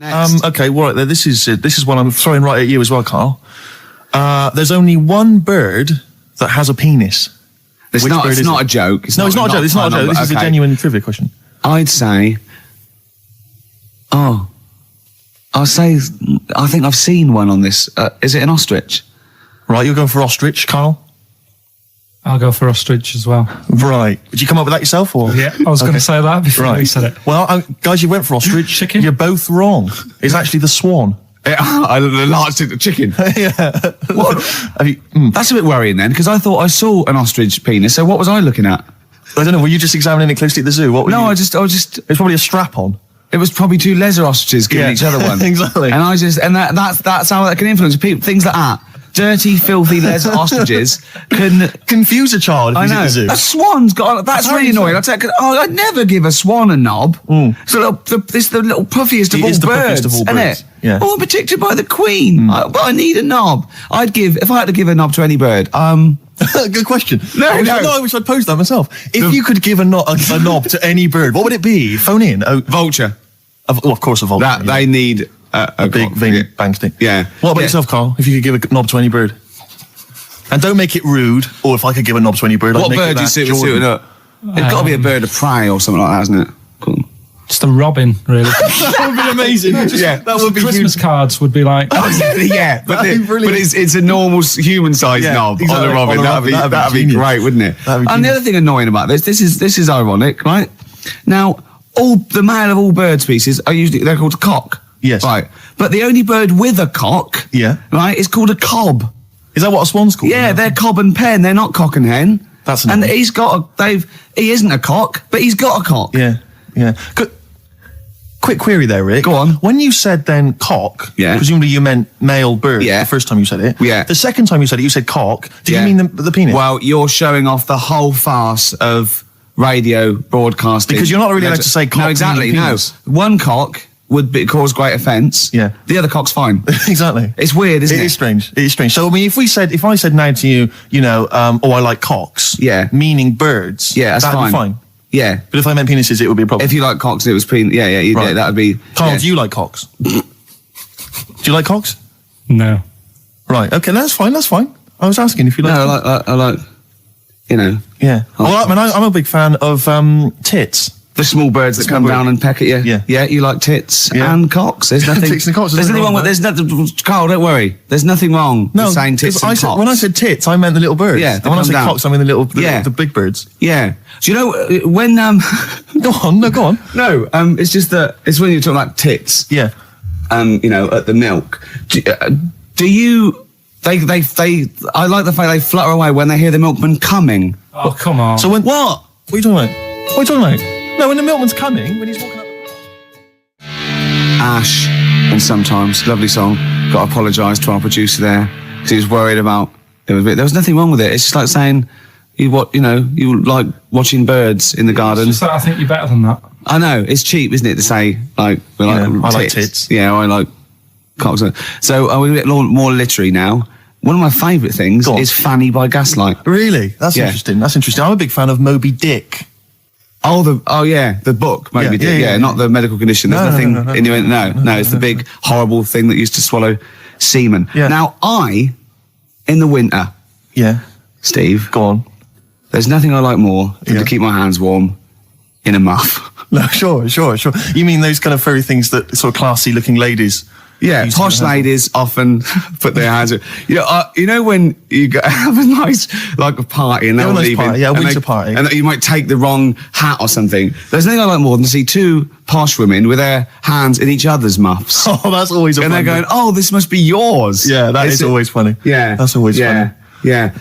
Okay, right there. This is one I'm throwing right at you as well, Carl. There's only one bird that has a penis. It's not a joke. It's not a joke. This is a genuine trivia question. I'd say... I think I've seen one on this. Is it an ostrich? Right, you're going for ostrich, Carl? I'll go for ostrich as well. Right. Did you come up with that yourself? Or? Yeah, I was going to say that before you said it. Well, guys, you went for ostrich. Chicken? You're both wrong. It's actually the swan. The large chicken. Yeah. What? That's a bit worrying then, because I thought I saw an ostrich penis, so what was I looking at? I don't know, were you just examining it closely at the zoo? What were you? I just... It's probably a strap-on. It was probably two lesser ostriches giving each other one. Exactly. And that's how that can influence people. Things like that. Dirty, filthy lesser ostriches can confuse a child if he's at the zoo. A swan's got... That's really annoying. I'd never give a swan a knob. It's the little puffiest of all birds, isn't it? Yeah. Oh, I'm protected by the queen. But I need a knob. If I had to give a knob to any bird, Good question. No, I wish I'd posed that myself. If you could give a knob to any bird, what would it be? Phone in. Vulture. Of course, a vulture. They need a big veiny bang stick. Yeah. What about yourself, Carl? If you could give a knob to any bird, and don't make it rude. Or if I could give a knob to any bird, what bird do you suit up? It's got to be a bird of prey or something like that, isn't it? Cool. Just a robin, really. That would be amazing. That would be Christmas cards would be like. Yeah, but it's a normal human-sized knob on a robin. That'd be great, wouldn't it? And the other thing annoying about this is ironic, right? Now, the male of all bird species they're called a cock. Yes. Right. But the only bird with a cock, right, is called a cob. Is that what a swan's called? Yeah, they're cob and pen. They're not cock and hen. That's annoying. And he isn't a cock, but he's got a cock. Yeah. Quick query there, Rick. Go on. When you said then cock, presumably you meant male bird the first time you said it. Yeah. The second time you said it, you said cock. Did you mean the penis? Well, you're showing off the whole farce of radio broadcasting. Because you're not really allowed to say cock. No, exactly, no. One cock would cause great offence. Yeah. The other cock's fine. Exactly. It's weird, isn't it? It is strange. It is strange. So, I mean, if I said now to you, I like cocks. Yeah. Meaning birds. Yeah, that's that'd be fine. Yeah. But if I meant penises, it would be a problem. If you like cocks, it was penis. Yeah, that would be... Carl, do you like cocks? Do you like cocks? No. Right, okay, that's fine. I was asking if you like... No, I like, Yeah. Well, I'm a big fan of tits. The small birds that come down and peck at you. Yeah. Yeah, you like tits and cocks. There's nothing... Tits and cocks. There's nothing wrong with... There's nothing... Carl, don't worry. There's nothing wrong with saying tits and cocks. When I said tits, I meant the little birds. Yeah, and when I said cocks, I mean the big birds. Yeah. Do you know when... Go on. No, it's just that... It's when you're talking about tits. Yeah. At the milk. Do you... I like the fact they flutter away when they hear the milkman coming. Oh, come on. So when... What are you talking about? No, when the milkman's coming, when he's walking up the path. Ash, and sometimes, lovely song. Got to apologise to our producer there because he was worried about. There was nothing wrong with it. It's just like saying you like watching birds in the garden. It's just that I think you're better than that. I know it's cheap, isn't it, to say I like tits. Yeah, I like cocks. So are we a bit more literary now? One of my favourite things is Fanny by Gaslight. Really? That's interesting. I'm a big fan of Moby Dick. The book, Moby Dick. Yeah, not the medical condition. There's nothing innuendo. No, it's the big, horrible thing that used to swallow semen. Yeah. Now, in the winter... Yeah. Steve. Go on. There's nothing I like more than to keep my hands warm in a muff. No, sure. You mean those kind of furry things that sort of classy-looking ladies... Yeah, posh ladies often put their hands... You know when you have a nice, a party and they're all leaving... a winter party. And you might take the wrong hat or something. There's nothing I like more than to see two posh women with their hands in each other's muffs. Oh, that's always a And they're going, oh, this must be yours. Yeah, that is always funny. Yeah. That's always funny. Yeah.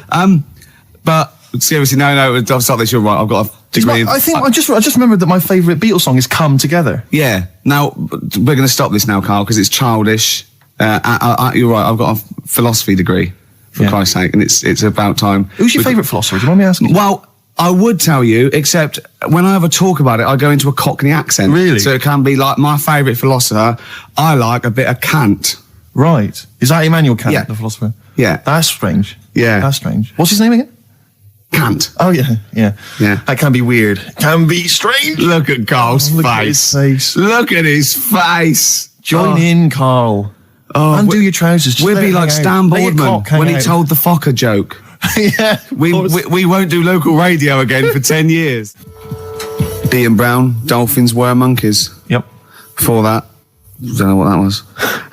But seriously, no, I'll stop this. You're right. I've got a degree. I just remembered that my favourite Beatles song is "Come Together." Yeah. Now we're going to stop this now, Carl, because it's childish. You're right. I've got a philosophy degree, for Christ's sake, and it's about time. Who's your favourite philosopher? Do you mind me asking? Well, I would tell you, except when I ever talk about it, I go into a Cockney accent. Really? So it can be like my favourite philosopher. I like a bit of Kant. Right. Is that Immanuel Kant, the philosopher? Yeah. That's strange. Yeah. That's strange. What's his name again? Kant. Oh, yeah. That can be weird. Can be strange. Look at Carl's face. Look at his face. Look at his face. Join in, Carl. Undo your trousers. Just We'd let be it like hang Stan out. Let your Boardman cock hang when he out. told the Fokker joke. Yeah. We won't do local radio again for 10 years. Ian Brown, dolphins were monkeys. Yep. Before that, don't know what that was.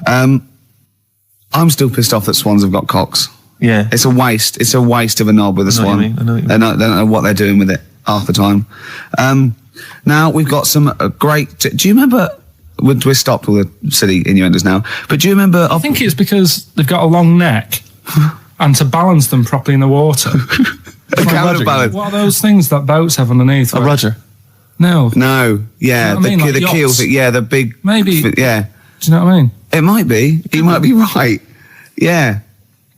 I'm still pissed off that swans have got cocks. Yeah. It's a waste. It's a waste of a knob with a I know what swan. you mean, I know what you They don't know what they're doing with it half the time. Now we've got some great. Do you remember? We're stopped all the silly innuendos now. But do you remember? I think it's because they've got a long neck, and to balance them properly in the water. Counterbalance. What are those things that boats have underneath? A rudder. No. No, yeah, You know what I mean? Like the keel yachts. thing, yeah, the big. Maybe. Yeah, Do you know what I mean? it might be. You might be right. Yeah,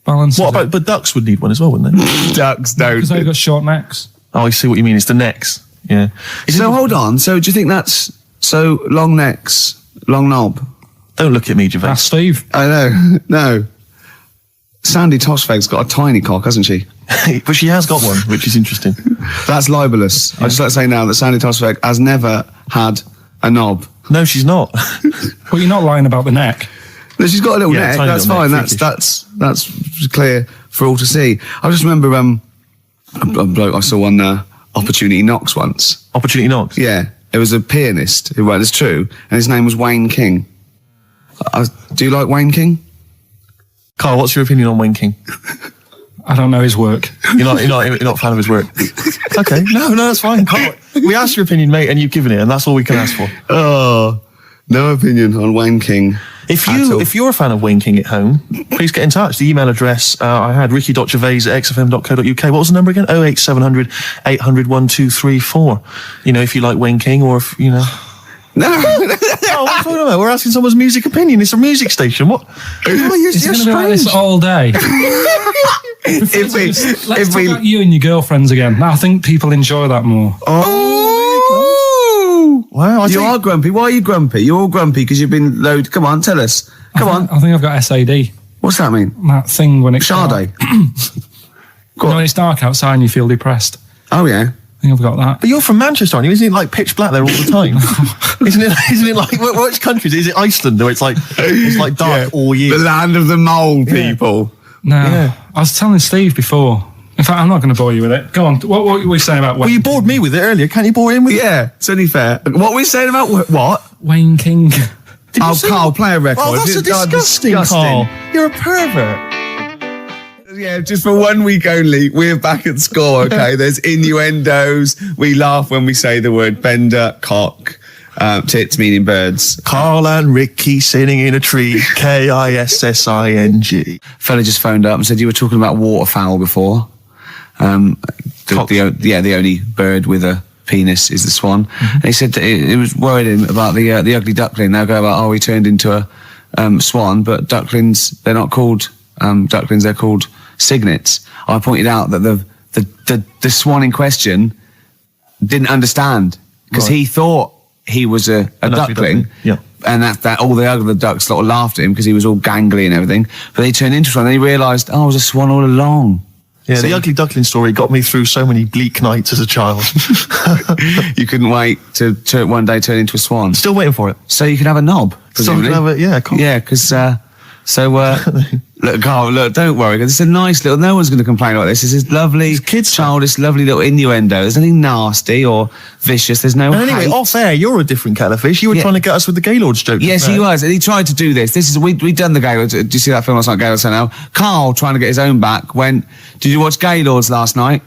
Balance. What about? But ducks would need one as well, wouldn't they? ducks don't. Because they've got short necks. Oh, I see what you mean. It's the necks. Yeah. So hold on. So do you think that's so long necks, long knob? Don't look at me, Gervais. Ask Steve. I know. No. Sandy Tossfeg's got a tiny cock, hasn't she? But she has got one, which is interesting. That's libelous. I just like to say now that Sandy Tossfeg has never had a knob. No, she's not. But you're not lying about the neck. No, she's got a little Yeah, neck. tiny That's little fine. neck, That's clear for all to see. I just remember a bloke I saw on Opportunity Knocks once. Opportunity knocks. Yeah, it was a pianist who it's true, and his name was Wayne King. Do you like Wayne King? Carl, what's your opinion on Wayne King? I don't know his work. You're not a fan of his work. Okay, no, that's fine. Carl, we asked your opinion, mate, and you've given it, and that's all we can ask for. Oh, no opinion on Wayne King. If you're a fan of Wayne King at home, please get in touch. The email address I had, ricky.gervais@xfm.co.uk. What was the number again? 08700 800 1234. You know, if you like Wayne King, or if, you know... No. Oh, what are you talking about? We're asking someone's music opinion. It's a music station. What? Oh, you're It's going to be like this all day. Let's talk about you and your girlfriends again. I think people enjoy that more. Oh, wow. You are grumpy. Why are you grumpy? You're all grumpy because you've been loaded. Come on, tell us. Come on. I think I've got SAD. What's that mean? That thing when it's Sade. when it's dark outside and you feel depressed. Oh, yeah. I think I've got that. But you're from Manchester, aren't you? Isn't it like pitch black there all the time? Isn't it like which country? Is it Iceland where it's like dark all year? The land of the mole people. No. Yeah. I was telling Steve before. In fact, I'm not going to bore you with it. Go on. What were we saying about Wayne? Well, you bored me with it earlier. Can't you bore him with it? Yeah, it's only fair. What were we saying about what? Wayne King. Carl, play a record. Oh, that's It's disgusting, Carl. You're a pervert. Yeah, just for 1 week only, we're back at score, okay? There's innuendos. We laugh when we say the word bender, cock, tits meaning birds. Carl and Ricky sitting in a tree. KISSING. Fella just phoned up and said you were talking about waterfowl before. The only bird with a penis is the swan. Mm-hmm. And he said that it was worried him about the ugly duckling. They'll go about, he turned into a swan, but ducklings, they're not called ducklings, they're called cygnets. I pointed out that the swan in question didn't understand because he thought he was a duckling. Yeah. And that all the other ducks sort of laughed at him because he was all gangly and everything. But they turned into a swan and he realised, I was a swan all along. Yeah, See? the ugly duckling story got me through so many bleak nights as a child. You couldn't wait to one day turn into a swan. Still waiting for it. So you could have a knob. So you can have it, yeah. Cool. Yeah, because look, Carl, look, don't worry, because it's a nice little. No one's going to complain about this. This is lovely, childish, lovely little innuendo. There's nothing nasty or vicious. There's no. And anyway, hate. off air, you're a different kettle of fish. You were trying to get us with the Gaylords joke. Yes, he was, and he tried to do this. We'd done the Gaylords. Do you see that film last night, Gaylords? Now, Carl trying to get his own back. Did you watch Gaylords last night?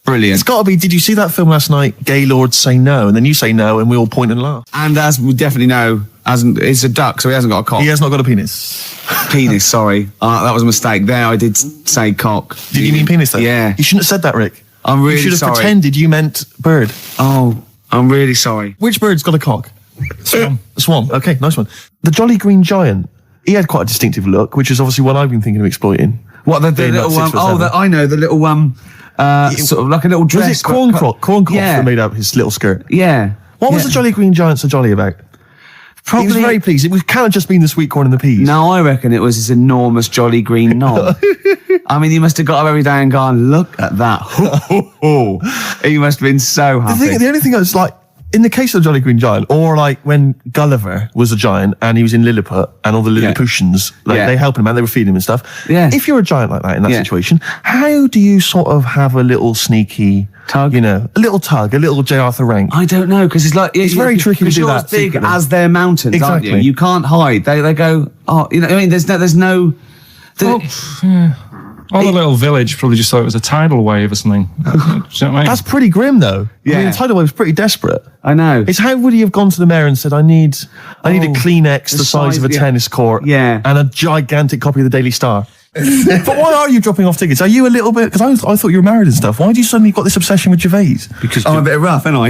Brilliant. It's got to be. Did you see that film last night? Gaylords Say No, and then you say no, and we all point and laugh. And as we definitely know, it's a duck, so he hasn't got a cock. He has not got a penis. Penis, sorry. That was a mistake. There, I did say cock. Did you mean penis, though? Yeah. You shouldn't have said that, Rick. I'm really sorry. You should have sorry. pretended you meant bird. Oh, I'm really sorry. Which bird's got a cock? Swan. Swan. Okay, nice one. The Jolly Green Giant. He had quite a distinctive look, which is obviously what I've been thinking of exploiting. What, the Being little about 6 foot seven. I know, the little sort of like a little dress. Was it corn crops that made up his little skirt? Yeah. What was the Jolly Green Giant so jolly about? Probably, he was very pleased. It can't have just been the sweet corn and the peas. No, I reckon it was his enormous jolly green knob. I mean, he must have got up every day and gone, look at that. He must have been so happy. The only thing that's like, in the case of the Jolly Green Giant, or like when Gulliver was a giant and he was in Lilliput and all the Lilliputians, they helped him out, they were feeding him and stuff. Yeah. If you're a giant like that in that situation, how do you sort of have a little sneaky tug? A little tug, a little J. Arthur Rank? I don't know, because it's like... It's very tricky to do that. You're as big as their mountains, aren't you? You can't hide. They go, there's no... All the little village probably just thought it was a tidal wave or something. Do you know what I mean? That's pretty grim, though. Yeah. I mean, the tidal wave was pretty desperate. I know. It's how would he have gone to the mayor and said, I need a Kleenex the size of a tennis court and a gigantic copy of the Daily Star. But why are you dropping off tickets? Are you a little bit... Because I thought you were married and stuff. Why do you suddenly got this obsession with Gervais? Because I'm a bit rough, ain't I?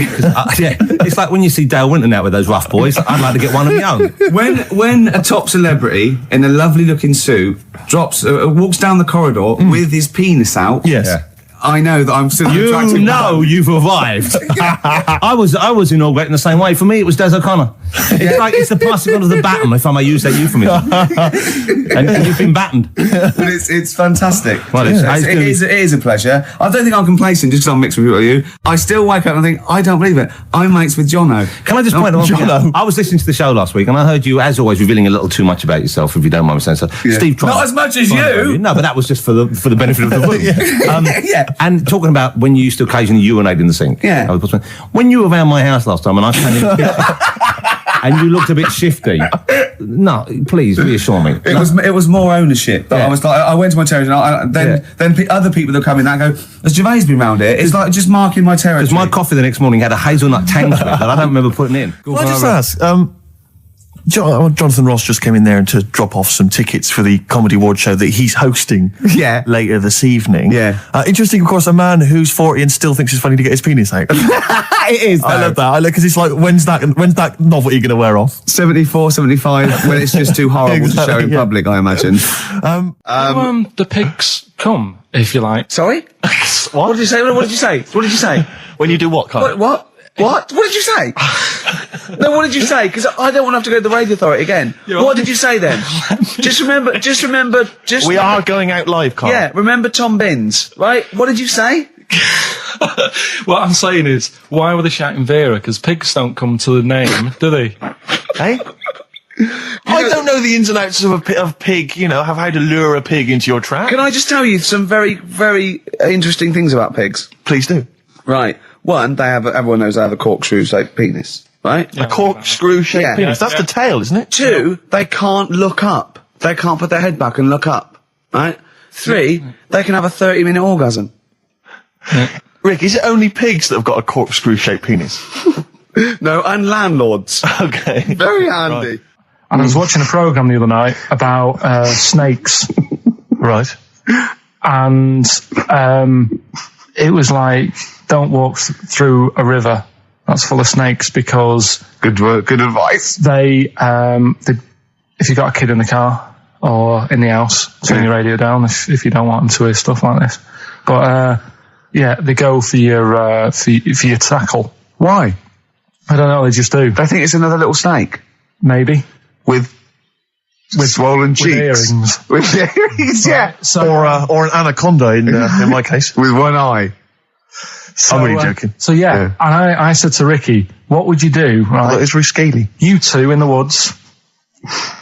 Yeah. It's like when you see Dale Winton out with those rough boys. I'd like to get one of my own. When a top celebrity in a lovely looking suit walks down the corridor with his penis out... Yes. Yeah. I know that I'm still attractive. You know you've arrived. I was inaugurating the same way. For me, it was Des O'Connor. It's like it's the passing on of the baton, if I may use that euphemism. and you've been battened. But it's fantastic. Well, it is a pleasure. I don't think I'm complacent just because I'm mixed with you. I still wake up and think, I don't believe it. I'm mates with Jono. Can I just point out one thing? I was listening to the show last week and I heard you, as always, revealing a little too much about yourself, if you don't mind me saying so. Yeah. Steve, not as much as you. No, but that was just for the benefit of the room. And talking about when you used to occasionally urinate in the sink. Yeah. When you were around my house last time and I came in and you looked a bit shifty. No, please reassure me. It was more ownership. I was like, I went to my territory and then other people that come in that go, has Gervais been round here? It's like just marking my territory. Because my coffee the next morning had a hazelnut tang to it that I don't remember putting in. Can I just ask, Jonathan Ross just came in there to drop off some tickets for the Comedy Award show that he's hosting later this evening. Yeah. Interesting, of course, a man who's 40 and still thinks it's funny to get his penis out. It is, though. I love that. Because it's like, when's that novelty going to wear off? 74, 75, when it's just too horrible to show in public, I imagine. The pigs come, if you like. Sorry? What did you say? What did you say? What did you say? When you do what, Carl? What? What did you say? No, what did you say? Because I don't want to have to go to the radio authority again. What did you say then? Just remember. We are going out live, Carl. Yeah, remember Tom Binns, right? What did you say? What I'm saying is, why were they shouting Vera? Because pigs don't come to the name, do they? Hey? I don't know the ins and outs of pig, have how to lure a pig into your trap. Can I just tell you some very, very interesting things about pigs? Please do. Right. One, everyone knows they have a corkscrew-shaped penis, right? A corkscrew-shaped penis. That's the tail, isn't it? Two, they can't look up. They can't put their head back and look up, right? Three, they can have a 30-minute orgasm. Rick, is it only pigs that have got a corkscrew-shaped penis? No, and landlords. Okay. Very handy. Right. And I was watching a programme the other night about snakes. Right. And it was like, don't walk through a river that's full of snakes because... Good advice. They if you got a kid in the car or in the house, turn your radio down if you don't want them to hear stuff like this. But, they go for your tackle. Why? I don't know, they just do. They think it's another little snake. Maybe. With swollen cheeks. Earrings. With earrings, yeah. So, or an anaconda in my case. With one eye. So, I'm really joking. So and I said to Ricky, what would you do? Right? It's really scaly. You two in the woods.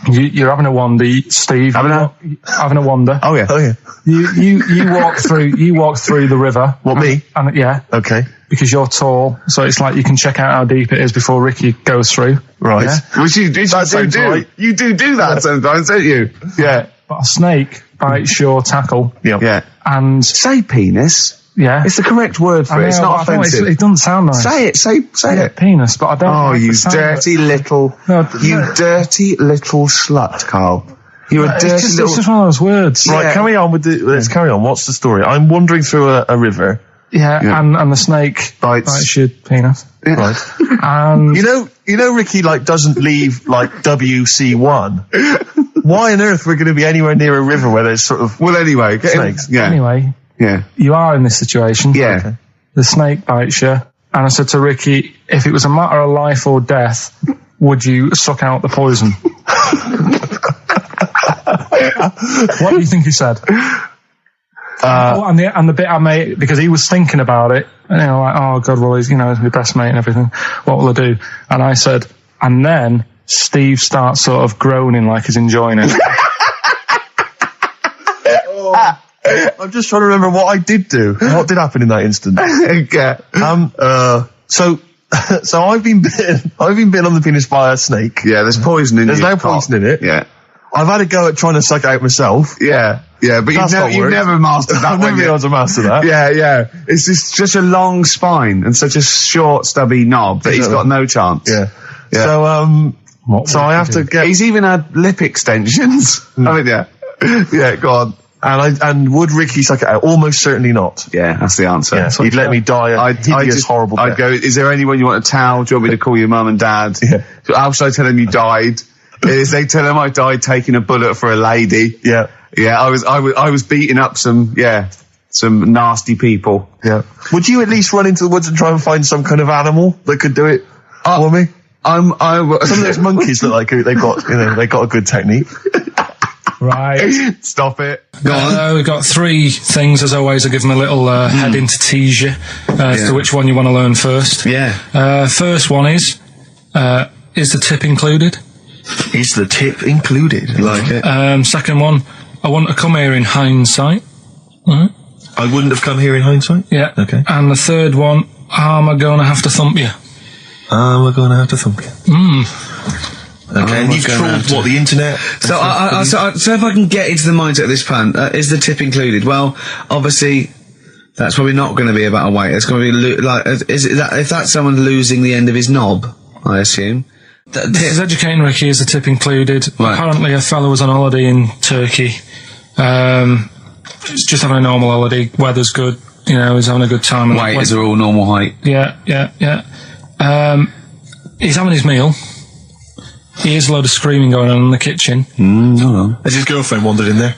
You're having a wander, Steve. Having a wander. Oh yeah. You walk through the river. What, me? And Okay. Because you're tall, so it's like you can check out how deep it is before Ricky goes through. Right. Yeah? Which you do. Right. You do that sometimes, don't you? Yeah. But a snake bites your tackle. Yeah. And say penis. Yeah. It's the correct word for it. It's not offensive. It doesn't sound nice. Say it. Say it. Penis, but I don't. Oh, you dirty little. You dirty little slut, Carl. You're a dirty little. It's just one of those words. Right. Yeah. Carry on with let's carry on. What's the story? I'm wandering through a river. Yeah. And the snake bites your penis. Yeah. Right. And you know, Ricky doesn't leave WC1. Why on earth we're going to be anywhere near a river where there's sort of anyway, snakes? Anyway. Yeah. You are in this situation. Yeah. Okay. The snake bites you. And I said to Ricky, if it was a matter of life or death, would you suck out the poison? What do you think he said? and the bit I made, because he was thinking about it, like, oh God, well, he's my best mate and everything. What will I do? And I said, and then Steve starts sort of groaning like he's enjoying it. I'm just trying to remember what I did do. What did happen in that instant? Okay. So I've been bitten on the penis by a snake. Yeah, there's poison in it. There's no poison in it. Yeah. I've had a go at trying to suck it out myself. Yeah, but you've never mastered that. I've never been able to master that. Yeah. It's just such a long spine and such a short, stubby knob that he's got no chance. Yeah. So I have to get. He's even had lip extensions. I mean, yeah. Go on. And would Ricky suck it out? Almost certainly not. Yeah, that's the answer. Yeah, he'd let me die a hideous, horrible death. I'd go, is there anyone you want a towel? Do you want me to call your mum and dad? Yeah. How should I tell them you died? Is they tell him I died taking a bullet for a lady? Yeah. Yeah, I was beating up some nasty people. Yeah. Would you at least run into the woods and try and find some kind of animal that could do it for me? Some of those monkeys look like they got a good technique. Right. Stop it. Go on. We've got 3 things, as always. I'll give them a little heading to tease you as to which one you want to learn first. Yeah. First one is the tip included? Is the tip included? Like it. Second one, I want to come here in hindsight. Right. I wouldn't have come here in hindsight? Yeah. Okay. And the third one, am I going to have to thump you? We're going to have to thump you. Okay, and you've trawled the internet? So if I can get into the mindset of this plan, is the tip included? Well, obviously, that's probably not going to be about a weight. It's going to be if that's someone losing the end of his knob, I assume. This is educating Ricky. Is the tip included? Right. Apparently, a fellow was on holiday in Turkey. Just having a normal holiday. Weather's good. He's having a good time. Weight is all normal height. Yeah. He's having his meal. He hears a load of screaming going on in the kitchen. Hold on. Has his girlfriend wandered in there?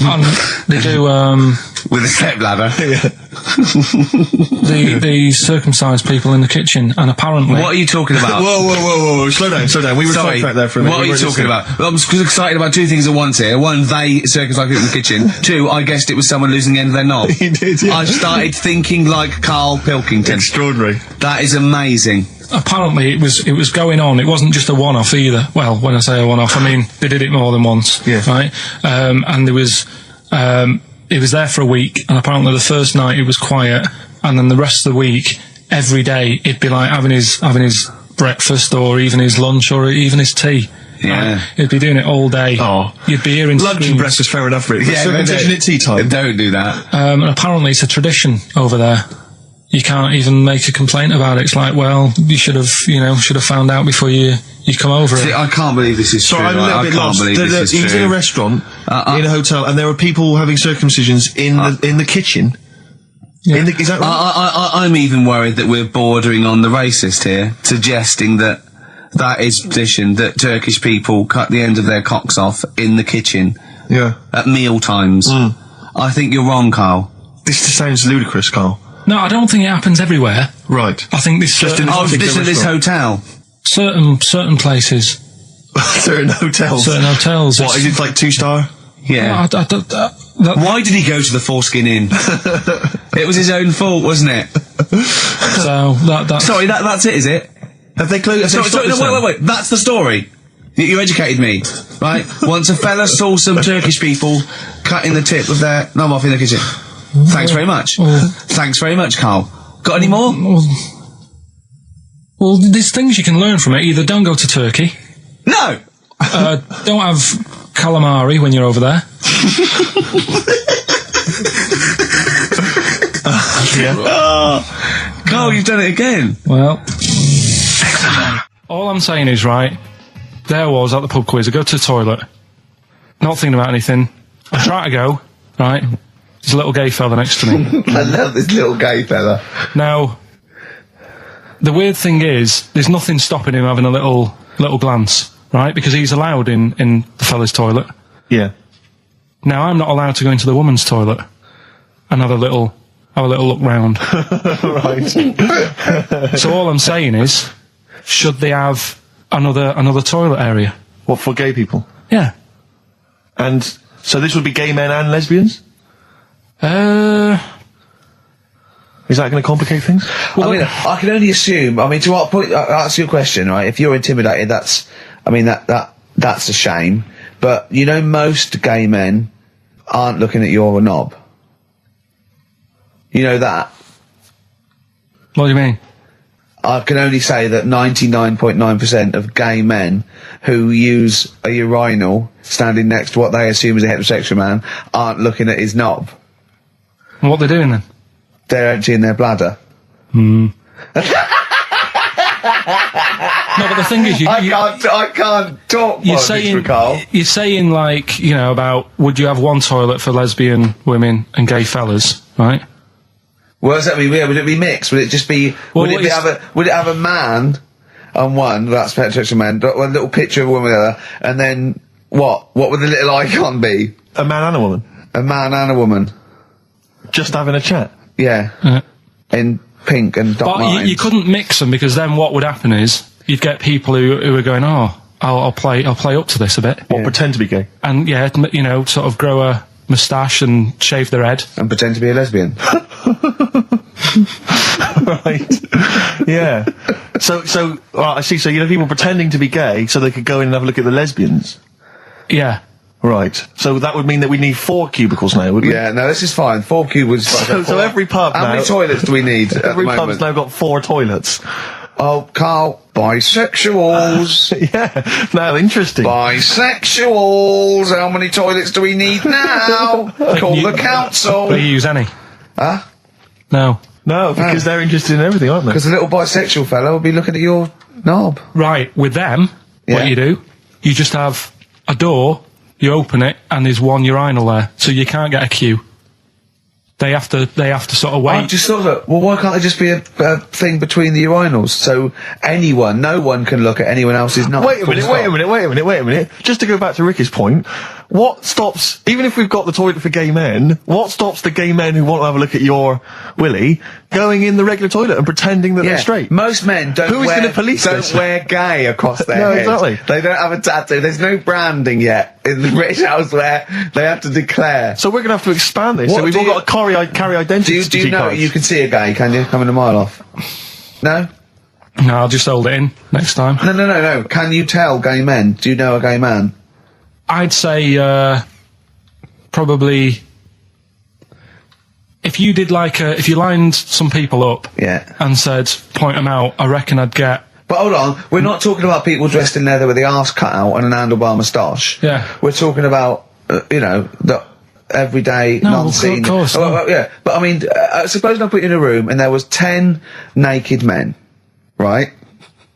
And they do, with a stepladder. the circumcised people in the kitchen, and apparently... What are you talking about? Whoa. Slow down. We were sidetracked there for a minute. What are you talking about? I'm excited about 2 things at once here. One, they circumcised people in the kitchen. 2, I guessed it was someone losing the end of their knob. You did, yeah. I started thinking like Karl Pilkington. Extraordinary. That is amazing. Apparently it was going on. It wasn't just a one-off either. Well, when I say a one-off, I mean they did it more than once. Yeah. Right? And there was... it was there for a week, and apparently the first night it was quiet, and then the rest of the week, every day, it'd be like having his breakfast, or even his lunch, or even his tea. Yeah. He'd be doing it all day. Oh. You'd be hearing lunch and breakfast, fair enough, really. Yeah, circumcision at tea time. Don't do that. And apparently it's a tradition over there. You can't even make a complaint about it. It's like, well, you should have found out before you come over. See, I can't believe this is true. I'm a little bit lost. He's in a restaurant, in a hotel, and there are people having circumcisions in the kitchen. Yeah. Is that right? I'm even worried that we're bordering on the racist here, suggesting that is tradition, that Turkish people cut the end of their cocks off in the kitchen. Yeah. At meal times. I think you're wrong, Karl. This just sounds ludicrous, Karl. No, I don't think it happens everywhere. Right. I think this just in this hotel. Certain places. Certain hotels. What is it, like 2-star? Yeah. Why did he go to the Foreskin Inn? It was his own fault, wasn't it? So Sorry, that's it, is it? Have they closed? Wait. That's the story. You educated me, right? Once a fella saw some Turkish people cutting the tip of their knob off in the kitchen. Thanks very much. Thanks very much, Karl. Got any more? Well, there's things you can learn from it. Either don't go to Turkey. No! Don't have calamari when you're over there. Karl, you've done it again. Well, all I'm saying is, right, there was at the pub quiz, I go to the toilet, not thinking about anything. I try to go, right, there's a little gay fella next to me. I love this little gay fella. Now, the weird thing is, there's nothing stopping him having a little glance, right, because he's allowed in the fella's toilet. Yeah. Now, I'm not allowed to go into the woman's toilet and have a little look round. Right. So all I'm saying is, should they have another toilet area? What, for gay people? Yeah. And so this would be gay men and lesbians? Is that going to complicate things? Well, I mean, I can only assume. I mean, to what point? That's your question, right? If you're intimidated, that's a shame. But you know, most gay men aren't looking at your knob. You know that. What do you mean? I can only say that 99.9% of gay men who use a urinal standing next to what they assume is a heterosexual man aren't looking at his knob. And what they're doing then? They're emptying their bladder. No, but the thing is, I can't talk. You're saying like, you know, about would you have one toilet for lesbian women and gay fellas, right? What does that mean? Would it be mixed? Would it just be? Well, would it have a man on one? That's heterosexual man. A little picture of a woman on the other, and then what? What would the little icon be? A man and a woman. A man and a woman. Just having a chat. Yeah. In pink and dot lines. But you couldn't mix them, because then what would happen is you'd get people who are going, oh, I'll play up to this a bit. Or pretend to be gay. And yeah, you know, sort of grow a moustache and shave their head. And pretend to be a lesbian. Right. Yeah. So, I see. So, you know, people pretending to be gay so they could go in and have a look at the lesbians. Yeah. Right. So that would mean that we need 4 cubicles now, would we? Yeah, no, this is fine. 4 cubicles. So every pub How now... many toilets do we need at Every the pub's moment? now got 4 toilets. Oh, Carl, bisexuals. Yeah. Now, interesting. Bisexuals. How many toilets do we need now? Call the council. Do you use any? Huh? No. No, because they're interested in everything, aren't they? Because the little bisexual fellow will be looking at your knob. Right, with them, Yeah. what you do, you just have a door, you open it, and there's one urinal there, so you can't get a queue. They have to sort of wait. I just thought that, well, why can't there just be a thing between the urinals so no one can look at anyone else's knob? Wait a minute. Just to go back to Ricky's point, what stops, even if we've got the toilet for gay men, what stops the gay men who want to have a look at your willy going in the regular toilet and pretending that they're straight? Most men don't wear gay across their No, head. exactly. They don't have a tattoo. There's no branding yet in the British House where they have to declare. So we're going to have to expand this. What So we've do all you- got to carry identity Do you know cards. you can see a gay, can you? Coming a mile off. No? No, I'll just hold it in next time. No. Can you tell gay men? Do you know a gay man? I'd say probably if you did if you lined some people up and said point them out, I reckon I'd get. But hold on, we're not talking about people dressed in leather with the arse cut out and an handlebar moustache. Yeah. We're talking about the everyday non-seen. Of course. Yeah, but I mean, suppose I put you in a room and there was 10 naked men, right?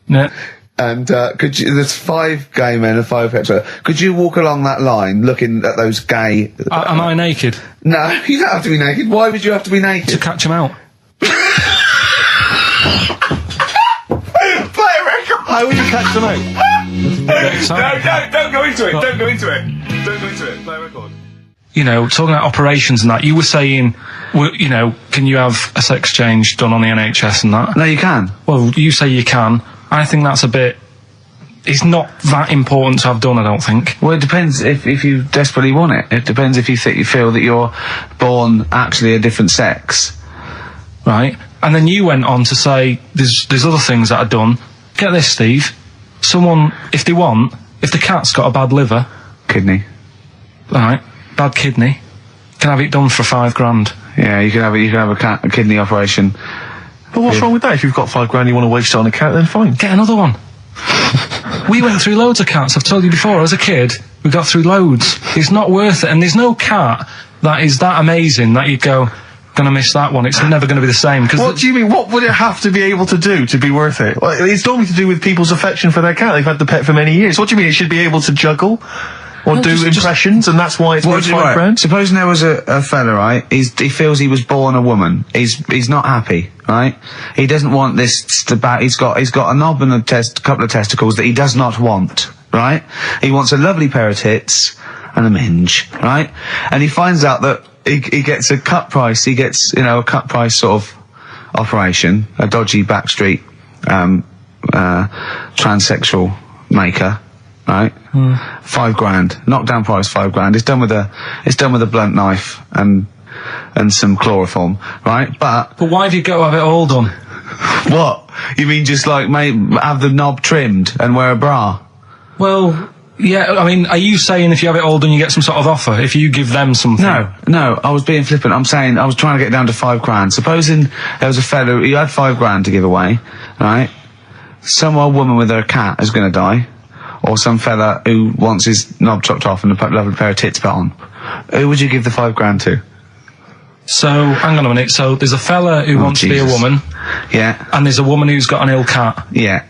Yeah. And there's 5 gay men and 5 hetero. Could you walk along that line looking at those gay... Am I naked? No, you don't have to be naked. Why would you have to be naked? To catch them out. Play a record! How will you catch them out? Don't go into it. Don't go into it. Play a record. You know, talking about operations and that, you were saying, you know, can you have a sex change done on the NHS and that? No, you can. Well, you say you can. I think that's a bit... It's not that important to have done, I don't think. Well, it depends if you desperately want it. It depends if you feel that you're born actually a different sex. Right? And then you went on to say there's other things that are done. Get this, Steve. Someone, if the cat's got a bad liver... Kidney. Right, bad kidney, can have it done for $5,000. Yeah, you can have a kidney operation. But what's wrong with that? If you've got $5,000 you want to waste it on a cat, then fine. Get another one. We went through loads of cats, I've told you before. As a kid, we got through loads. It's not worth it. And there's no cat that is that amazing that you'd go, gonna miss that one. It's never gonna be the same. What do you mean? What would it have to be able to do to be worth it? Well, it's normally to do with people's affection for their cat. They've had the pet for many years. What do you mean? It should be able to juggle? Or do impressions, and that's why it's worth $5,000? Supposing there was a fella, right? He feels he was born a woman. He's not happy, right? He doesn't want this he's got a knob and a couple of testicles that he does not want, right? He wants a lovely pair of tits and a minge, right? And he finds out that he gets a cut price. He gets, a cut price sort of operation, a dodgy backstreet transsexual maker. Right, $5,000, knockdown price $5,000. It's done with a blunt knife, and and some chloroform, right? But why have you got to have it all done? What? You mean just like have the knob trimmed and wear a bra? Well, yeah, I mean, are you saying if you have it all done you get some sort of offer, if you give them something? No, I was being flippant. I'm saying I was trying to get down to £5,000. Supposing there was a fella who had £5,000 to give away, right? Some old woman with her cat is going to die, or some fella who wants his knob chopped off and a lovely pair of tits put on. Who would you give the £5,000 to? So, hang on a minute. So, there's a fella who wants to be a woman. Yeah. And there's a woman who's got an ill cat. Yeah.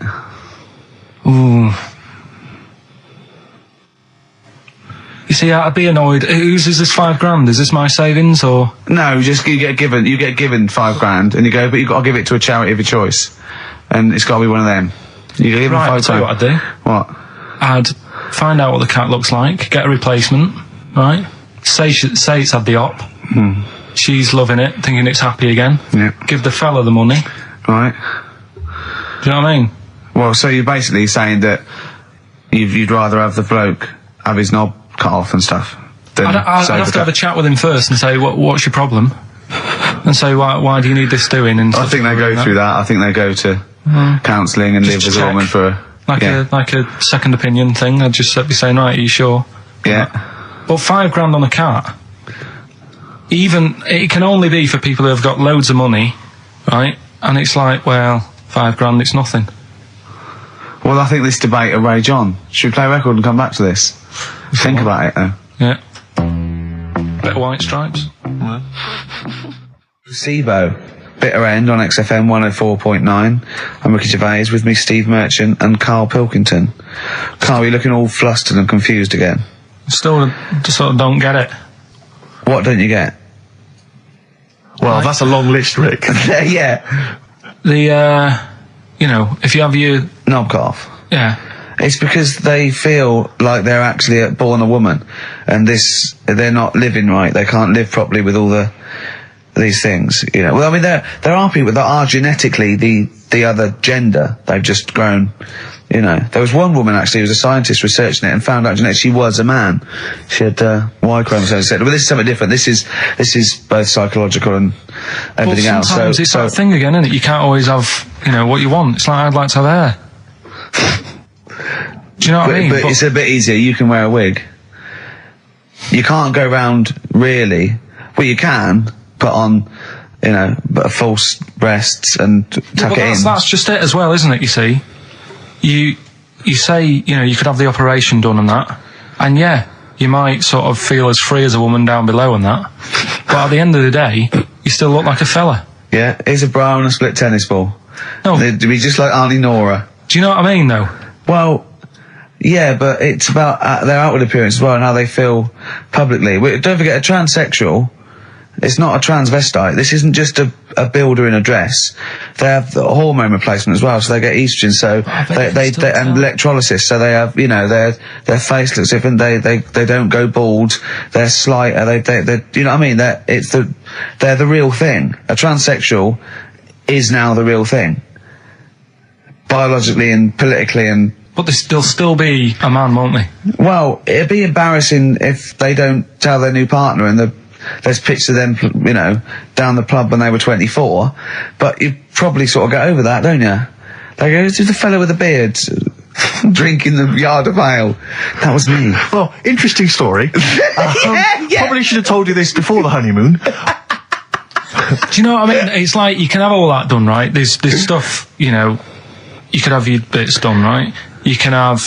Ooh. You see, I'd be annoyed. Whose is this £5,000? Is this my savings, or...? No, you get given £5,000, and you go, but you've got to give it to a charity of your choice. And it's got to be one of them. You give them I'll tell you what I'd do. What? I'd find out what the cat looks like, get a replacement, right? Say it's had the op. She's loving it, thinking it's happy again. Yeah. Give the fella the money. Right. Do you know what I mean? Well, so you're basically saying that you'd rather have the bloke have his knob cut off and stuff than I'd have to have a chat with him first and say, what's your problem? And say, why do you need this doing? And I think they go through that. I think they go to counselling and live with a woman for a second opinion thing. I'd just be saying, right, are you sure? Yeah. But £5,000 on a cat, it can only be for people who have got loads of money, right? And it's like, well, £5,000, it's nothing. Well, I think this debate will rage on. Should we play a record and come back to this? Think about it, though. Yeah. Bit of White Stripes. SIBO, Bitter End on XFM 104.9. I'm Ricky Gervais, with me Steve Merchant and Karl Pilkington. Karl, you're looking all flustered and confused again. Still just sort of don't get it. What don't you get? Well, that's a long list, Rick. Yeah. If you have your... knob cut off. Yeah. It's because they feel like they're actually born a woman, and they're not living right. They can't live properly with all these things, you know. Well, I mean, there are people that are genetically the other gender. They've just grown, you know. There was one woman actually who was a scientist researching it and found out genetically she was a man. She had Y chromosomes. But this is something different. This is both psychological and everything else. Sometimes it's that thing again, isn't it? You can't always have, what you want. It's like I'd like to have hair. Do you know what I mean? But it's a bit easier. You can wear a wig. You can't go around really. Well, you can put on, false breasts and tuck it in. That's just it as well, isn't it? You see, you say you could have the operation done and that, and yeah, you might sort of feel as free as a woman down below and that, but at the end of the day, you still look like a fella. Yeah, here's a bra and a split tennis ball. No, they'd be just like Auntie Nora. Do you know what I mean, though? Well, yeah, but it's about their outward appearance as well and how they feel publicly. Don't forget, a transsexual, it's not a transvestite. This isn't just a builder in a dress. They have the hormone replacement as well, so they get estrogen. So they and electrolysis. So they have, their face looks different. They don't go bald. They're slighter. They you know what I mean? They're the real thing. A transsexual is now the real thing, biologically and politically and. But they'll still be a man, won't they? Well, it'd be embarrassing if they don't tell their new partner and there's pictures of them, down the pub when they were 24. But you probably sort of get over that, don't you? They go, who's the fella with the beard drinking the yard of ale? That was me. Well, interesting story. Probably should have told you this before the honeymoon. Do you know what I mean? It's like you can have all that done, right? There's stuff, you could have your bits done, right? You can have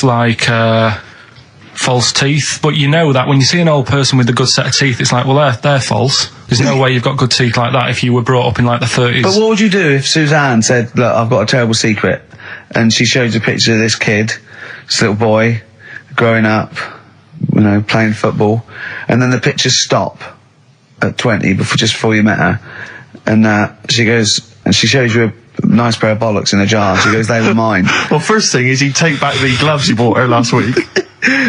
false teeth, but you know that when you see an old person with a good set of teeth, it's like, well, they're false. There's no way you've got good teeth like that if you were brought up in the 30s. But what would you do if Suzanne said, look, I've got a terrible secret, and she showed you a picture of this kid, this little boy, growing up, playing football, and then the pictures stop at 20, just before you met her, and she goes, and she shows you a nice pair of bollocks in a jar. She goes, they were mine. Well, first thing is you take back the gloves you bought her last week.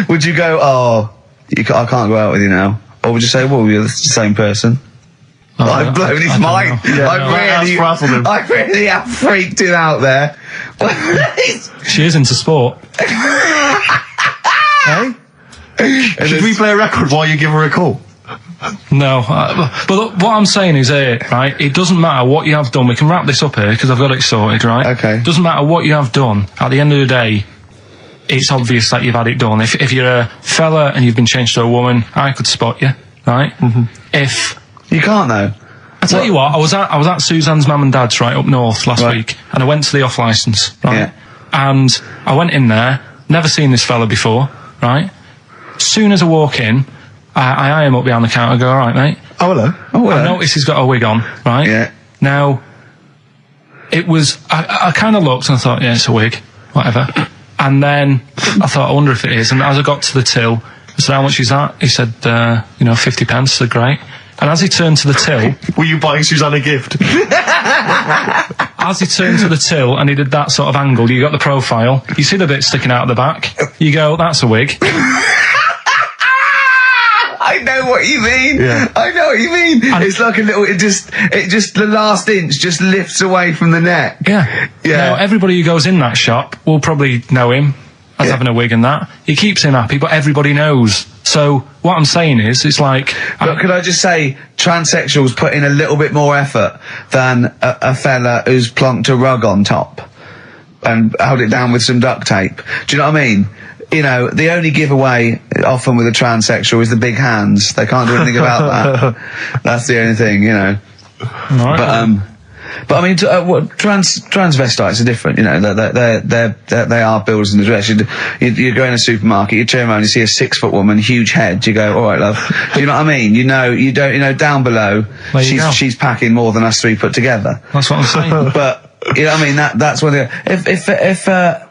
Would you go, I can't go out with you now? Or would you say, well, you're the same person? I've blown his mind. I really have freaked him out there. She is into sport. Hey? Should we play a record while you give her a call? No, but look, what I'm saying is here, right? It doesn't matter what you have done. We can wrap this up here because I've got it sorted, right? Okay. It doesn't matter what you have done. At the end of the day, it's obvious that you've had it done. If you're a fella and you've been changed to a woman, I could spot you, right? Mm-hmm. If you can't though. I tell you what, I was at Suzanne's mum and dad's right up north last week, and I went to the off licence, right? Yeah. And I went in there, never seen this fella before, right? As soon as I walk in, I eye him up behind the counter and go, all right, mate. Oh, hello. Oh, hello. I notice he's got a wig on, right? Yeah. Now, it was, I kind of looked and I thought, yeah, it's a wig, whatever. And then I thought, I wonder if it is. And as I got to the till, I said, how much is that? He said, 50 pence. I said, great. And as he turned to the till... Were you buying Suzanne a gift? As he turned to the till and he did that sort of angle, you got the profile, you see the bit sticking out of the back, you go, that's a wig. I know what you mean. Yeah. I know what you mean. And it's like a little, it just, the last inch just lifts away from the neck. Yeah. Yeah. Now, everybody who goes in that shop will probably know him as having a wig and that. He keeps him happy, but everybody knows. So, what I'm saying is, it's like... But could I just say, transsexuals put in a little bit more effort than a fella who's plonked a rug on top and held it down with some duct tape. Do you know what I mean? You know, the only giveaway often with a transsexual is the big hands. They can't do anything about that. That's the only thing, you know. Right. But I mean, transvestites are different. You know, they are builders in the dress. You go in a supermarket, you turn around, you see a 6 foot woman, huge head. You go, all right, love. You know what I mean? You know, down below, she's packing more than us 3 put together. That's what I'm saying. But you know what I mean? That's what if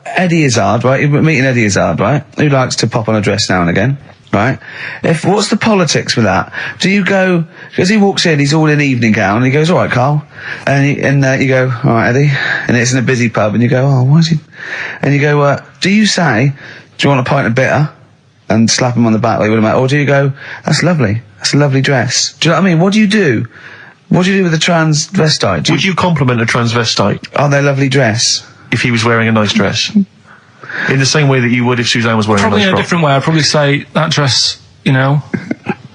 Eddie Izzard, right? You're meeting Eddie Izzard, right? Who likes to pop on a dress now and again. Right? What's the politics with that? Do you go, because he walks in, he's all in evening gown, and he goes, all right, Carl. And you go, all right, Eddie. And it's in a busy pub, and you go, oh, why is he? And you go, do you say, do you want a pint of bitter? And slap him on the back like you would a mate? Or do you go, that's lovely. That's a lovely dress. Do you know what I mean? What do you do? What do you do with a transvestite? Would you compliment a transvestite? Oh, their lovely dress. If he was wearing a nice dress? In the same way that you would if Suzanne was wearing probably a nice in a frock. different way. I'd probably say that dress, you know,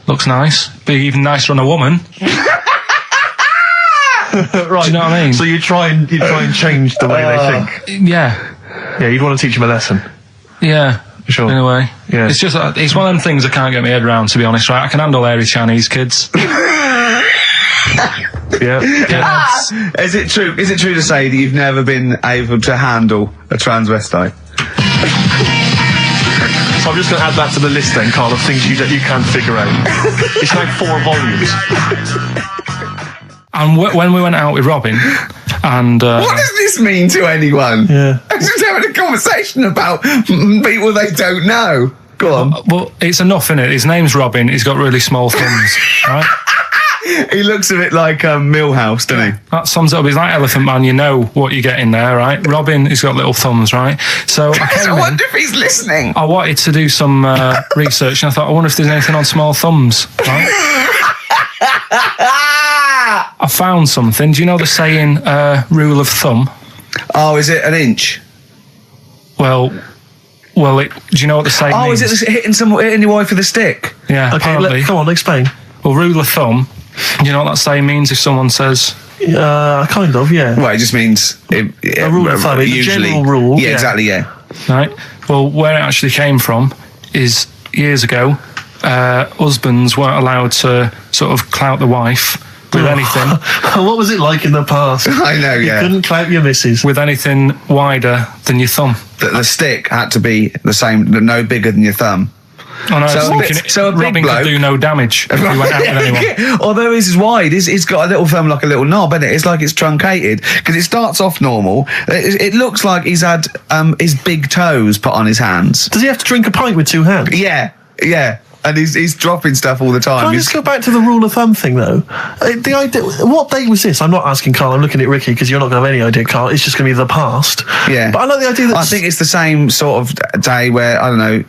looks nice. Be even nicer on a woman. Right. Do you know what I mean? So you try and change the way they think. Yeah. Yeah, you'd want to teach them a lesson. Yeah. Sure. In a way. Yeah. It's just, it's one of them things I can't get my head around, to be honest, right? I can handle hairy Chinese kids. Yeah. Is it true to say that you've never been able to handle a transvestite? So I'm just going to add that to the list then, Carl, of things you can figure out. It's like 4 volumes. And when we went out with Robin, and... what does this mean to anyone? Yeah. I'm just having a conversation about people they don't know. Go on. Well, it's enough, innit? His name's Robin, he's got really small thumbs, right? He looks a bit like Millhouse, doesn't he? That sums it up. He's like Elephant Man, you know what you get in there, right? Robin, he's got little thumbs, right? So I wonder if he's listening. I wanted to do some research, and I thought, I wonder if there's anything on small thumbs, right? I found something. Do you know the saying, rule of thumb? Oh, is it an inch? Well, do you know what the saying means? Is it hitting your wife with a stick? Yeah, Okay, apparently. come on, explain. Well, rule of thumb, you know what that saying means if someone says... Kind of, yeah. Well, it just means... a rule of thumb, usually, a general rule. Yeah, exactly, yeah. Right? Well, where it actually came from is years ago, husbands weren't allowed to sort of clout the wife with anything. What was it like in the past? I know, yeah. You couldn't clout your missus. With anything wider than your thumb. The stick had to be the same, no bigger than your thumb. Oh, no, So I was thinking a big Robin bloke- could do no damage if he went out with anyone. Although his is wide, he's got a little thumb like a little knob, isn't it? It's like it's truncated because it starts off normal. It looks like he's had his big toes put on his hands. Does he have to drink a pint with 2 hands? Yeah. And he's dropping stuff all the time. Can I just go back to the rule of thumb thing, though? The idea, what date was this? I'm not asking Carl, I'm looking at Ricky, because you're not going to have any idea, Carl. It's just going to be the past. Yeah. But I like the idea that... I think it's the same sort of day where, I don't know,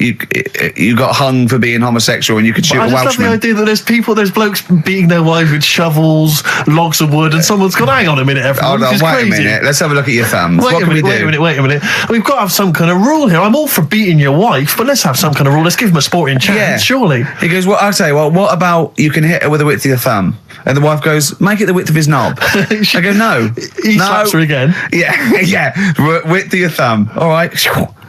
you got hung for being homosexual and you could shoot a I just love the Welshman. idea that there's blokes beating their wives with shovels, logs of wood, and someone's gone, hang on a minute, everyone, Hold on, this is wait crazy. a minute. Let's have a look at your thumbs. What can we do? Wait a minute. We've got to have some kind of rule here. I'm all for beating your wife, but let's have some kind of rule. Let's give them a sporting chance, surely. surely. He goes, well, I'll tell you what about you can hit her with the width of your thumb? And the wife goes, make it the width of his knob. I go, no. He slaps her again. Yeah. Width of your thumb. All right.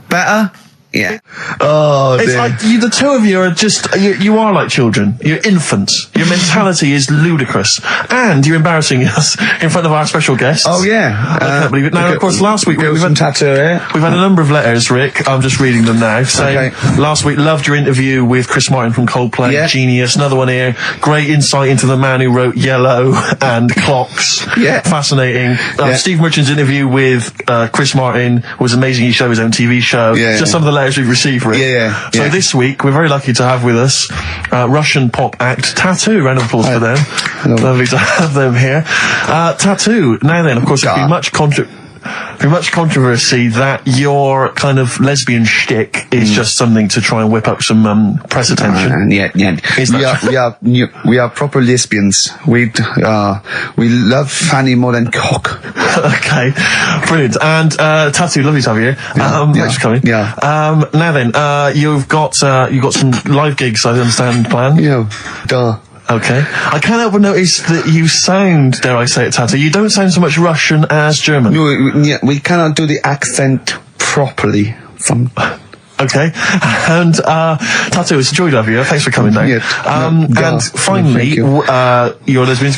Better? Yeah. Oh, it's dear. like the two of you are just, you are like children. You're infants. Your mentality is ludicrous. And you're embarrassing us in front of our special guests. Oh, yeah. I can't believe it. Now, of course, last week we've had tattoo here. We've had a number of letters, Rick. I'm just reading them now. Saying, last week, loved your interview with Chris Martin from Coldplay. Yeah. Genius. Another one here. Great insight into the man who wrote Yellow and Clocks. Yeah. Fascinating. Steve Merchant's interview with Chris Martin was amazing. He showed his own TV show. Yeah. Just some of the letters we've received, Rick. Yeah. So this week, we're very lucky to have with us Russian pop act Tattoo. Round of applause for them. Lovely to have them here. Tattoo. Now then, of course, there's been much controversy that your kind of lesbian shtick is just something to try and whip up some press attention. We are proper lesbians. We love fanny more than cock. Okay, brilliant. And Tattoo, lovely to have you here. Thanks for coming. Yeah. Now then, you've got some live gigs, I understand, planned. Yeah. Duh. Okay. I can't help but notice that you sound, dare I say it, Tattoo, you don't sound so much Russian as German. We cannot do the accent properly. Okay. And Tattoo, it's a joy to have you. Thanks for coming down. And finally, your lesbians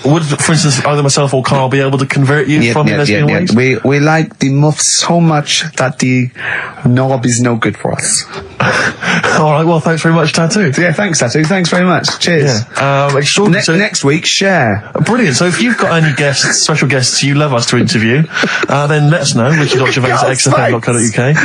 would, for instance, either myself or Karl be able to convert you from your lesbian ways? We like the muff so much that the knob is no good for us. All right, well, thanks very much, Tattoo. Yeah, thanks, Tattoo. Thanks very much. Cheers. Next week, share. Brilliant. So if you've got any guests, special guests you love us to interview, then let us know. Ricky.Gervais at XFM.co.uk.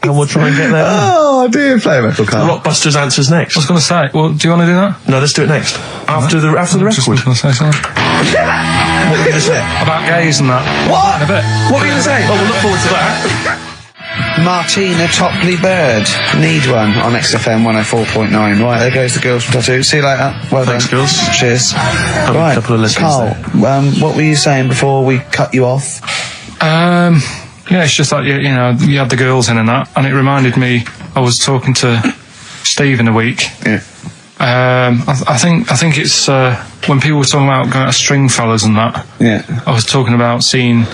And we'll try and get there. Oh, dear. Play a record, Karl. Rockbusters answers next. I was going to say, well, do you want to do that? No, let's do it next. After the record. Just going to say something. What were you going to say? About gays and that. What? In a bit. What were you going to say? Oh, we'll look forward to that. Martina Topley Bird. Need one on XFM 104.9. Right, there goes the girls from Tattoo. See you later. Well Thanks, done. girls. Cheers. Right, a couple of listeners Karl, what were you saying before we cut you off? Yeah, it's just like, you know, you had the girls in and that, and it reminded me, I was talking to Steve in a week. Yeah. I think it's when people were talking about going to Stringfellas and that. Yeah. I was talking about seeing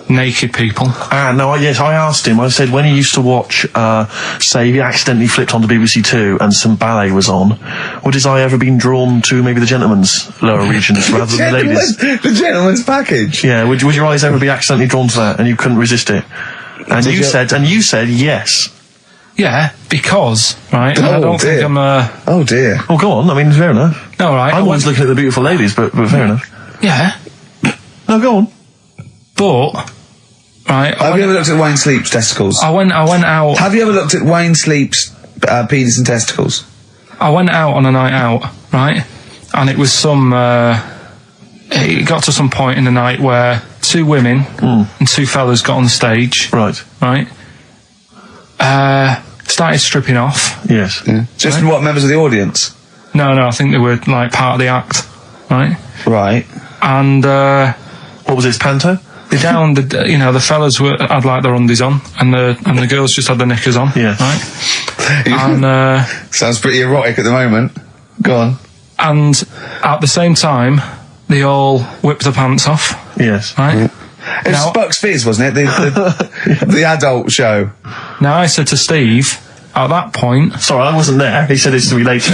naked people. Yes, I asked him, I said, when he used to watch, say, he accidentally flipped onto BBC Two and some ballet was on, would his eye ever been drawn to maybe the gentleman's lower regions rather than the ladies? The gentleman's package? Yeah, would your eyes ever be accidentally drawn to that and you couldn't resist it? And you said yes. Yeah, because, right, I don't think I'm Oh dear. Oh, go on, I mean, fair enough. No, right. I'm always looking at the beautiful ladies, but fair enough. Yeah. No, go on. But... Right. Have you ever looked at Wayne Sleep's testicles? I went out. Have you ever looked at Wayne Sleep's penis and testicles? I went out on a night out, right? And it was it got to some point in the night where two women and two fellas got on the stage. Right. Started stripping off. Yes. Yeah. Just what, members of the audience? No, I think they were like part of the act, right? Right. And what was it, panto? The fellas had like their undies on, and the girls just had their knickers on. Yeah. Right. And sounds pretty erotic at the moment. Go on. And at the same time, they all whipped their pants off. Yes. Right. It was Bucks Fizz, wasn't it? The adult show. Now I said to Steve at that point. Sorry, I wasn't there. He said it's to be later.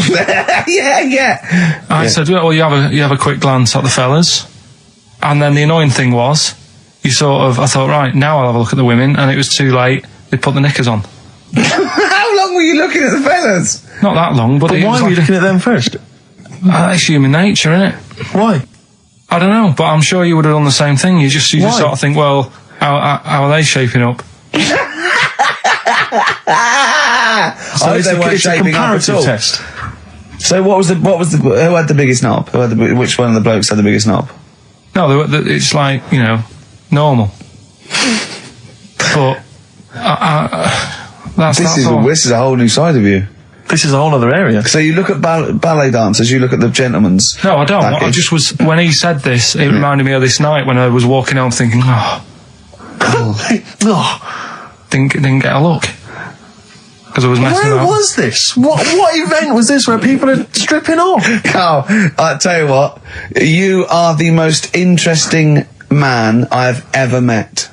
Yeah. I said, well, you have a quick glance at the fellas, and then the annoying thing was. I thought, right, now I'll have a look at the women, and it was too late. They put the knickers on. How long were you looking at the fellas? Not that long, but why were you looking at them first? That's human nature, isn't it? Why? I don't know, but I'm sure you would have done the same thing. You just sort of think, well, how are they shaping up? So they weren't shaping up at all. Test. So who had the biggest knob? Which one of the blokes had the biggest knob? No, it's like, normal. But this is a whole new side of you. This is a whole other area. So you look at ballet dancers, you look at the gentlemen's. No, I don't. package. I just was when he said this, it reminded me of this night when I was walking home thinking, didn't get a look. because I was messing Where up. was this? What event was this where people are stripping off? Carl, I tell you what, you are the most interesting man I've ever met.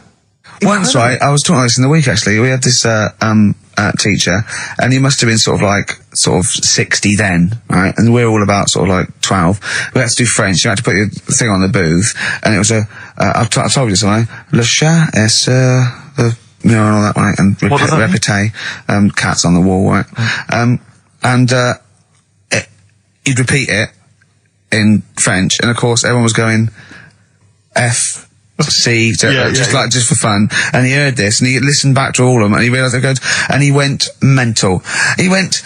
Once, right, I was talking about this in the week actually. We had this teacher, and he must have been sort of 60 then, right? And we're all about sort of like 12. We had to do French. You had to put your thing on the booth, and it was I've told you something. Le chat est the and all that, right? And répété, cats on the wall, right? He'd repeat it in French, and of course everyone was going F. C, just for fun, and he heard this, and he listened back to all of them, and he realised they're good, and he went mental. He went,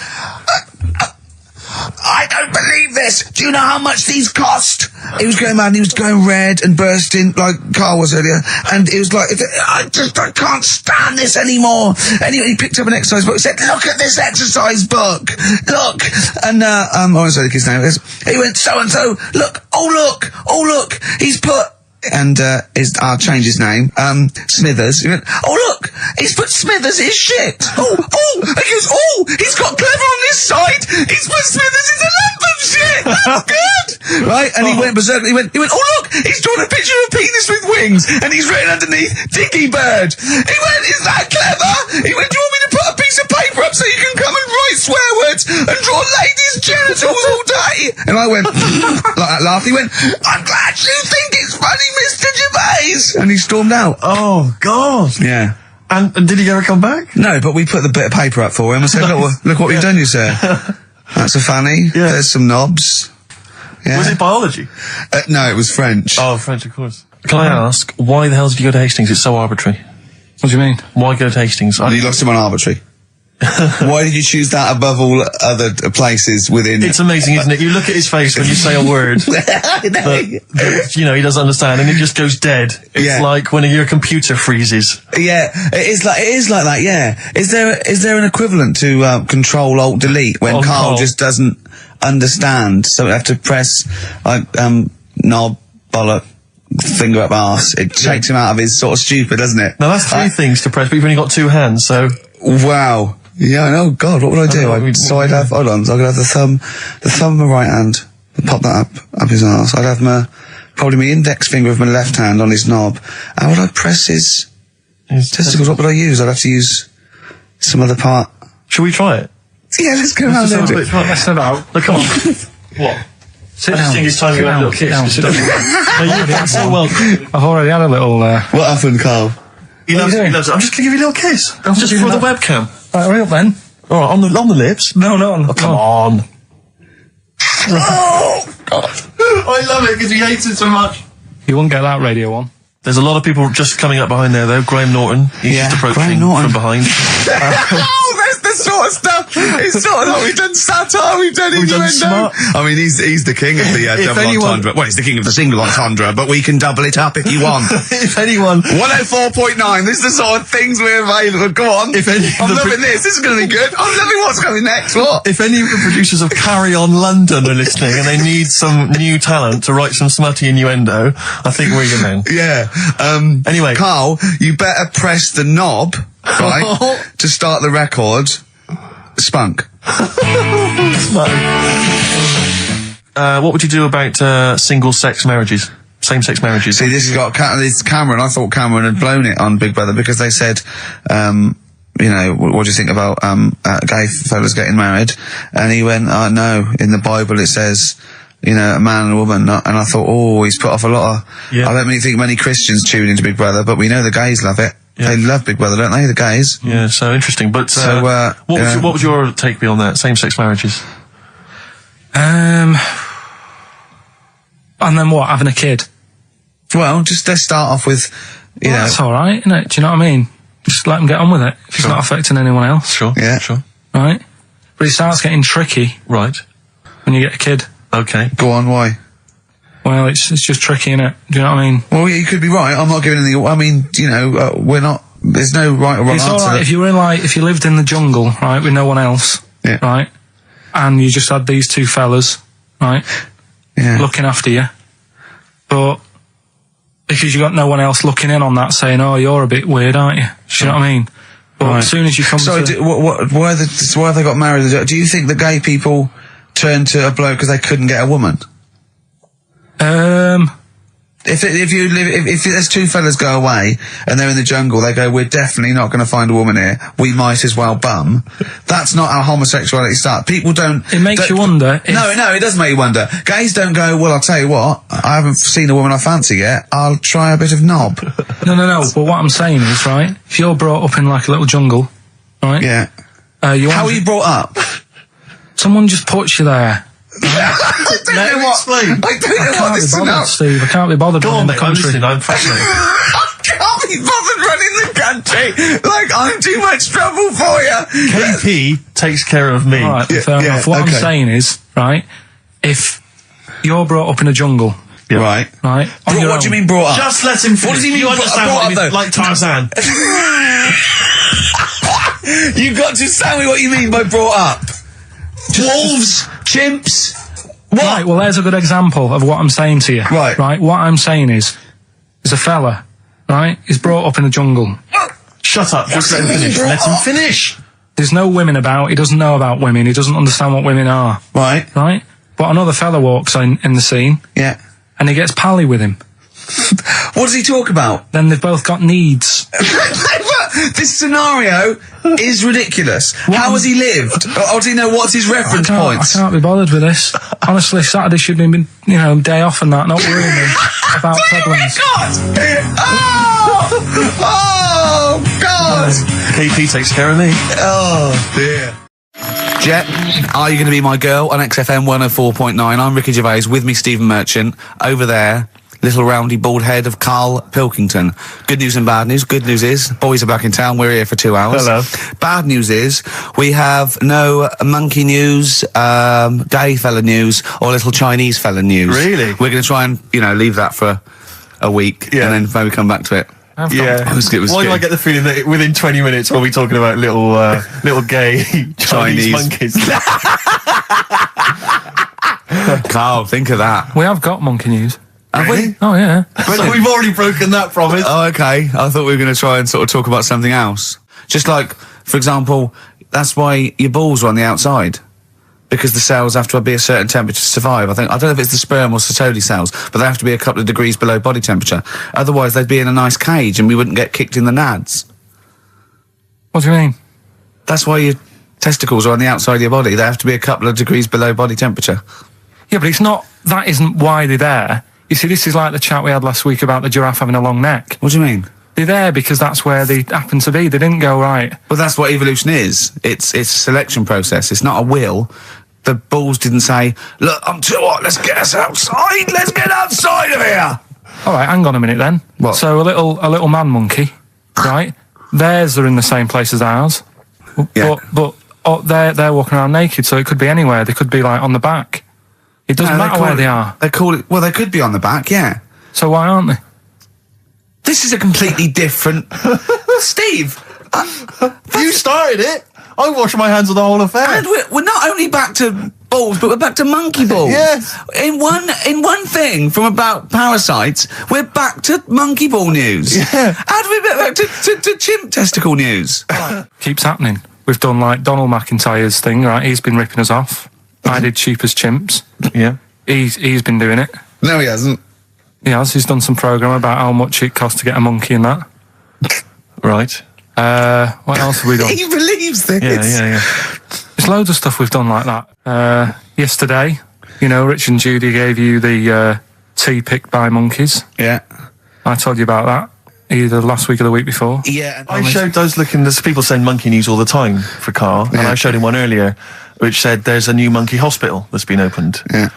I don't believe this. Do you know how much these cost? He was going mad, and he was going red and bursting like Carl was earlier, and it was like, I can't stand this anymore. Anyway, he picked up an exercise book, said, look at this exercise book, look, and I won't say the kid's name. He went, so and so, look, oh look, he's put. And I'll change his name. Smithers. He went, oh look, he's put Smithers in shit. Oh, he goes, he's got Clever on this side. He's put Smithers in the lump of shit. That's good, right? And he went berserk. He went, oh look, he's drawn a picture of a penis with wings, and he's written underneath Dicky Bird. He went, is that clever? He went, do you want me to put a piece of paper up so you can come and write swear words and draw ladies' genitals all day? And I went, like that laugh. He went, I'm glad you think it's funny, Mr. Gervais. And he stormed out. Oh, God. Yeah. And did he ever come back? No, but we put the bit of paper up for him and said, look what we've done, you sir. That's a fanny. Yeah. There's some knobs. Yeah. Was it biology? No, it was French. Oh, French, of course. Can I ask, why the hell did you go to Hastings? It's so arbitrary. What do you mean? Why go to Hastings? You lost him on arbitrary. Why did you choose that above all other places within? It's amazing, isn't it? You look at his face when you say a word that he doesn't understand, and it just goes dead. It's like when your computer freezes. Yeah, it is like that. Yeah. Is there an equivalent to Control Alt Delete when Carl just doesn't understand? So we have to press like knob, bollock, finger up arse. It takes him out of his sort of stupid, doesn't it? Now that's three things to press, but you've only got two hands, so. Wow. Yeah, I know. God, what would I do? I'd have, hold on, so I could have the thumb of my right hand, pop that up his arse. I'd have probably my index finger of my left hand on his knob. How would I press his testicles? What would I use? I'd have to use some other part. Shall we try it? Yeah, let's go around there. Let's set out. Look, come on. What? I just think it's time you had a little kiss. You're so welcome. I've already had a little... What happened, Carl? He loves it. I'm just going to give you a little kiss. Just for the webcam. Right, hurry up then. All right, on the lips. No. Oh, come on. Oh, God. I love it because he hates it so much. You won't get that radio on. There's a lot of people just coming up behind there, though. Graham Norton. He's just approaching from behind. That's the sort of stuff. It's sort of like we've done satire, we've done innuendo. I mean, he's the king of the double entendre. Well, he's the king of the single entendre, but we can double it up if you want. If anyone... 104.9, this is the sort of things we're available. Go on. I'm loving this. This is going to be good. I'm loving what's coming next. What? If any of the producers of Carry On London are listening and they need some new talent to write some smutty innuendo, I think we're your men. Yeah. Anyway. Carl, you better press the knob, right, to start the record. Spunk. What would you do about single-sex marriages? Same-sex marriages? See, this has got this Cameron. I thought Cameron had blown it on Big Brother because they said, you know, what do you think about gay fellas getting married? And he went, no, in the Bible it says, you know, a man and a woman. And I thought, he's put off a lot of... Yeah. I don't really think many Christians tune into Big Brother, but we know the gays love it. Yeah. They love Big Brother, don't they, the gays? Yeah, so interesting. But what would your take be on that, same-sex marriages? And then what, having a kid? Well, just let's start off with, you know... That's alright, isn't it? Do you know what I mean? Just let them get on with it. If it's not affecting anyone else. Sure, yeah. Sure. Right? But it starts getting tricky. Right. When you get a kid. Okay. Go on, why? Well, it's just tricky, innit? Do you know what I mean? Well, yeah, you could be right. I'm not giving anything... I mean, you know, we're not... There's no right or wrong answer. It's alright if you were if you lived in the jungle, right, with no one else, right, and you just had these two fellas, right, looking after you, but because you got no one else looking in on that saying, oh, you're a bit weird, aren't you? Do you know what I mean? But as soon as you come to... why have they got married? Do you think the gay people turned to a bloke because they couldn't get a woman? If there's two fellas go away and they're in the jungle, they go, we're definitely not going to find a woman here. We might as well bum. That's not how homosexuality starts. People don't... It makes you wonder... No, it does make you wonder. Gays don't go, well, I'll tell you what, I haven't seen a woman I fancy yet. I'll try a bit of knob. No. But what I'm saying is, right, if you're brought up in like a little jungle, right? Yeah. How are you brought up? Someone just puts you there. I don't know what this is. Steve, I can't be bothered running the country. I'm fascinated. I can't be bothered running the country. Like, I'm too much trouble for you. KP takes care of me. All right, fair enough. What I'm saying is, right, if you're brought up in a jungle, right. What do you mean brought up? Just let him finish. What does he mean? You understand what I mean? Like Tarzan. You got to tell me what you mean by brought up. Wolves, chimps. What? Right, well, there's a good example of what I'm saying to you. Right. What I'm saying is, there's a fella, right, he's brought up in the jungle. Shut up, just let him finish. Let him finish. There's no women about, he doesn't know about women, he doesn't understand what women are. Right. But another fella walks in the scene. Yeah. And he gets pally with him. What does he talk about? Then they've both got needs. This scenario is ridiculous. How has he lived? Or does he know what's his reference points? I can't be bothered with this. Honestly, Saturday should have been, day off and that, not worrying me about problems. Oh, God! KP takes care of me. Oh, dear. Jet, are you going to be my girl on XFM 104.9? I'm Ricky Gervais, with me Stephen Merchant. Over there, little roundy bald head of Karl Pilkington. Good news and bad news. Good news is, boys are back in town, we're here for 2 hours. Hello. Bad news is, we have no monkey news, gay fella news, or little Chinese fella news. Really? We're going to try and, leave that for a week, and then maybe come back to it. Yeah. It was Why do I get the feeling that within 20 minutes we'll be talking about little gay Chinese monkeys? Carl, think of that. We have got monkey news. Have we? Oh, yeah. So we've already broken that promise. Oh, okay. I thought we were going to try and sort of talk about something else. Just like, for example, that's why your balls are on the outside. Because the cells have to be a certain temperature to survive. I don't know if it's the sperm or Sertoli cells, but they have to be a couple of degrees below body temperature. Otherwise, they'd be in a nice cage and we wouldn't get kicked in the nads. What do you mean? That's why your testicles are on the outside of your body. They have to be a couple of degrees below body temperature. Yeah, but that isn't why they're there. You see, this is like the chat we had last week about the giraffe having a long neck. What do you mean? They're there because that's where they happen to be. They didn't go right. Well, that's what evolution is. It's a selection process. It's not a will. The balls didn't say, look, I'm too hot, let's get us outside, let's get outside of here! All right, hang on a minute then. What? So a little man monkey, right? Theirs are in the same place as ours. Yeah. But they're walking around naked, so it could be anywhere. They could be, like, on the back. It doesn't matter where they are. They call it, well, they could be on the back, yeah. So why aren't they? This is a completely different... Steve! You started it! I wash my hands of the whole affair. And we're not only back to balls, but we're back to monkey balls. Yes. In one thing from about parasites, we're back to monkey ball news. Yeah. How do we get back to chimp testicle news? Keeps happening. We've done, like, Donald McIntyre's thing, right? He's been ripping us off. I did Cheap as Chimps. Yeah. He's been doing it. No, he hasn't. He has. He's done some programme about how much it costs to get a monkey and that. Right. What else have we done? He believes this. Yeah. There's loads of stuff we've done like that. Yesterday, Rich and Judy gave you the tea picked by monkeys. Yeah. I told you about that either last week or the week before. Yeah. I there's people send monkey news all the time for Carl, and I showed him one earlier which said there's a new monkey hospital that's been opened. Yeah.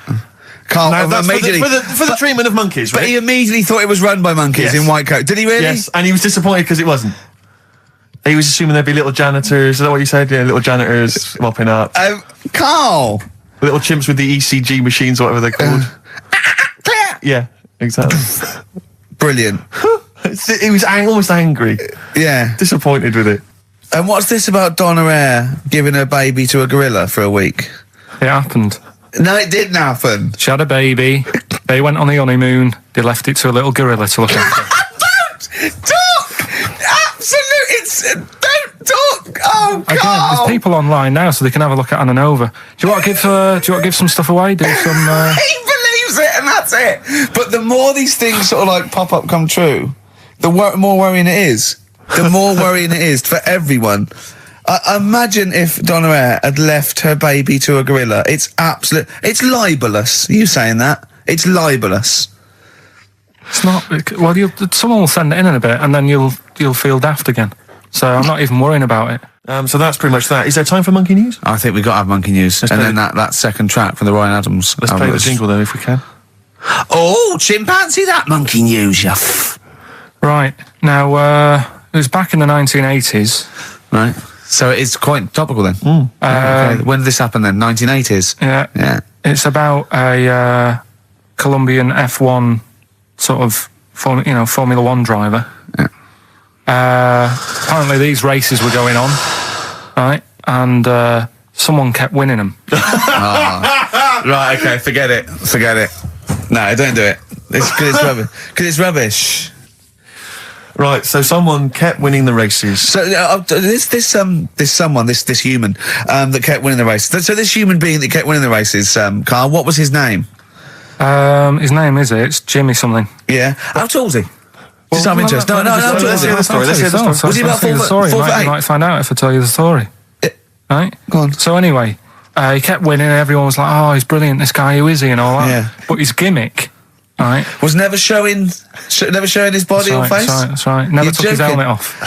Carl, now, that's for the treatment of monkeys, right? But he immediately thought it was run by monkeys in white coat. Did he really? Yes, and he was disappointed because it wasn't. He was assuming there'd be little janitors. Is that what you said? Yeah, little janitors mopping up. Carl! Little chimps with the ECG machines, whatever they're called. Yeah, exactly. Brilliant. He was almost angry. Yeah. Disappointed with it. And what's this about Donna Eyre giving her baby to a gorilla for a week? It happened. No, it didn't happen. She had a baby. They went on the honeymoon. They left it to a little gorilla to look after. Don't! Absolutely! talk. Oh, Again, Carl. there's people online now, so they can have a look at Ananova. Do you want to give some stuff away? Do some. He believes it, and that's it. But the more these things sort of like pop up, come true, the more worrying it is. The more worrying it is for everyone. Imagine if Donna Air had left her baby to a gorilla. It's libelous. Are you saying that? It's libelous. It's not. Well, someone will send it in a bit, and then you'll feel daft again. So I'm not even worrying about it. So that's pretty much that. Is there time for monkey news? I think we've got to have monkey news. And then that second track from the Ryan Adams. Let's play the jingle though, if we can. Oh, chimpanzee, that monkey news, you Right. Now, it was back in the 1980s. Right. So it's quite topical then. Okay. When did this happen then? 1980s? Yeah. It's about a Colombian F1 sort of, Formula One driver. Yeah. Apparently these races were going on, right? And someone kept winning them. Right, okay, forget it. No, don't do it. It's because it's rubbish. Because it's rubbish. Right, so someone kept winning the races. So this human that kept winning the races. So this human being that kept winning the races, Carl, what was his name? His name it's Jimmy something. Yeah. How tall is he? Just out of interest. No. Let's hear the story. Was he about 4 foot 8? You might find out if I tell you the story. Right? Go on. So anyway, he kept winning and everyone was like, oh, he's brilliant, this guy, who is he, and all that. Yeah. But his gimmick, right, was never showing his body or face? That's right. Never took his helmet off.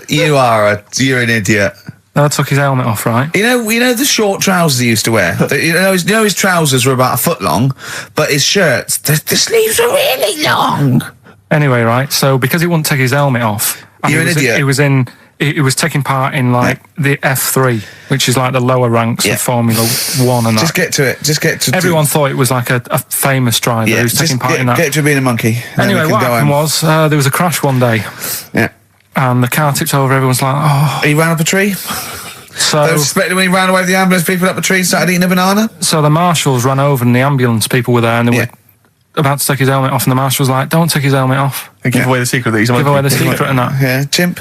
You're an idiot. Never took his helmet off, right? You know the short trousers he used to wear? His trousers were about a foot long, but his shirts, the sleeves were really long. Anyway, right, so because he wouldn't take his helmet off, you're an idiot. He was taking part in the F3, which is like the lower ranks of Formula 1 and Just get to it. Everyone thought it was like a famous driver who was taking part in that. Get to being a monkey. Anyway, what happened was there was a crash one day. Yeah. And the car tipped over, everyone's like, oh. He ran up a tree? So they were suspecting when he ran away with the ambulance people up a tree and started eating a banana? So the marshals ran over and the ambulance people were there and they were about to take his helmet off, and the marshal was like, don't take his helmet off. And give away the secret that he's a monkey. Give away the secret and that. Yeah, chimp.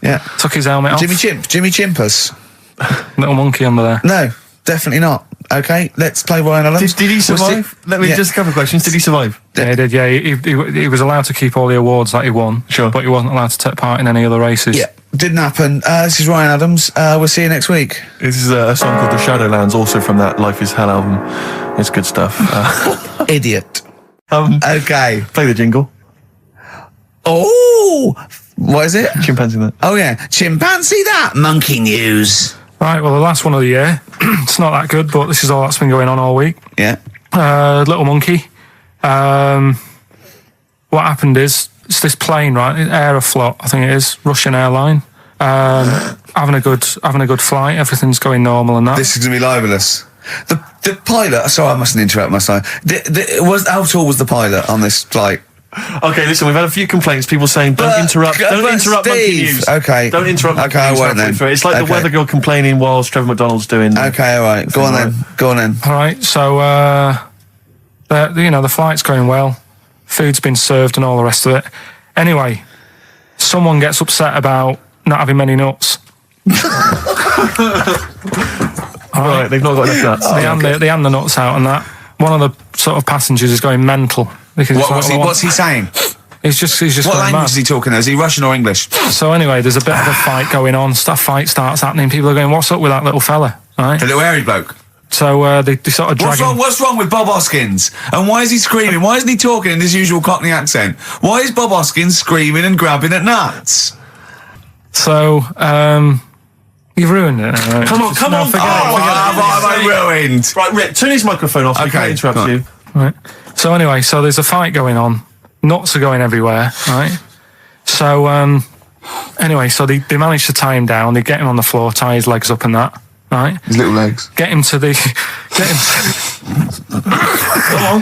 Yeah. Took his helmet off. Jimmy Chimpers. Little monkey under there. No, definitely not. Okay, let's play Ryan Adams. Did he survive? Just a couple of questions. Did he survive? Yeah, he did, yeah. He was allowed to keep all the awards that he won. Sure. But he wasn't allowed to take part in any other races. Yeah, didn't happen. This is Ryan Adams. We'll see you next week. This is a song called The Shadowlands, also from that Life is Hell album. It's good stuff. Idiot. Okay. Play the jingle. Oh! What is it? Chimpanzee that. Oh, yeah. Chimpanzee that. Monkey news. Right, well, the last one of the year. It's not that good, but this is all that's been going on all week. Yeah. Little monkey. What happened is, it's this plane, right? Aeroflot, I think it is, Russian airline. Having a good flight. Everything's going normal and that. This is going to be libelous. The pilot. Sorry, I mustn't interrupt myself. How tall was the pilot on this flight? Okay, listen, we've had a few complaints. People saying, don't interrupt monkey news. Okay. Don't interrupt monkey news. I won't then. It's like the weather girl complaining whilst Trevor McDonald's doing. Okay, all right. Go on then. All right, so, the flight's going well. Food's been served and all the rest of it. Anyway, someone gets upset about not having many nuts. Right, they've not got enough nuts. They hand the nuts out and that. One of the sort of passengers is going mental. Because what's he saying? He's just what language mad. is he talking? Is he Russian or English? So anyway, there's a bit of a fight going on. Fight starts happening. People are going, "What's up with that little fella?" Right? The little hairy bloke. So they sort of drag him. What's wrong with Bob Hoskins? And why is he screaming? Why isn't he talking in his usual Cockney accent? Why is Bob Hoskins screaming and grabbing at nuts? So you've ruined it. Right? Come on. Forget it. I ruined? Right, Rick, turn his microphone off. Okay, I can't interrupt you. Right. So anyway, there's a fight going on. Nuts are going everywhere, right? So anyway, they manage to tie him down. They get him on the floor, tie his legs up and that, right? His little legs. Get him to Come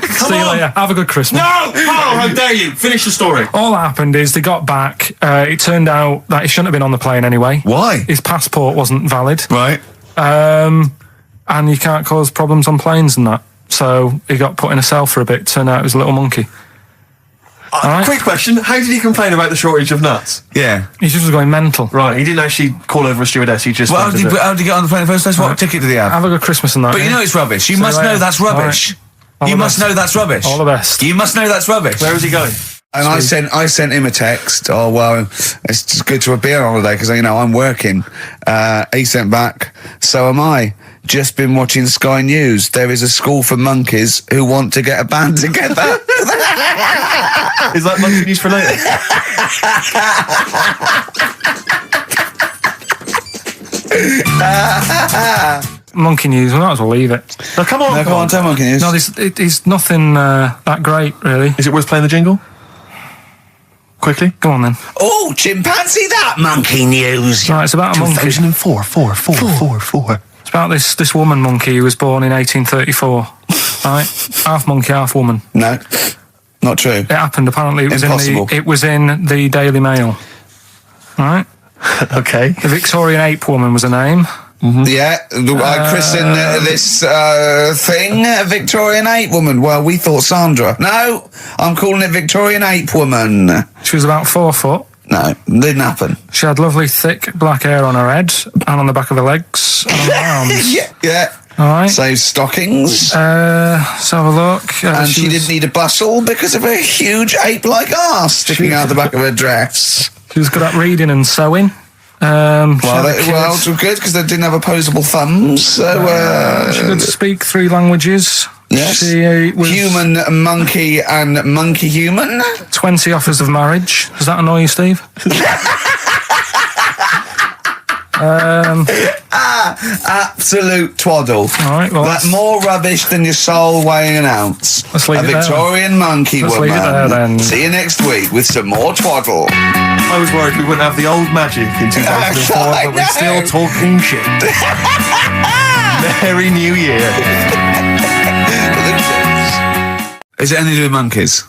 See you later. Have a good Christmas. No! Carl, how dare you? Finish the story. All that happened is they got back. It turned out that he shouldn't have been on the plane anyway. Why? His passport wasn't valid. Right. And you can't cause problems on planes and that. So he got put in a cell for a bit. Turned out it was a little monkey. Quick question: how did he complain about the shortage of nuts? Yeah. He just was going mental. Right, he didn't actually call over a stewardess. He just. Well, how did he get on the plane in the first place? What ticket did he have? Have a good Christmas and that. But you know it's rubbish. You must know that's rubbish. You must know that's rubbish. All the best. You must know that's rubbish. Where was he going? And I sent him a text. Oh well, it's just good to be on holiday because I'm working. He sent back. So am I. Just been watching Sky News. There is a school for monkeys who want to get a band together. Is that monkey news for later? Monkey news. We might as well leave it. No, come on. No, come on, tell monkey news. No, it's nothing that great, really. Is it worth playing the jingle? Quickly, Go on then. Oh, chimpanzee, that monkey news. Right, it's about a monkey. 2004. Four. It's about this woman monkey who was born in 1834. Right, half monkey, half woman. No, not true. It happened. Apparently, it was Impossible. it was in the Daily Mail. Right. Okay. The Victorian ape woman was her name. Yeah, I christened this thing Victorian ape woman. Well, we thought Sandra. No, I'm calling it Victorian ape woman. She was about 4 foot. No, didn't happen. She had lovely thick black hair on her head and on the back of her legs and on her arms. Yeah. All right. So stockings. Let's have a look. And she didn't need a bustle because of a huge ape-like arse sticking out the back of her dress. She was good at reading and sewing. Well, it's good because they didn't have opposable thumbs. So she could speak 3 languages. yes, She was human, monkey, and monkey human. 20 offers of marriage. Does that annoy you, Steve? Absolute twaddle. All right, well, That's more rubbish than your soul weighing an ounce. Let's leave a it there. Victorian monkey Let's woman. leave it there, then. See you next week with some more twaddle. I was worried we wouldn't have the old magic in 2004, I but we're know. still talking shit. Merry New Year. Is it anything to do with monkeys?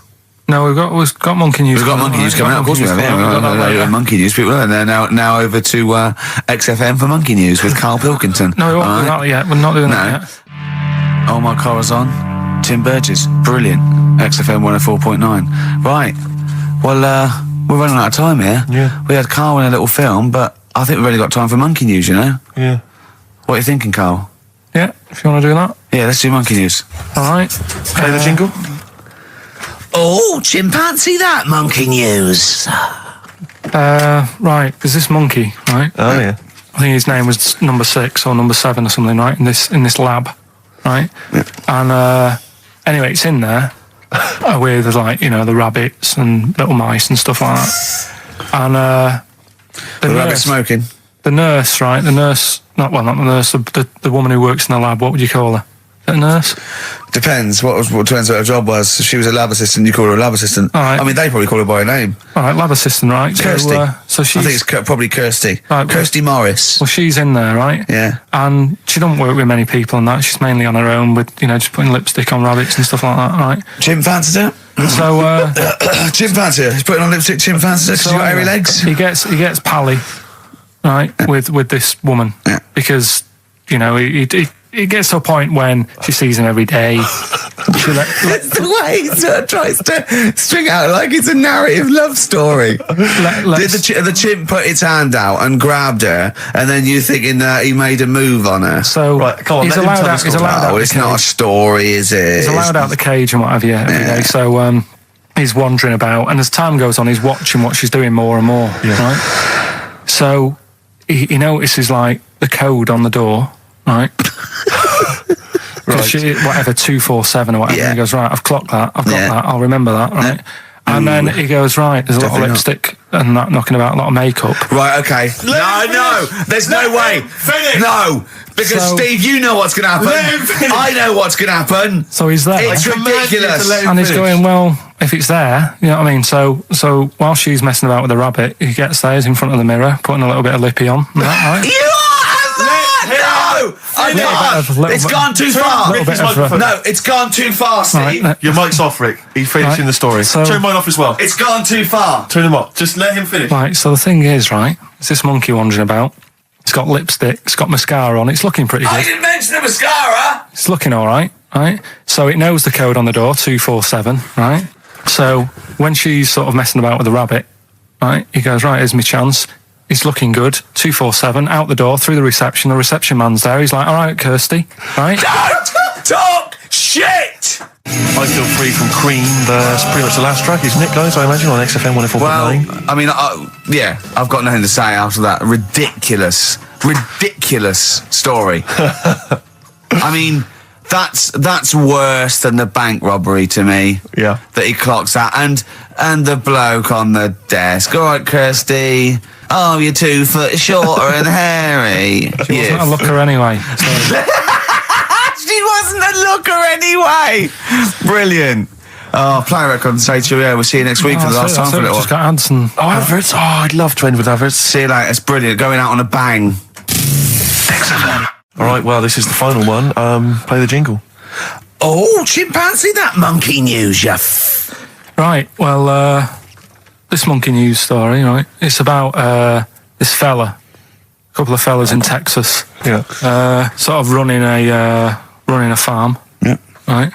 no, we've got monkey news. We've got monkey news coming out. Of course we have. Yeah, we've got monkey news. People are there now over to XFM for monkey news with Karl Pilkington. No, we won't do that yet. We're not doing that yet. Oh My Corazon, Tim Burgess, brilliant. XFM 104.9. Right. Well, we're running out of time here. Yeah. We had Carl in a little film, but I think we've only got time for monkey news, you know? Yeah. What are you thinking, Carl? Yeah, if you want to do that. Yeah, let's do monkey news. All right. Play the jingle. Oh, chimpanzee, that monkey news. Right, there's this monkey, right? Oh, yeah. I think his name was number 6 or number 7 or something, right? In this lab, right? Yeah. And anyway, it's in there with the rabbits and little mice and stuff like that. And The rabbit smoking. the nurse, right? Not the nurse, the woman who works in the lab. What would you call her? A nurse? Depends. What depends what her job was. If she was a lab assistant, you call her a lab assistant. All right. I mean, they probably call her by a name. All right, lab assistant, right? Kirsty. So she's, I think it's probably Kirsty. Right, Kirsty Morris. well, she's in there, right? Yeah. And she don't work with many people and that. She's mainly on her own with, just putting lipstick on rabbits and stuff like that, right? Chimp fancied her. So, Chimp fancied her. He's putting on lipstick. Chimp fancied her because she's got hairy legs. He gets pally, right, with this woman. Yeah. Because, it gets to a point when she sees him every day. It's the way he sort of tries to string out like it's a narrative love story. Did the chimp put its hand out and grabbed her, and then you thinking that he made a move on her? So Right, come on, he's let him allowed tell the out. He's story. allowed out. Oh, the it's not a cage. story, is it? He's allowed out the cage and what have you every day. So he's wandering about, and as time goes on, he's watching what she's doing more and more. Yeah. Right. So he notices like the code on the door. Right. Right. Whatever 247 or whatever. Yeah. And he goes, right, I've clocked that. I've got Yeah. that. I'll remember that. Right. And then he goes, right, there's a lot of Definitely not. lipstick and that knocking about, a lot of makeup. Right, okay. No, there's no way. Finish. No, because So- Steve, you know what's going to happen. Let him finish. I know what's going to happen. So he's there. It's ridiculous. And he's going, well, if it's there, you know what I mean? So while she's messing about with the rabbit, he gets there, he's in front of the mirror, putting a little bit of lippy on. Right? You are no! I know. It's gone too far. Little bit of No, it's gone too far, Steve. Right, Your mic's off, Rick. He's finishing Right. the story. So- Turn mine off as well. It's gone too far. Turn them off. Just let him finish. Right, so the thing is, right, it's this monkey wandering about. It's got lipstick, it's got mascara on, it's looking pretty I good. didn't mention the mascara. It's looking all right, right? So it knows the code on the door, 247, right? So when she's sort of messing about with the rabbit, right, he goes, right, here's my chance. He's looking good. 247 out the door through the reception man's there. He's like, all right, Kirsty, right? Don't talk shit! I Feel Free from Cream, that's pretty much the last track, isn't it, guys? I imagine on XFM 104.9. Well, I mean, yeah, I've got nothing to say after that ridiculous story. I mean, that's worse than the bank robbery to me. Yeah. That he clocks that, and the bloke on the desk. All right, Kirsty. Oh, you're 2 foot shorter and hairy. She wasn't a looker anyway. So. She wasn't a looker anyway. Brilliant. Oh, play a record and say to you, yeah, we'll see you next week for the last time for a little while. Just got ads and adverts. Oh, I'd love to end with adverts. See you later. It's brilliant. Going out on a bang. All right, well, this is the final one. Play the jingle. Oh, chimpanzee, that monkey news, you Right, well, this monkey news story, right, it's about this fella, a couple of fellas in Texas, sort of running a farm, right?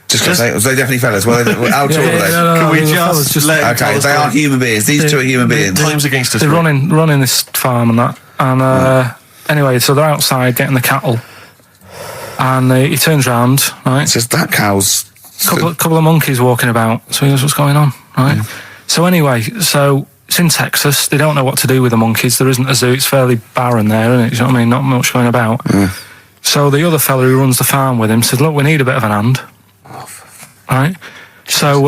Just gonna say, was they definitely fellas? Well, how tall are they? Can we just let okay, they are human beings. These two are human beings. Time's against us. They're running this farm and that, and anyway, so they're outside getting the cattle, and he turns round, right? It's just that cow's couple of monkeys walking about. So he goes, what's going on, right? So anyway, so it's in Texas. They don't know what to do with the monkeys. There isn't a zoo. It's fairly barren there, isn't it? You know what I mean? Not much going about. So the other fella who runs the farm with him said, look, we need a bit of an hand. Right? So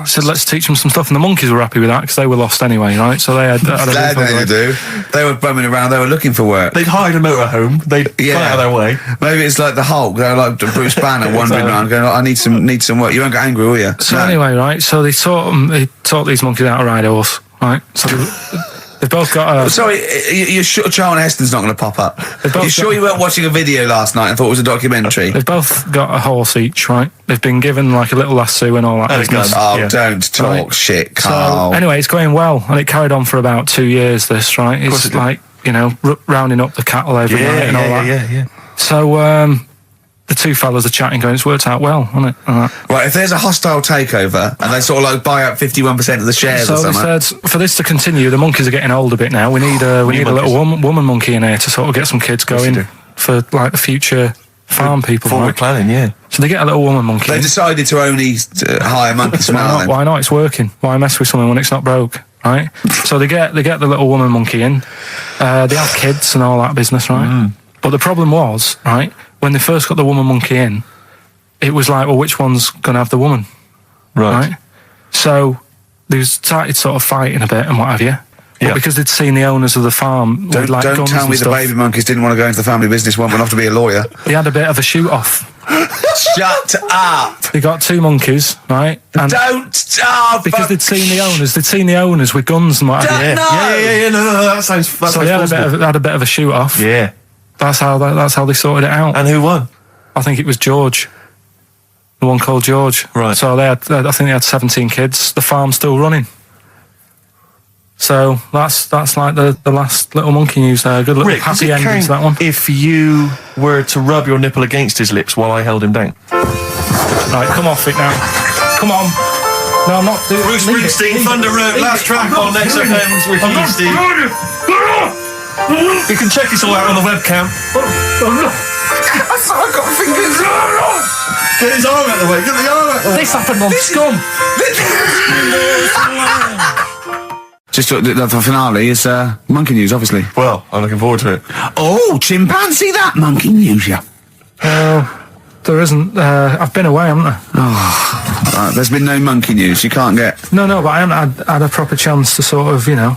said, let's teach them some stuff. And the monkeys were happy with that because they were lost anyway, right? So they had a bit to do. They were bumming around. They were looking for work. They'd hired a motorhome. They'd gone out of their way. Maybe it's like the Hulk. They're like Bruce Banner wandering around going, I need some work. You won't get angry, will you? So anyway, right? So they taught these monkeys how to ride a horse, right? So they've both got a... Sorry, you're sure Charlton Heston's not going to pop up? You're sure you weren't watching a video last night and thought it was a documentary? They've both got a horse each, right? They've been given like a little lasso and all that business. Oh, don't talk shit, Carl. So, anyway, it's going well, and it carried on for about 2 years, this, right? It's like, you know, rounding up the cattle every night and all that. Yeah. So, the two fellas are chatting, going, it's worked out well, hasn't it? Right, if there's a hostile takeover and they sort of like buy up 51% of the shares or something. So they said, for this to continue, the monkeys are getting old a bit now. We need a little woman monkey in here to sort of get some kids going for like the future farm people. Forward planning, yeah. So they get a little woman monkey. They decided to only hire monkeys from now. Why not? It's working. Why mess with something when it's not broke? Right? So they get the little woman monkey in. They have kids and all that business, right? But the problem was, right, when they first got the woman monkey in, it was like, well, which one's going to have the woman? Right? So they started sort of fighting a bit and what have you. But because they'd seen the owners of the farm with like don't tell me the baby monkeys didn't want to go into the family business, went off to be a lawyer. They had a bit of a shoot-off. Shut up! They got two monkeys, right? And because they'd seen the owners with guns and what have you. No, that sounds so they had a bit of a shoot-off. Yeah. That's how they sorted it out. And who won? I think it was George. The one called George. Right. So I think they had 17 kids. The farm's still running. So that's like the last little monkey news there. Good little happy ending to that one. If you were to rub your nipple against his lips while I held him down. Right, come off it now. Come on. No, I'm not doing it. Bruce Springsteen, Thunder Road, last track on XFM's Ricky Steve. You can check this all out on the webcam. I've got fingers. Get his arm out of the way. Get the arm out of the way. This happened on Scum. Just the finale is monkey news, obviously. Well, I'm looking forward to it. Oh, chimpanzee, that monkey news, yeah. There isn't. I've been away, haven't I? Oh, right, there's been no monkey news. You can't get. No, but I haven't had a proper chance to sort of, you know.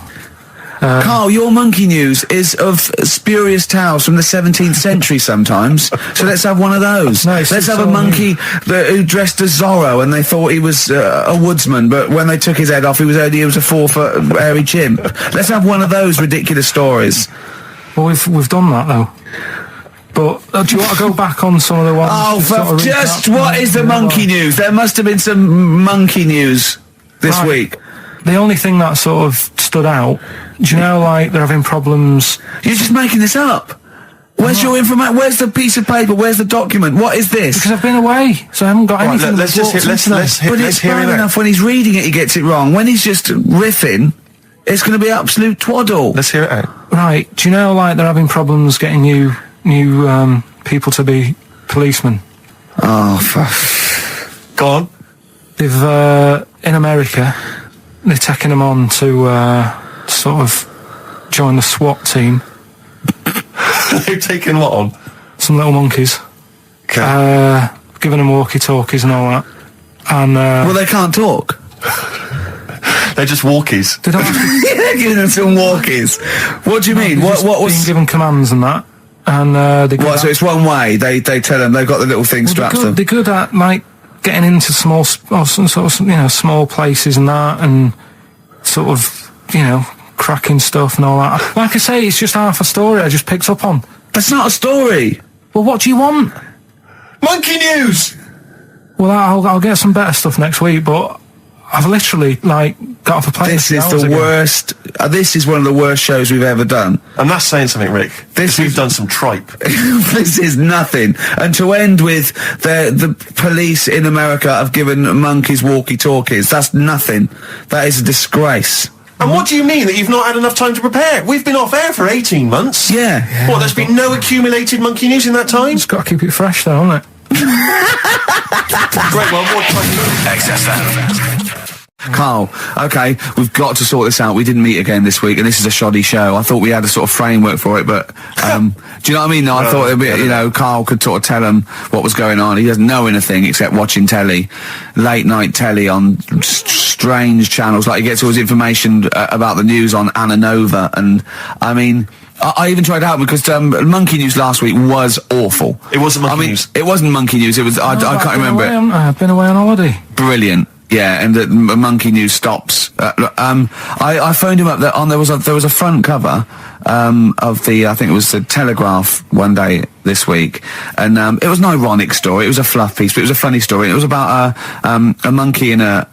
Carl, your monkey news is of spurious tales from the 17th century sometimes. So let's have one of those. No, let's have a monkey who dressed as Zorro and they thought he was a woodsman, but when they took his head off, he was a 4-foot hairy chimp. Let's have one of those ridiculous stories. Well, we've done that though. But do you want to go back on some of the ones? Oh, what is the monkey news? There must have been some monkey news this week. The only thing that sort of stood out, do you know, like, they're having problems... You're just making this up. Where's your information? Where's the piece of paper? Where's the document? What is this? Because I've been away, so I haven't got anything. Let's hear But it's bad enough when he's reading it, he gets it wrong. When he's just riffing, it's going to be absolute twaddle. Let's hear it out. Right, do you know, like, they're having problems getting new people to be policemen? Oh, fuck. Go on. They've, in America, they're taking them on to, sort of join the SWAT team. They've taken what on? Some little monkeys. Okay. Giving them walkie-talkies and all that. And, Well, they can't talk. They're just walkies. they don't have to They're giving them some walkies. What do you mean? What was... being given commands and that. And, they What, so it's one way, they tell them they've got the little thing strapped to them. They're good at, like, getting into small, some sort of, you know, small places and that, and sort of, you know, cracking stuff and all that. Like I say, it's just half a story I just picked up on. That's not a story. Well, what do you want? Monkey news! Well, I'll get some better stuff next week, but I've literally, like, got off a plane. This is the worst. This is one of the worst shows we've ever done. And that's saying something, Rick. We've done some tripe. This is nothing. And to end with the police in America have given monkeys walkie-talkies. That's nothing. That is a disgrace. And what do you mean that you've not had enough time to prepare? We've been off air for 18 months. Yeah. What, there's been no accumulated monkey news in that time? Just got to keep it fresh, though, haven't it? Great, well, what time? XFM. Carl, okay, we've got to sort this out. We didn't meet again this week, and this is a shoddy show. I thought we had a sort of framework for it, but do you know what I mean? No, I thought it'd be, you know, Carl could sort of tell him what was going on. He doesn't know anything except watching telly, late night telly on strange channels. Like, he gets all his information about the news on Anna Nova, and I mean, I even tried out because Monkey News last week was awful. It wasn't Monkey News. It wasn't Monkey News. It was. I can't remember. I've been away on holiday. Brilliant. Yeah, and the Monkey News stops. I phoned him up. There was a front cover of the, I think it was the Telegraph one day this week, and it was an ironic story. It was a fluff piece, but it was a funny story. It was about a monkey in a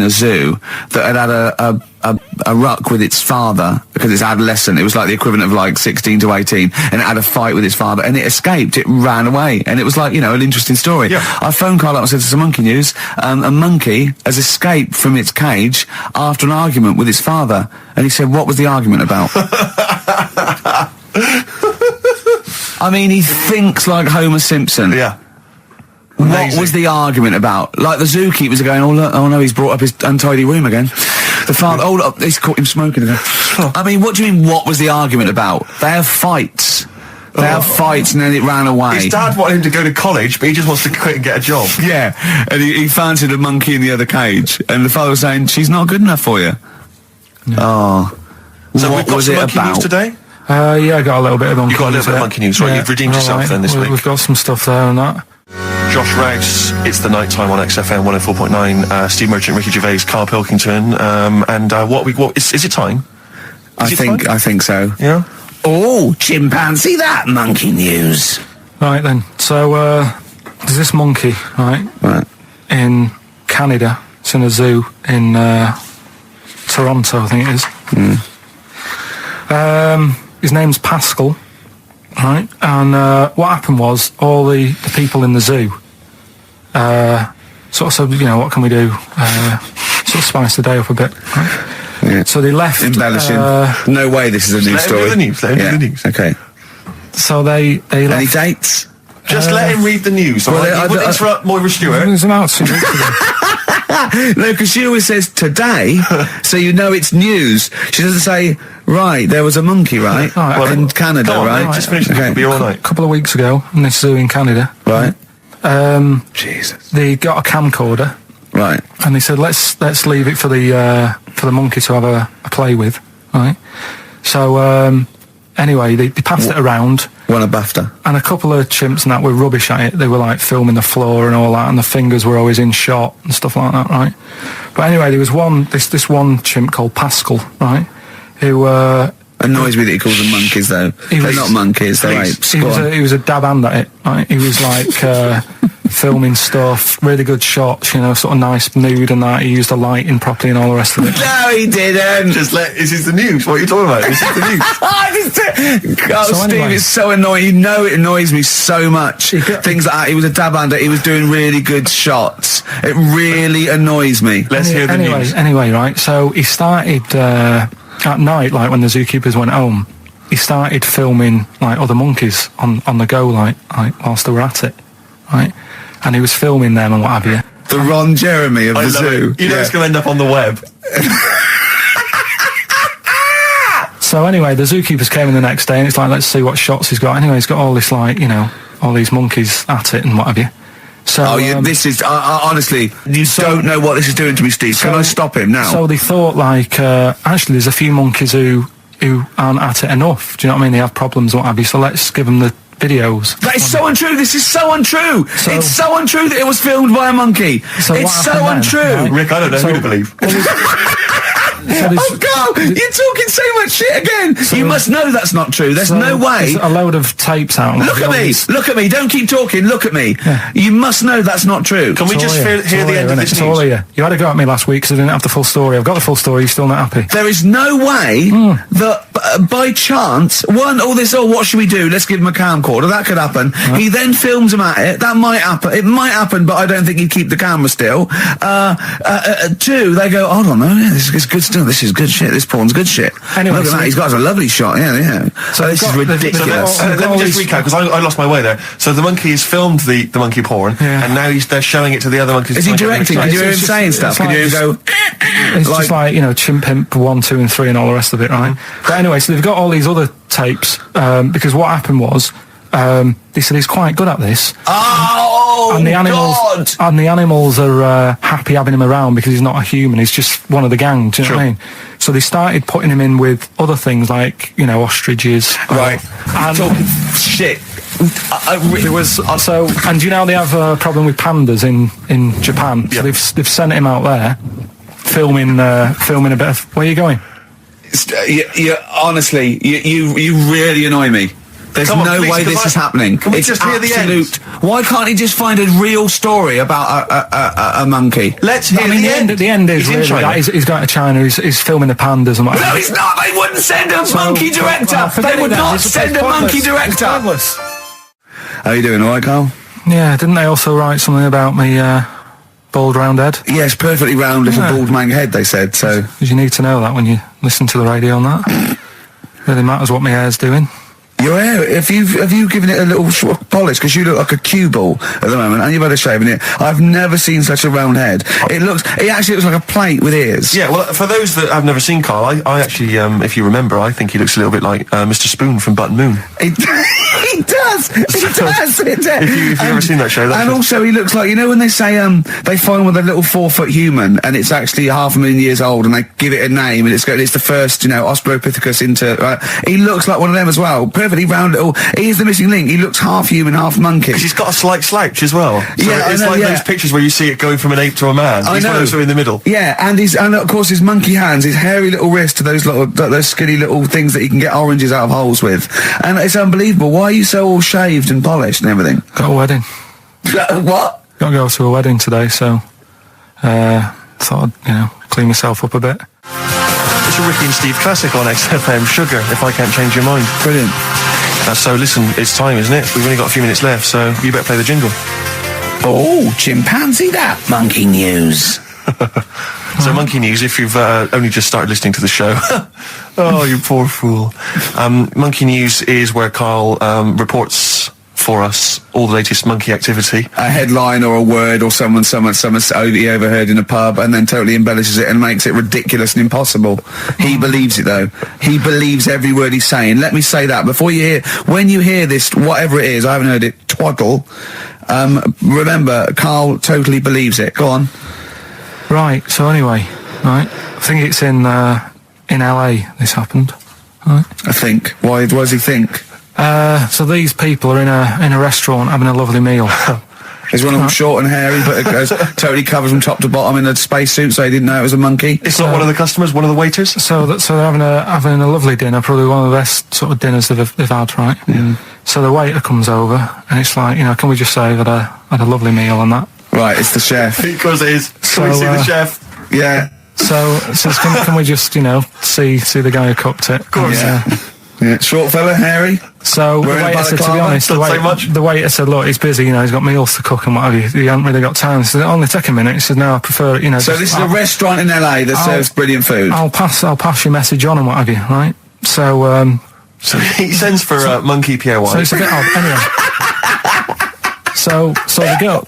zoo that had a ruck with its father because it's adolescent. It was like the equivalent of like 16 to 18, and it had a fight with its father, and it escaped. It ran away, and it was like, you know, an interesting story. Yeah. I phoned Carl up and said, "It's a Monkey News. A monkey has escaped from its cage after an argument with its father." And he said, "What was the argument about?" I mean, he thinks like Homer Simpson. Yeah. What was the argument about? Like, the zookeepers are going, "Oh look, oh no, he's brought up his untidy room again." The father, "Oh look, he's caught him smoking again." I mean, what do you mean, what was the argument about? They have fights. They have fights, and then it ran away. His dad wanted him to go to college, but he just wants to quit and get a job. Yeah, and he fancied a monkey in the other cage, and the father was saying, "She's not good enough for you." No. Oh. So what we've got was some it Monkey about? News today? Yeah, I got a little bit of Monkey News. You got a little bit of Monkey News, right? Yeah. You've redeemed yourself then this week. We've got some stuff there and that. Josh Rouse, it's the night time on XFM 104.9. Steve Merchant, Ricky Gervais, Karl Pilkington, and what is it time? I think so. Yeah. Oh, chimpanzee, that Monkey News. Right then, so there's this monkey, right, in Canada. It's in a zoo in Toronto, I think it is. His name's Pascal, right, and what happened was all the people in the zoo sort of said, you know, what can we do? Sort of spice the day up a bit, right? Yeah. So they left. Embellishing. No way this is a news story. Let him do the news. Okay. So they left. Any dates? Just let him read the news. Well, Right? You wouldn't interrupt Moira Stewart. It was about 2 weeks ago. No, because she always says today, so you know it's news. She doesn't say, right, there was a monkey, right? Right, in Canada, Come on, right? mate, just finish it. Okay. It'll be all night. A couple of weeks ago in this zoo in Canada. Right. Jesus. They got a camcorder. Right. And they said, let's leave it for the monkey to have a play with, right? So anyway, they passed it around. Won a BAFTA. And a couple of chimps and that were rubbish at it. They were like filming the floor and all that, and the fingers were always in shot and stuff like that, right? But anyway, there was this one chimp called Pascal, right? Who Annoys me that he calls them monkeys, though. They're not monkeys, they're apes. He was a dab hand at it, right? He was like filming stuff, really good shots, you know, sort of nice mood and that. He used the lighting properly and all the rest of it. No, he didn't. This is the news. What are you talking about? This is the news. Steve, anyway. it's so annoying. You know it annoys me so much. Things like that. He was a dab under. He was doing really good shots. It really annoys me. Let's hear the news. Anyway, right, so he started, at night, like when the zookeepers went home, he started filming, like, other monkeys on the go, like whilst they were at it, right? And he was filming them and what have you. The Ron Jeremy of the zoo. You know it's going to end up on the web. So anyway, the zookeepers came in the next day and it's like, let's see what shots he's got. Anyway, he's got all this, like, you know, all these monkeys at it and what have you. So, this is, honestly, you don't know what this is doing to me, Steve. Can I stop him now? So they thought, like, actually there's a few monkeys who aren't at it enough. Do you know what I mean? They have problems and what have you. So let's give them the videos. That is so untrue. This is so untrue. It's so untrue that it was filmed by a monkey. It's so untrue. Right? Rick, I don't know who to believe. Carl, you're talking so much shit again. You must know that's not true. There's no way. There's a load of tapes out. Look at me. Look at me. Don't keep talking. Look at me. Yeah. You must know that's not true. Can we just hear the end of this news? All here. You had a go at me last week because I didn't have the full story. I've got the full story. You're still not happy. There is no way that by chance, what should we do? Let's give him a camcorder. That could happen. Right. He then films him at it. That might happen. It might happen, but I don't think he'd keep the camera still. Two, they go, hold on, this is good still. This is good shit. This porn's good shit. Anyway, look at that. He's got a lovely shot. Yeah. So this is ridiculous. Let me just recap because I lost my way there. So the monkey has filmed the monkey porn, and now they're showing it to the other monkeys. Is he directing? Can you hear him saying stuff? Can you hear him go? It's just like, you know, Chimp Pimp 1, 2 and 3 and all the rest of it, right? But anyway, so they've got all these other tapes because what happened was they said he's quite good at this. Oh, and the animals, God! And the animals are happy having him around because he's not a human. He's just one of the gang. Do you know what I mean? So they started putting him in with other things like, you know, ostriches. Right. And talking shit. There was also, and do you know they have a problem with pandas in Japan? So they've sent him out there filming a bit of. Where are you going? Honestly, you really annoy me. There's no way this is happening. Can we just hear the end? Why can't he just find a real story about a monkey? Let's hear the end. The end is really that he's going to China. He's filming the pandas and what. No, he's not. They wouldn't send a monkey director. They would not send a monkey director. How are you doing? All right, Carl? Yeah. Didn't they also write something about me? Bald round head? Yes, perfectly round little bald man head, they said, so... Because you need to know that when you listen to the radio on that. Really matters what my hair's doing. Your hair, have you given it a little sort of polish? Because you look like a cue ball at the moment, and you've had a shave in it. I've never seen such a round head. It actually looks like a plate with ears. Yeah, well, for those that have never seen Carl, I actually, if you remember, I think he looks a little bit like Mr. Spoon from Button Moon. He does. If you've ever seen that show, and also he looks like, you know when they say they find with a little 4-foot human and it's actually 500,000 years old and they give it a name and it's the first, you know, Australopithecus into. He looks like one of them as well. Perfectly round little. He is the missing link. He looks half human, half monkey. Because he's got a slight slouch as well. So yeah, it's like those pictures where you see it going from an ape to a man. He's one of those in the middle. Yeah, and of course his monkey hands, his hairy little wrist to those skinny little things that he can get oranges out of holes with, and it's unbelievable. Why are you so all shaved and polished and everything? Got a wedding. What? Got to go to a wedding today, so thought I'd, clean myself up a bit. It's a Ricky and Steve classic on XFM, Sugar, If I Can't Change Your Mind. Brilliant. So listen, it's time, isn't it? We've only got a few minutes left, so you better play the jingle. Oh, chimpanzee that, monkey news. So monkey news, if you've only just started listening to the show. Oh, you poor fool. Monkey news is where Carl reports for us all the latest monkey activity. A headline or a word or someone he overheard in a pub and then totally embellishes it and makes it ridiculous and impossible. He believes it though. He believes every word he's saying. Let me say that before when you hear this, whatever it is, I haven't heard it, twaddle, remember, Carl totally believes it. Go on. Right, so anyway, I think it's in LA this happened. Right. I think. Why does he think? So these people are in a restaurant having a lovely meal. Is one of them short and hairy, but it goes totally covers from top to bottom in a spacesuit, so he didn't know it was a monkey? It's not one of the customers, one of the waiters? So they're having a lovely dinner, probably one of the best sort of dinners they've had, right? Yeah. So the waiter comes over, and it's like, can we just say that had a lovely meal and that. Right, it's the chef. Because it is. So, Can we see the chef? Yeah. So can we just, see the guy who cooked it? Of course. Yeah. Short fella, hairy. So the waiter said, to be honest, the waiter said, look, he's busy, he's got meals to cook and what have you. He hasn't really got time. He said, only take a minute. He said, no, I prefer it, So this is a restaurant in LA that serves brilliant food. I'll pass your message on and what have you, right? So he sends for Monkey Pierre White. So it's a bit odd. Anyway.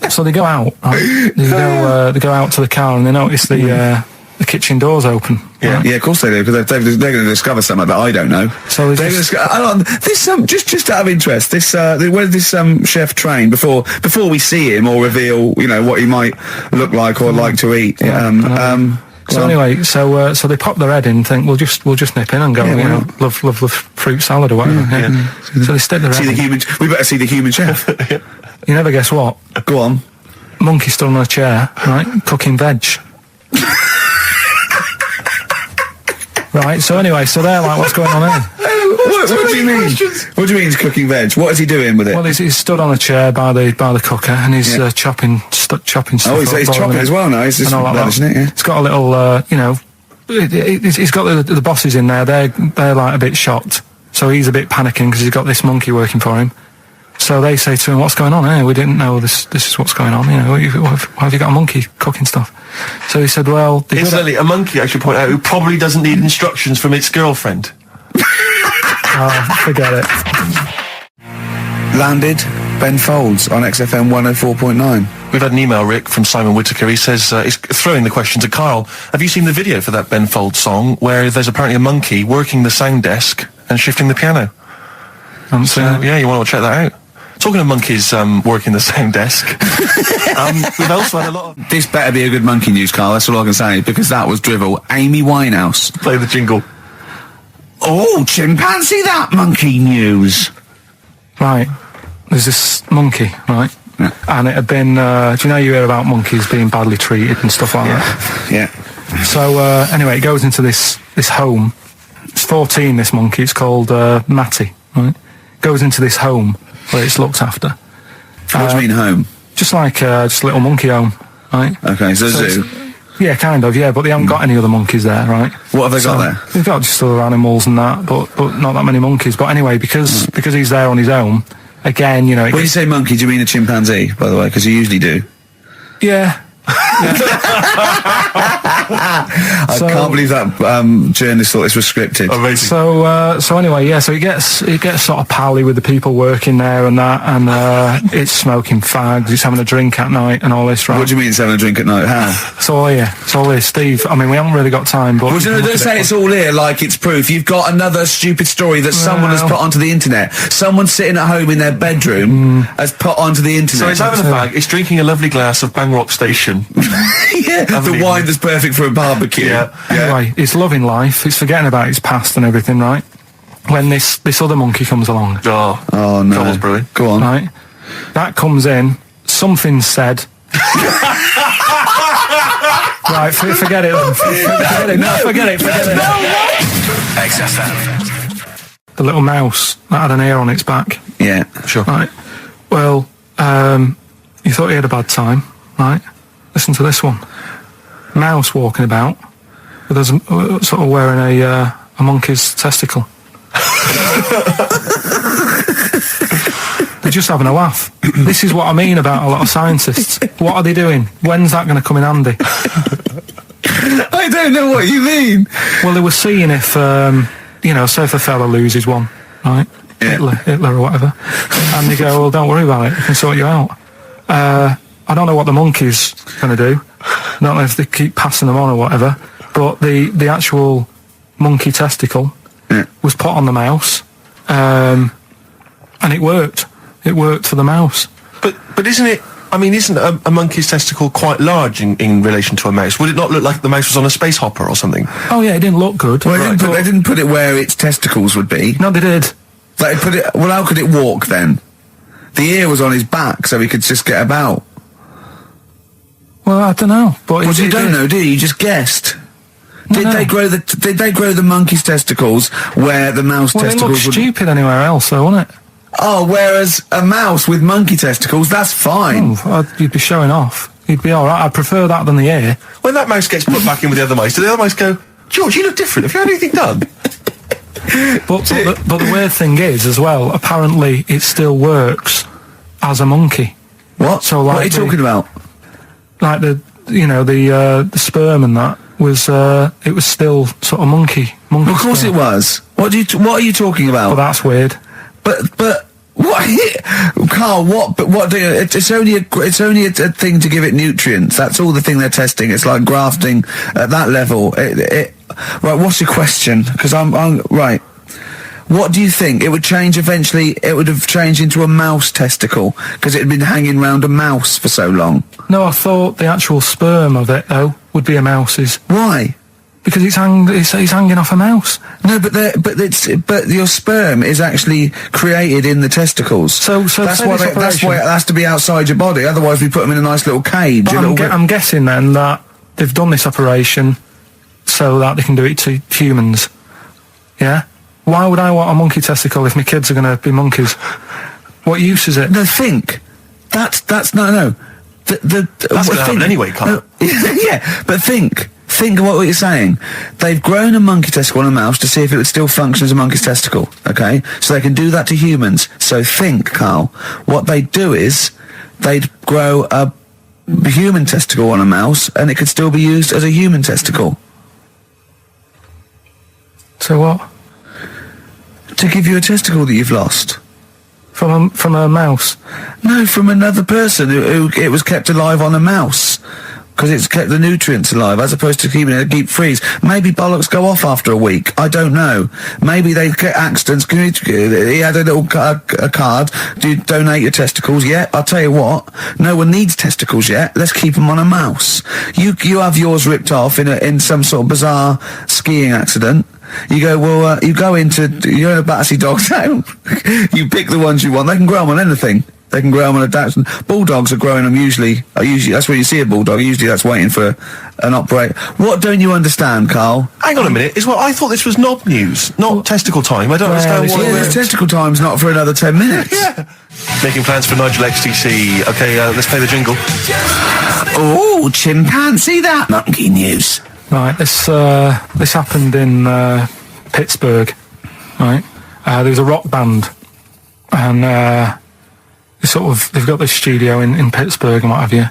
So they go out. Right? They go out to the car and they notice the kitchen door's open. Yeah, right? yeah, of course they do, because they're going to discover something that I don't know. So just out of interest, where did this chef train before we see him or reveal, what he might look like or like to eat? So anyway, so they pop their head in and think, we'll just nip in and go, love fruit salad or whatever. Yeah. So they stick their head in. We better see the human chef. You never guess what? Go on. Monkey stood on a chair, right, cooking veg. Right, so anyway, they're like, what's going on here? What do you mean? What do you mean he's cooking veg? What is he doing with it? Well, he's stood on a chair by the cooker and he's chopping stuff. Oh, he's chopping as well now. He's just relishing it, yeah. It's got a little, he's got the bosses in there. They're like a bit shocked. So he's a bit panicking because he's got this monkey working for him. So they say to him, what's going on here? We didn't know this is what's going on. Why have you got a monkey cooking stuff? So he said, well... Incidentally, a monkey, I should point out, who probably doesn't need instructions from its girlfriend. Oh, forget it. Landed Ben Folds on XFM 104.9. We've had an email, Rick, from Simon Whittaker. He says, he's throwing the question to Karl. Have you seen the video for that Ben Folds song where there's apparently a monkey working the sound desk and shifting the piano? Yeah, you want to check that out. Talking of monkeys working the same desk, we've also had a lot of... This better be a good monkey news, Karl, that's all I can say, because that was drivel. Amy Winehouse. Play the jingle. Oh, chimpanzee, that monkey news. Right. There's this monkey, right? Yeah. And it had been... do you hear about monkeys being badly treated and stuff like that? Yeah. So, anyway, it goes into this home. It's 14, this monkey. It's called Matty, right? Goes into this home where it's looked after. What do you mean home? Just like just a little monkey home, right? Okay, so zoo. Yeah, kind of, yeah, but they haven't got any other monkeys there, right? What have they got there? They've got just other animals and that, but not that many monkeys. But anyway, because he's there on his own, again, When you say monkey, do you mean a chimpanzee, by the way? Because you usually do. Yeah. I can't believe that journalist thought this was scripted. Amazing. So anyway, yeah. So he gets sort of pally with the people working there and that, and it's smoking fags. He's having a drink at night and all this, right? What do you mean it's having a drink at night? How? It's all here, Steve. I mean, we haven't really got time, but don't say it's all here like it's proof. You've got another stupid story that someone has put onto the internet. Someone sitting at home in their bedroom has put onto the internet. So he's having a fag. He's drinking a lovely glass of Bang Rock Station. Yeah, the wine that's perfect for a barbecue. Yeah. Anyway, he's loving life. He's forgetting about his past and everything, right? When this other monkey comes along. Oh no. Trouble's brewing. Go on. Right? That comes in. Something said. Right, forget it then. Forget it. XFM. The little mouse that had an ear on its back. Yeah, sure. Right. Well, you thought he had a bad time, right? Listen to this one. Mouse walking about with us sort of wearing a monkey's testicle. They're just having a laugh. This is what I mean about a lot of scientists. What are they doing? When's that going to come in handy? I don't know what you mean. Well, they were seeing if, say if a fella loses one, right? Yeah. Hitler or whatever. And they go, well, don't worry about it. We can sort you out. I don't know what the monkey's going to do. I don't know if they keep passing them on or whatever. But the actual monkey testicle was put on the mouse. And it worked. It worked for the mouse. But isn't it... I mean, isn't a monkey's testicle quite large in relation to a mouse? Would it not look like the mouse was on a space hopper or something? Oh, yeah, it didn't look good. Well, they didn't put it where its testicles would be. No, they did. They put it... Well, how could it walk, then? The ear was on his back, so he could just get about. Well, I don't know. But you don't know, do you? You just guessed. Did they grow the monkey's testicles where the mouse testicles would... Well, it looked stupid anywhere else, though, wouldn't it? whereas a mouse with monkey testicles, that's fine. You'd be showing off. You'd be all right. I prefer that than the ear. When that mouse gets put back in with the other mice, do the other mice go, George, you look different. Have you had anything done? But the weird thing is, as well, apparently it still works as a monkey. What? So, like, what are you talking about? Like the sperm and that was it was still sort of monkey. Of course sperm. it was. What are you talking about? But that's weird. But what, Carl? What do you? It's only a thing to give it nutrients. That's all the thing they're testing. It's like grafting at that level. Right. What's your question? Because I'm right. What do you think? It would change eventually. It would have changed into a mouse testicle because it had been hanging around a mouse for so long. No, I thought the actual sperm of it though would be a mouse's. Why? Because he's hanging off a mouse. No, but your sperm is actually created in the testicles. So that's why it has to be outside your body. Otherwise, we put them in a nice little cage. I'm guessing then that they've done this operation so that they can do it to humans. Yeah. Why would I want a monkey testicle if my kids are going to be monkeys? What use is it? No, think. That's no. That's going to happen anyway, Carl. Yeah, but think. Think of what you're saying. They've grown a monkey testicle on a mouse to see if it would still function as a monkey's testicle, okay? So they can do that to humans. So think, Carl. What they'd do is they'd grow a human testicle on a mouse and it could still be used as a human testicle. So what? To give you a testicle that you've lost. From a mouse? No, from another person who it was kept alive on a mouse. Because it's kept the nutrients alive, as opposed to keeping it deep freeze. Maybe bollocks go off after a week. I don't know. Maybe they get accidents. He had a little a card. Do you donate your testicles? Yeah, I'll tell you what. No one needs testicles yet. Let's keep them on a mouse. You have yours ripped off in some sort of bizarre skiing accident. You go, well, you're in a Battersea Dog Town. You pick the ones you want. They can grow them on anything. They can grow them on a Dachshund. Bulldogs are growing them usually, that's where you see a bulldog. Usually that's waiting for an operate. What don't you understand, Carl? Hang on a minute. I thought this was knob news, not testicle time. I don't understand why. This testicle time's not for another 10 minutes. Yeah. Making plans for Nigel XTC. Okay, let's play the jingle. Oh, chimpanzee that. Monkey news. Right, this happened in Pittsburgh, right? There was a rock band, and they've got this studio in Pittsburgh and what have you,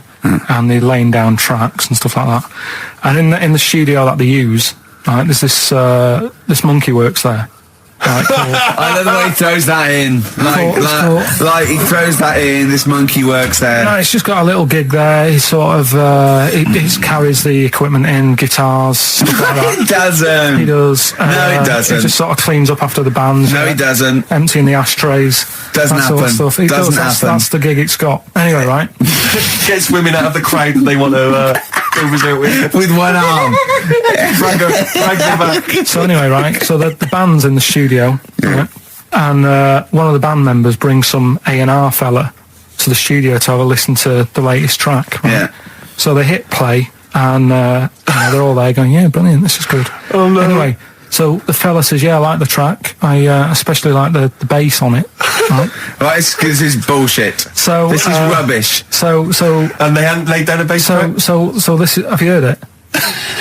and they're laying down tracks and stuff like that. And in the studio that they use, right, there's this monkey works there. Right, I love the way he throws that in. Like he throws that in. This monkey works there. No, he's just got a little gig there. He sort of he carries the equipment in, guitars, stuff like that. He doesn't. He does. No, he doesn't. He just sort of cleans up after the bands. No, he doesn't. Emptying the ashtrays. Doesn't happen. Sort of stuff. Doesn't happen. That's the gig it's got. Anyway, right. Gets women out of the crowd that they want to go visit with one arm. Drag them back. So anyway, right. So the band's in the studio. Right? And one of the band members brings some A&R fella to the studio to have a listen to the latest track. Right? Yeah. So they hit play, and they're all there going, "Yeah, brilliant, this is good." Oh no. Anyway, so the fella says, "Yeah, I like the track. I especially like the bass on it." Right? Right, this is bullshit. So this is rubbish. So and they hadn't laid down a bass track. So this is. Have you heard it?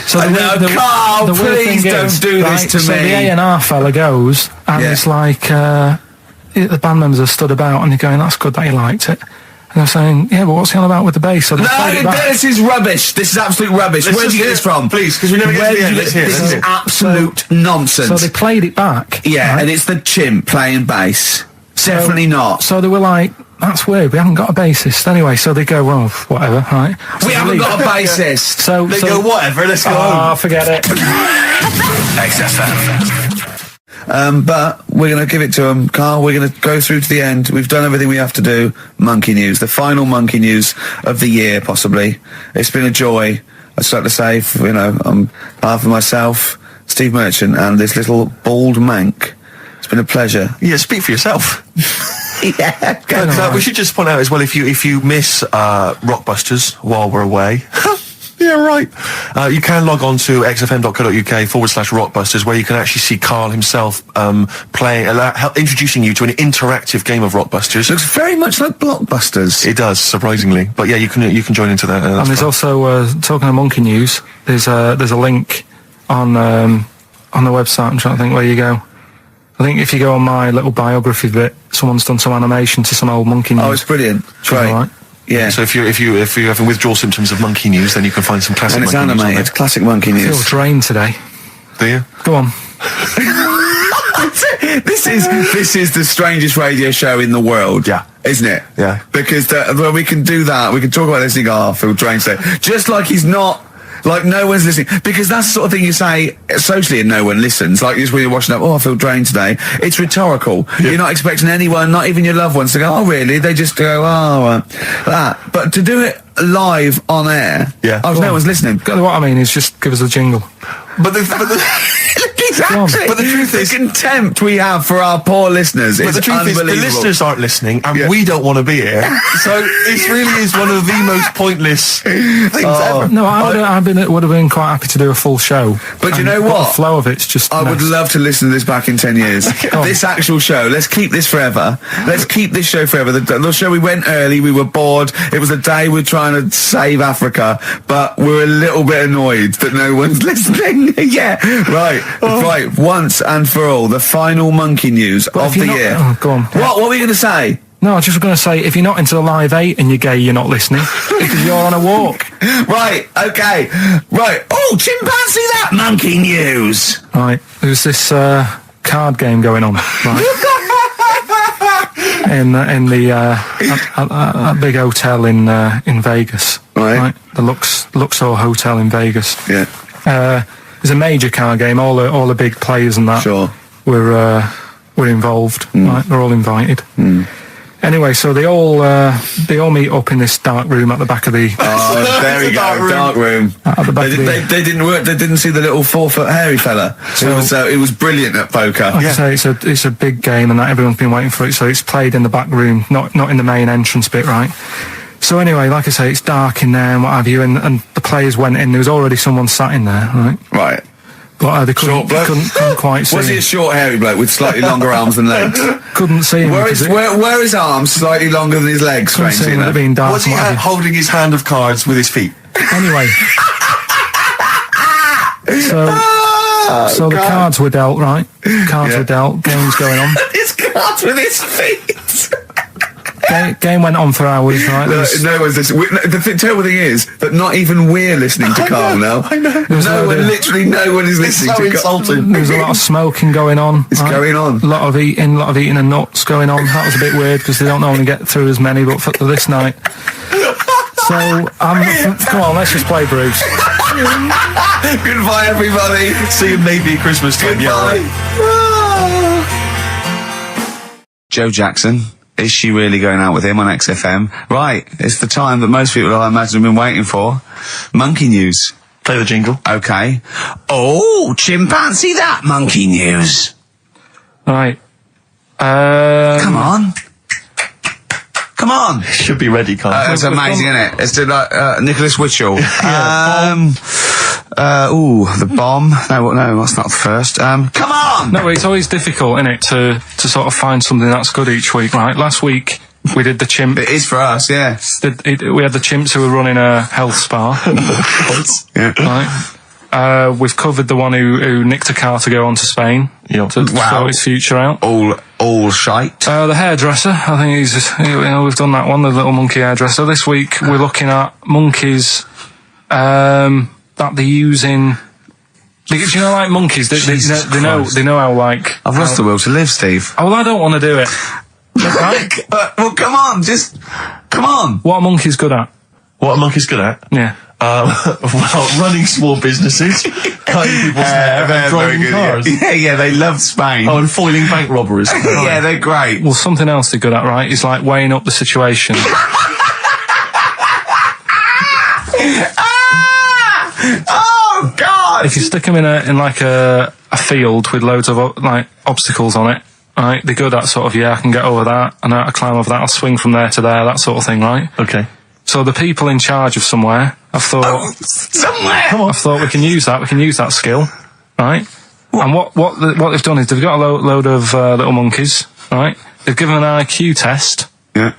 So Carl, please don't do this to me. So the A&R fella goes, and it's like the band members are stood about, and they're going, "That's good that you liked it." And they're saying, "Yeah, but what's he on about with the bass?" So this is rubbish. This is absolute rubbish. Where did you get this from? Please, because we never get to the end. Let's hear it. This is absolute nonsense. So they played it back. Yeah, right? and it's the chimp playing bass. Definitely not. So they were like, "That's weird. We haven't got a bassist." Anyway, so they go, "Well, whatever, right?" So we haven't got a bassist. So they go, "Whatever. Let's go home." Forget it. XFM. But we're going to give it to them, Carl. We're going to go through to the end. We've done everything we have to do. Monkey news, the final monkey news of the year, possibly. It's been a joy. I'd like to say, on behalf of myself, Steve Merchant, and this little bald mank. It's been a pleasure. Yeah, speak for yourself. Yeah. We should just point out as well, if you miss Rockbusters while we're away, Yeah, right. You can log on to xfm.co.uk/rockbusters, where you can actually see Karl himself introducing you to an interactive game of Rockbusters. Looks very much like Blockbusters. It does, surprisingly. But yeah, you can join into that. And there's also talking of monkey news. There's a link on the website. I'm trying to think where you go. I think if you go on my little biography bit, someone's done some animation to some old monkey news. Oh, it's brilliant. It's great. Right. Yeah. So if you're having withdrawal symptoms of monkey news, then you can find some classic. And it's monkey animated. news Classic monkey news. I feel drained today. Do you? Go on. This is the strangest radio show in the world. Yeah. Isn't it? Yeah. Because well, we can do that. We can talk about this and go, I feel drained today. Just like he's not. Like, no one's listening. Because that's the sort of thing you say socially and no one listens. Like, just when you're watching up, I feel drained today. It's rhetorical. Yeah. You're not expecting anyone, not even your loved ones, to go, oh, really? They just go, that. But to do it live on air, no one's listening. What I mean is just give us a jingle. But exactly. But the truth is, the contempt we have for our poor listeners is unbelievable. The listeners aren't listening, and we don't want to be here. So this really is one of the most pointless things ever. No, I would have been quite happy to do a full show. But you know what? The flow of it's just. I would love to listen to this back in 10 years. This actual show. Let's keep this forever. Let's keep this show forever. The show we went early. We were bored. It was a day we're trying to save Africa, but we're a little bit annoyed that no one's listening. Yeah, right. Right, once and for all, the final monkey news of the year. Oh, go on. What were you going to say? No, I was just going to say, if you're not into the Live 8 and you're gay, you're not listening, because you're on a walk. Right, okay. Right. Oh, chimpanzee that monkey news. Right, there's this card game going on, right? in the big hotel in Vegas. Right. The Luxor Hotel in Vegas. Yeah. It's a major card game. All the big players and that were involved. Right, they're all invited. Anyway, so they all meet up in this dark room at the back of the. Oh, there we go, dark room. At the back they didn't work. They didn't see the little 4-foot hairy fella. So it was brilliant at poker. Like I say, it's a big game, and that everyone's been waiting for it. So it's played in the back room, not in the main entrance bit, right? So anyway, like I say, it's dark in there and what have you, and the players went in. There was already someone sat in there, right? Right. But they couldn't quite see him. Was he a short, hairy bloke with slightly longer arms than legs? Couldn't see him. Were his arms slightly longer than his legs, strangely enough? Was he holding his hand of cards with his feet? Anyway. So the cards were dealt, right? Cards were dealt, games going on. His cards with his feet! Game went on for hours, right? No one's listening. The terrible thing is that not even we're listening to Karl now. I know. Literally no one is listening to Karl. There was a lot of smoking going on. It's going on. A lot of eating and nuts going on. That was a bit weird because they don't normally get through as many, but for this night. So, come on, let's just play Bruce. Goodbye, everybody. See you maybe at Christmas time. Goodbye. Joe Jackson. Is she really going out with him on XFM? Right, it's the time that most people, I imagine, have been waiting for. Monkey news. Play the jingle. Okay. Oh, chimpanzee that monkey news. Right. Come on. Come on. Should be ready, Karl. It's amazing, isn't it? It's like Nicholas Witchell. The bomb. No, that's not the first. Come on! No, it's always difficult, isn't it, to sort of find something that's good each week, right? Last week, we did the chimp. It is for us, yeah. We had the chimps who were running a health spa. Yeah. Right. We've covered the one who nicked a car to go on to Spain. Yep. To sort his future out. All shite. The hairdresser, I think we've done that one, the little monkey hairdresser. This week, we're looking at monkeys, that they use in. Do you know, like monkeys? They know how like. I've lost the will to live, Steve. Oh, well, I don't want to do it. Right? Well, come on, just come on. What are monkeys good at? What are monkeys good at? Yeah. Well, running small businesses, cutting people's hair, and driving cars. Yeah, they love Spain. Oh, and foiling bank robberies. Yeah, they're great. Well, something else they're good at, right, is like weighing up the situation. Oh God! If you stick them in a field with loads of like obstacles on it, right? They're good at sort of I can get over that, and I climb over that. I'll swing from there to there, that sort of thing, right? Okay. So the people in charge of somewhere, I've thought, I thought we can use that. We can use that skill, right? And what they've done is they've got a load of little monkeys, right? They've given an IQ test. Yeah.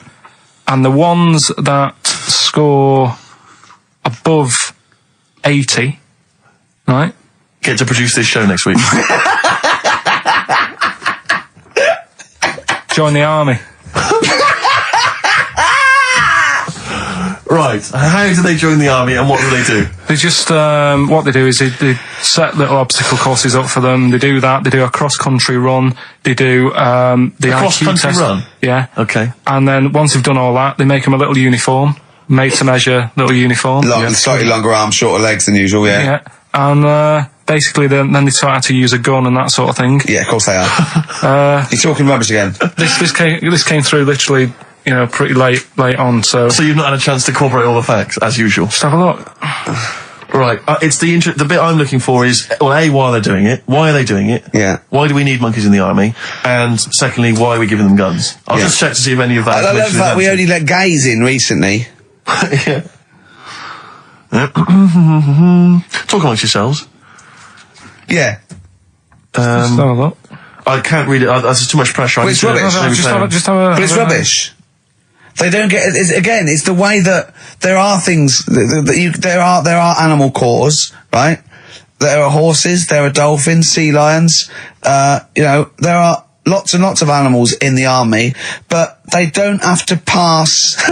And the ones that score above 80, right? Get to produce this show next week. Join the army. Right. How do they join the army and what do they do? They just, what they do is they set little obstacle courses up for them. They do that. They do a cross-country run. They do, the IQ cross-country test. run? Yeah. Okay. And then once they've done all that, they make them a little uniform. Made to measure little uniform. Slightly longer arms, shorter legs than usual, yeah. Yeah. And, basically then they taught how to use a gun and that sort of thing. Yeah, of course they are. You're talking rubbish again. This came through literally, pretty late on, so... So you've not had a chance to incorporate all the facts, as usual? Just have a look. Right. It's the bit I'm looking for is, well, A, why are they doing it? Why are they doing it? Yeah. Why do we need monkeys in the army? And secondly, why are we giving them guns? I'll just check to see if any of that... I love that we only let gays in recently. Yeah. Talk amongst yourselves. Yeah. Just have a look. I can't read it. There's just too much pressure. Well, it's rubbish. But it's rubbish. They don't get. It's the way that there are things there are animal cores, right? There are horses, there are dolphins, sea lions. There are lots and lots of animals in the army, but they don't have to pass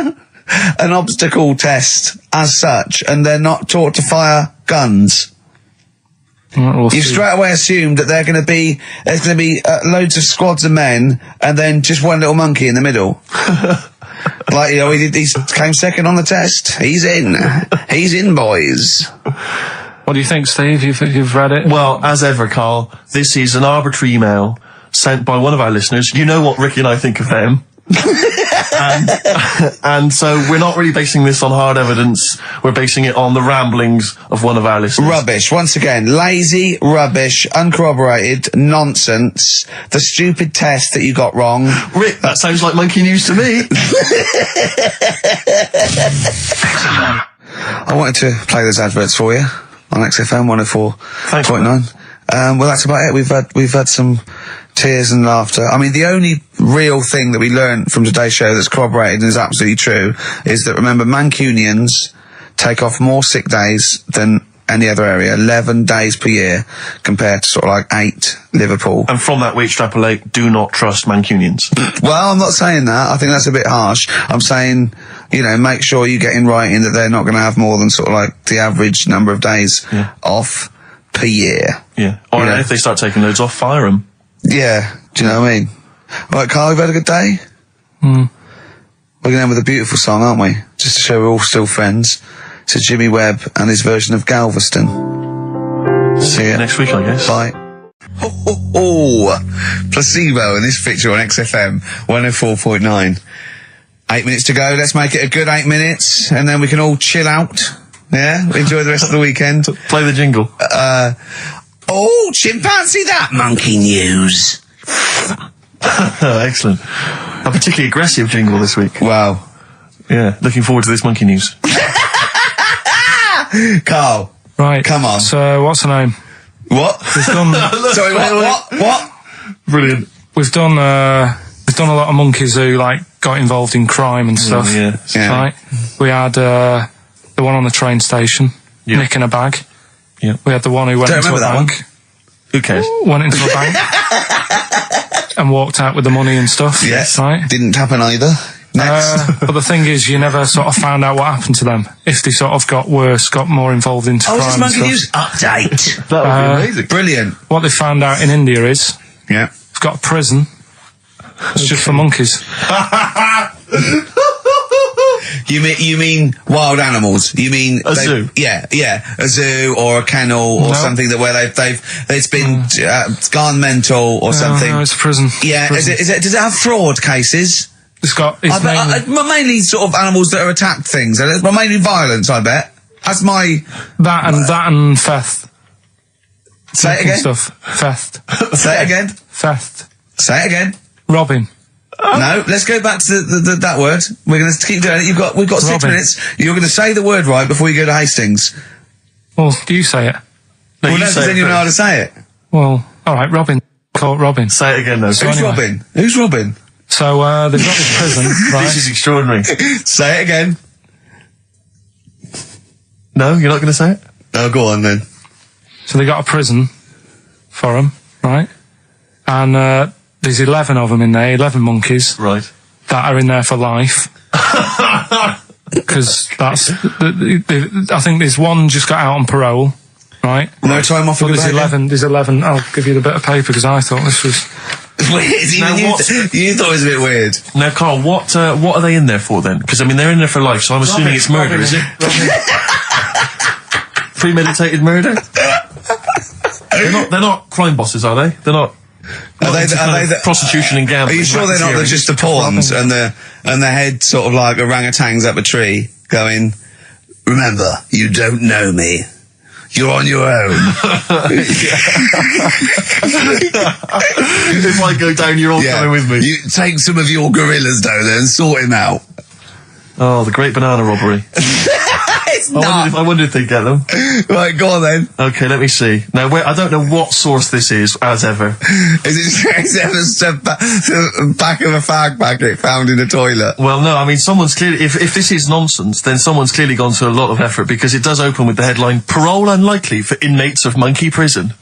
an obstacle test as such, and they're not taught to fire guns. You've straight away assumed that there's going to be loads of squads of men and then just one little monkey in the middle. Like, he came second on the test. He's in, boys. What do you think, Steve? You've read it? Well, as ever, Carl, this is an arbitrary email sent by one of our listeners. You know what Ricky and I think of them. and so we're not really basing this on hard evidence. We're basing it on the ramblings of one of our listeners. Rubbish. Once again, lazy, rubbish, uncorroborated, nonsense. The stupid test that you got wrong. Rick, that sounds like monkey news to me. I wanted to play those adverts for you on XFM 104.9. Well, that's about it. We've had some tears and laughter. I mean, the only real thing that we learned from today's show that's corroborated and is absolutely true is that, remember, Mancunians take off more sick days than any other area, 11 days per year, compared to sort of like 8 Liverpool. And from that we extrapolate, do not trust Mancunians. Well, I'm not saying that. I think that's a bit harsh. I'm saying, make sure you get in writing that they're not going to have more than sort of like the average number of days off per year. Yeah. Or if they start taking loads off, fire them. Yeah, do you know what I mean? Right, Carl, we've had a good day? We're going to end with a beautiful song, aren't we? Just to show we're all still friends. To Jimmy Webb and his version of Galveston. See you next week, I guess. Bye. Placebo in this picture on XFM 104.9. 8 minutes to go. Let's make it a good 8 minutes, and then we can all chill out. Yeah? Enjoy the rest of the weekend. Play the jingle. Chimpanzee that monkey news. Excellent. A particularly aggressive jingle this week. Wow. Yeah, looking forward to this monkey news. Carl. Right. Come on. So, what's the name? What? We've done... Sorry, what? Brilliant. We've done a lot of monkeys who, got involved in crime and stuff. Yeah. Right? We had the one on the train station, nicking a bag. Yeah. We had the one who went into a bank. Who cares? Went into a bank and walked out with the money and stuff. Yes. Right? Didn't happen either. Next. But the thing is, you never sort of found out what happened to them. If they sort of got worse, got more involved into crime. This and monkey stuff. news update. That would be amazing. Brilliant. What they found out in India is, yeah, they've got a prison. It's just for monkeys. You mean wild animals? You mean a zoo? Yeah, a zoo or a kennel or something that where it's been gone mental or something. No, it's a prison. Yeah, prison. Does it have fraud cases? It's mainly sort of animals that are attacked things. Mainly violence, I bet. That's my that and theft. Say it again. Stuff. Theft. Say it again. Theft. Say it again. Robbing. No, let's go back to that word. We're going to keep doing it. We've got 6 minutes. You're going to say the word right before you go to Hastings. Well, do you say it? No, Well, no, because then you know how to say it. Well, all right, Robin. Call it Robin. Say it again, though. So Who's Robin? Who's Robin? So, they've got this prison, right? This is extraordinary. Say it again. No, you're not going to say it? Oh, go on then. So they got a prison for them, right? And there's 11 of them in there, 11 monkeys. Right. That are in there for life. Because that's... I think there's one just got out on parole, right? No time off. But there's 11. I'll give you the bit of paper because I thought this was... Weird. You thought it was a bit weird. Now, Carl, what are they in there for then? Because, I mean, they're in there for life, so I'm assuming it's murder, is it? Premeditated murder? They're not crime bosses, are they? They're not... Are they the prostitution and gambling? Are you sure they're not just the pawns and the head sort of like orangutans up a tree going, remember, you don't know me. You're on your own. If I go down, you're all coming with me. You take some of your gorillas down there and sort him out. Oh, the great banana robbery. It's not. I wonder if they get them. Right, go on then. Okay, let me see. Now, I don't know what source this is, as ever. Is it the back of a fag packet found in a toilet? Well, no, I mean, someone's clearly... If this is nonsense, then someone's clearly gone to a lot of effort, because it does open with the headline, Parole Unlikely for Inmates of Monkey Prison.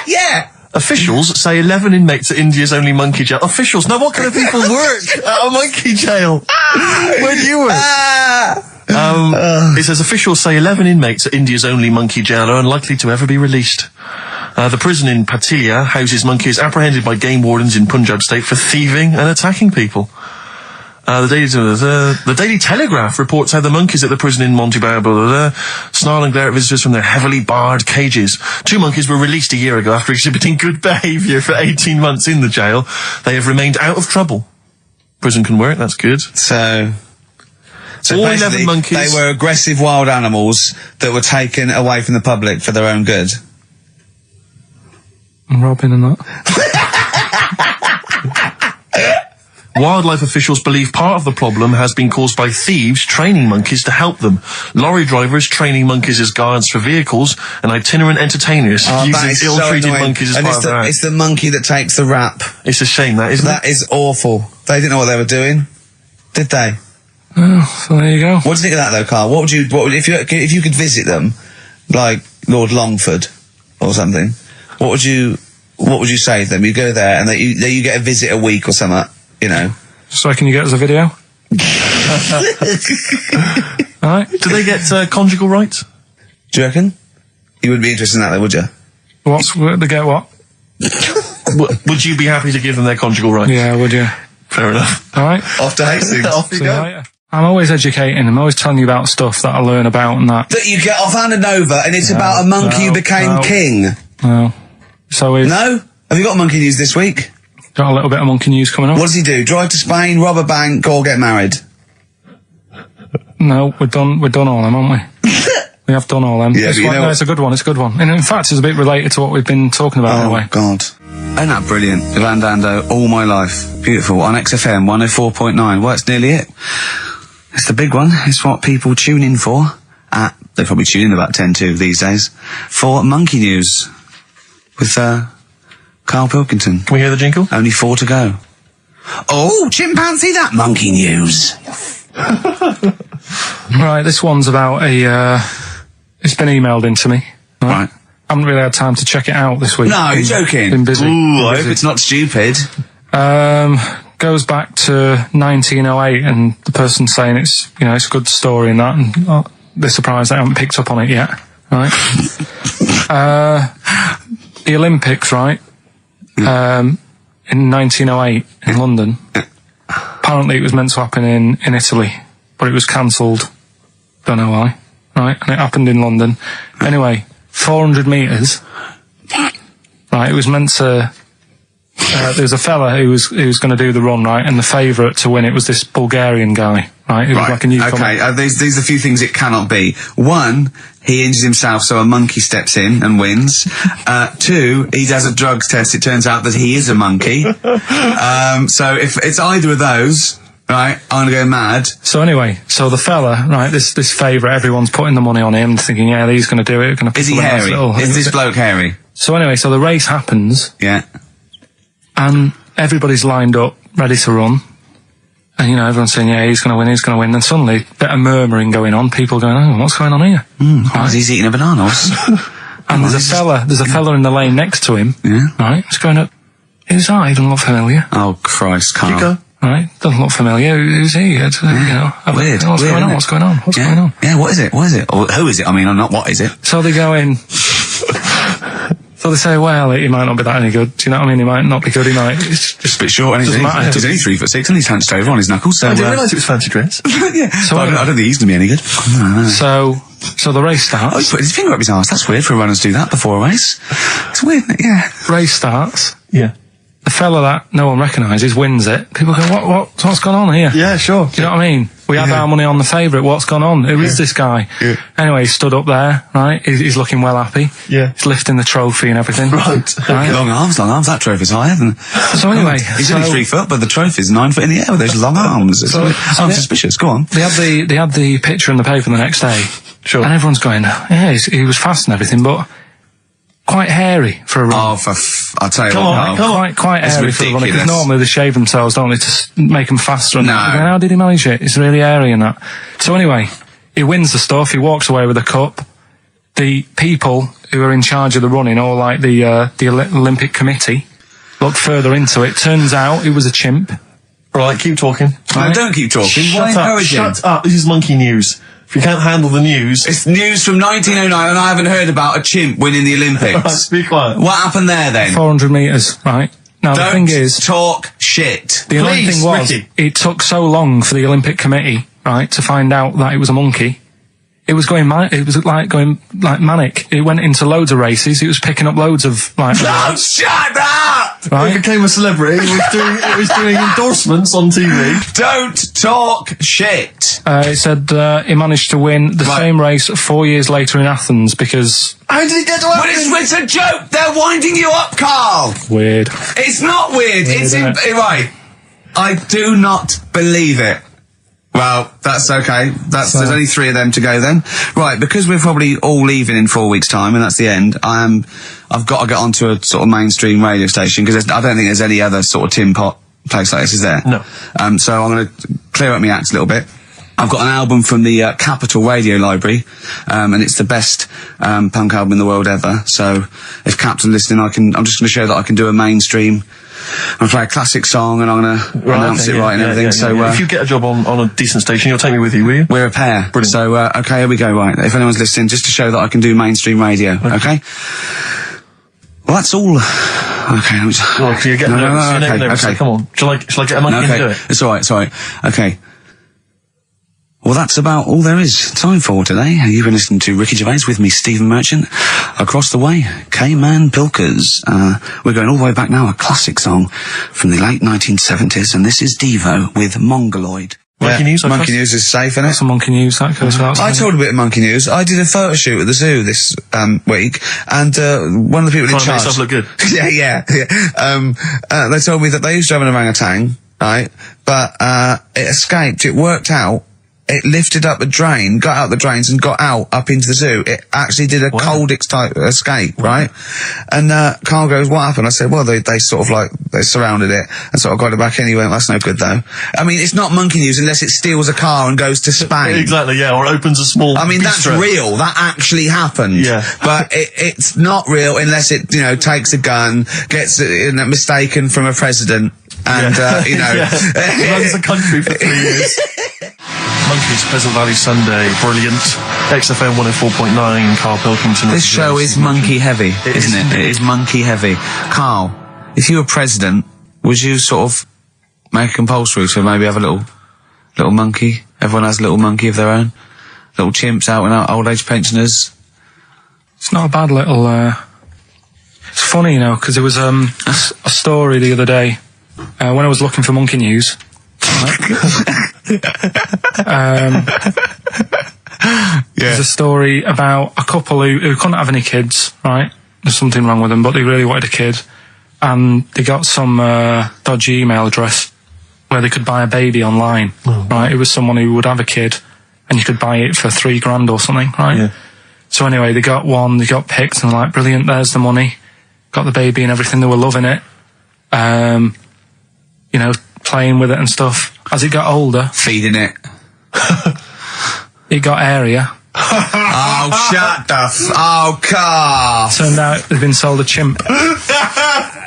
Yeah! Officials say 11 inmates at India's only monkey jail. Officials? Now, what kind of people work at a monkey jail? Where do you work? It says officials say 11 inmates at India's only monkey jail are unlikely to ever be released. The prison in Patilia houses monkeys apprehended by game wardens in Punjab state for thieving and attacking people. The Daily Telegraph reports how the monkeys at the prison in Montebello snarl and glare at visitors from their heavily barred cages. 2 monkeys were released a year ago after exhibiting good behaviour for 18 months in the jail. They have remained out of trouble. Prison can work, that's good. So all 11 monkeys. They were aggressive wild animals that were taken away from the public for their own good. And Robin and that. Wildlife officials believe part of the problem has been caused by thieves training monkeys to help them. Lorry drivers training monkeys as guards for vehicles, and itinerant entertainers using ill-treated monkeys as part of their act. It's the monkey that takes the rap. It's a shame, that, isn't it? That is awful. They didn't know what they were doing, did they? Oh, so there you go. What do you think of that, though, Carl? What would you if you could visit them, like Lord Longford or something? What would you say to them? You go there and you get a visit a week or something. You know. So can you get us a video? Alright. Do they get conjugal rights? Do you reckon? You wouldn't be interested in that, though, would you? They get what? Would you be happy to give them their conjugal rights? Yeah, would you? Fair enough. Alright. Off to Hastings. Off you go. Right. I'm always educating. I'm always telling you about stuff that I learn about and that. That you get off Anna Nova and it's about a monkey who became king. No. So No? Have you got monkey news this week? Got a little bit of monkey news coming up. What does he do? Drive to Spain, rob a bank, or get married? No, we've done all them, haven't we? We have done all them. Yeah, it's a good one. It's a good one. And in fact, it's a bit related to what we've been talking about anyway. Oh, God. Ain't that brilliant? Van Dando, All My Life. Beautiful. On XFM 104.9. Well, that's nearly it. It's the big one. It's what people tune in for. They probably tune in about 10 to these days. For Monkey News. With, Karl Pilkington. Can we hear the jingle? Only 4 to go. Oh, chimpanzee, that monkey news. Right, this one's about it's been emailed in to me. Right. I haven't really had time to check it out this week. No, you're joking. Been busy. Ooh, I hope it's not stupid. Goes back to 1908 and the person's saying it's a good story and that, and they're surprised they haven't picked up on it yet. Right. The Olympics, right? In 1908 in London. Apparently it was meant to happen in Italy, but it was cancelled. Don't know why. Right, and it happened in London. Anyway, 400 metres. Right, it was meant to there was a fella who was going to do the run, right, and the favourite to win it was this Bulgarian guy, right, who was like a newcomer. Okay, these are a few things it cannot be. One, he injures himself, so a monkey steps in and wins. 2, he does a drugs test, it turns out that he is a monkey. So if it's either of those, right, I'm gonna go mad. So anyway, the fella, right, this favourite, everyone's putting the money on him, thinking, yeah, he's going to do it. Is he hairy? Is this bloke hairy? So anyway, the race happens. Yeah. And everybody's lined up, ready to run. And, everyone's saying, yeah, he's going to win, he's going to win. Then suddenly, a bit of murmuring going on, people going, oh, what's going on here? Right. He's eating a banana. And there's a fella in the lane next to him, right, he's going up, who's that? He doesn't look familiar. Oh, Christ, Carl. You go. Right, doesn't look familiar. Who's he? Weird. What's going on? What's going on? What's going on? Yeah, what is it? What is it? Or who is it? I mean, not what is it? So they go in. So they say, well, he might not be that any good. Do you know what I mean? He might not be good. He might. It's just a bit short. And he's only 3'6", and he's hunched over on his knuckles. So I didn't realise it was fancy dress. Yeah. So I don't think he's going to be any good. So the race starts. Oh, he's put his finger up his arse. That's weird for runners to do that before a race. It's weird, isn't it? Yeah. Race starts. Yeah. The fella that no one recognises wins it. People go, what's gone on here? Yeah, sure. Do you know what I mean? We had our money on the favourite. What's gone on? Who is this guy? Yeah. Anyway, he stood up there, right? He's looking well happy. Yeah. He's lifting the trophy and everything. Right. Long arms. That trophy's higher than... So anyway... He's only 3 foot, but the trophy's 9 foot in the air with those long arms. I'm suspicious. Go on. They had the picture in the paper the next day. Sure. And everyone's going, yeah, he was fast and everything, but... quite hairy for a run. Oh, I'll tell you Come on. Quite hairy for a run. Because normally they shave themselves, don't they, to make them faster. And no. How did he manage it? It's really hairy and that. So anyway, he wins the stuff. He walks away with a cup. The people who are in charge of the running, or like the Olympic Committee, look further into it. Turns out it was a chimp. Right, keep talking. Right? No, don't keep talking. Shut up. This is monkey news. If you can't handle the news... It's news from 1909 and I haven't heard about a chimp winning the Olympics. Be quiet. What happened there then? 400 metres, right? Now the thing is... talk shit. The annoying thing was, it took so long for the Olympic Committee, right, to find out that it was a monkey. It was going manic. It went into loads of races. It was picking up loads of No, shut up! Right? It became a celebrity. It was doing endorsements on TV. Don't talk shit. It said he managed to win the same race 4 years later in Athens because... How did he get to Athens? Well, it's a joke. They're winding you up, Carl. Weird. It's not weird. It's right. I do not believe it. Well, that's okay. There's only 3 of them to go then. Right, because we're probably all leaving in 4 weeks' time, and that's the end, I've got to get onto a sort of mainstream radio station, because I don't think there's any other sort of tin pot place like this, is there? No. So I'm going to clear up my act a little bit. I've got an album from the Capitol Radio Library, and it's the best punk album in the world ever. So if Cap's listening, I'm just going to show that I can do a mainstream. I'm going to play a classic song and I'm going to announce it right and everything. If you get a job on a decent station, you'll take me with you, will you? We're a pair. Brilliant. So, okay, here we go, right. If anyone's listening, just to show that I can do mainstream radio, okay? Well, that's all. Okay. You're getting nervous. Okay. Come on. Shall I get a monkey and do it? It's alright. Okay. Well, that's about all there is time for today. You've been listening to Ricky Gervais with me, Stephen Merchant. Across the way, K-Man Pilkers. We're going all the way back now, a classic song from the late 1970s, and this is Devo with Mongoloid. Monkey news? Monkey news is safe, isn't it? Some monkey news, that goes without I told a bit of monkey news. I did a photo shoot at the zoo this week, and one of the people in charge... Trying to make yourself look good. Yeah. They told me that they used to have an orangutan, right? But it escaped. It worked out. It lifted up a drain, got out the drains and got out up into the zoo. It actually did a Coldix type escape, right? And Carl goes, what happened? I said, well, they sort of they surrounded it and sort of got it back anyway. That's no good though. I mean, it's not monkey news unless it steals a car and goes to Spain. Exactly, yeah, or opens a small I mean, that's real. That actually happened. Yeah. But it's not real unless it, takes a gun, gets mistaken from a president and, runs the country for 3 years. Monkeys, Pleasant Valley Sunday, brilliant. XFM 104.9, Karl Pilkington. This show is monkey heavy, isn't it? It is monkey heavy. Carl, if you were president, would you sort of make it compulsory to maybe have a little monkey? Everyone has a little monkey of their own? Little chimps out and old age pensioners? It's not a bad little, It's funny, because there was a story the other day when I was looking for monkey news. There's a story about a couple who couldn't have any kids, right? There's something wrong with them, but they really wanted a kid. And they got some dodgy email address where they could buy a baby online, right? It was someone who would have a kid, and you could buy it for $3,000 or something, right? Yeah. So anyway, they got one, they got picked, and like, brilliant, there's the money. Got the baby and everything, they were loving it. Playing with it and stuff. As it got older... Feeding it. It got area. Oh, shut the Carl. Turned out they'd been sold a chimp.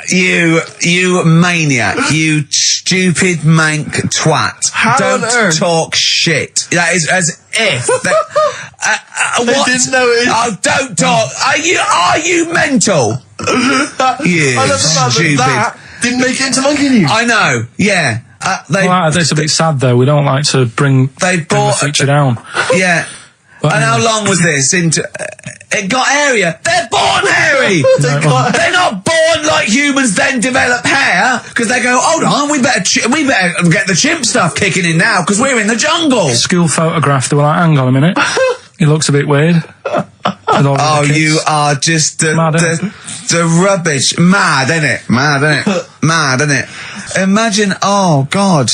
You maniac. You stupid mank twat. Don't talk shit. That is as if... what? Didn't know it. Oh, don't talk. Are you mental? You stupid... That didn't make it into monkey news. I know, yeah. It's a bit sad though. We don't like to bring the feature down. Yeah. And how long was this? It got area. They're born hairy. They're not born like humans, then develop hair because they go, hold on, we better get the chimp stuff kicking in now because we're in the jungle. School photograph. They were like, hang on a minute. He looks a bit weird. Oh, you are just the rubbish. Mad, innit? Mad, innit? Imagine, oh, God.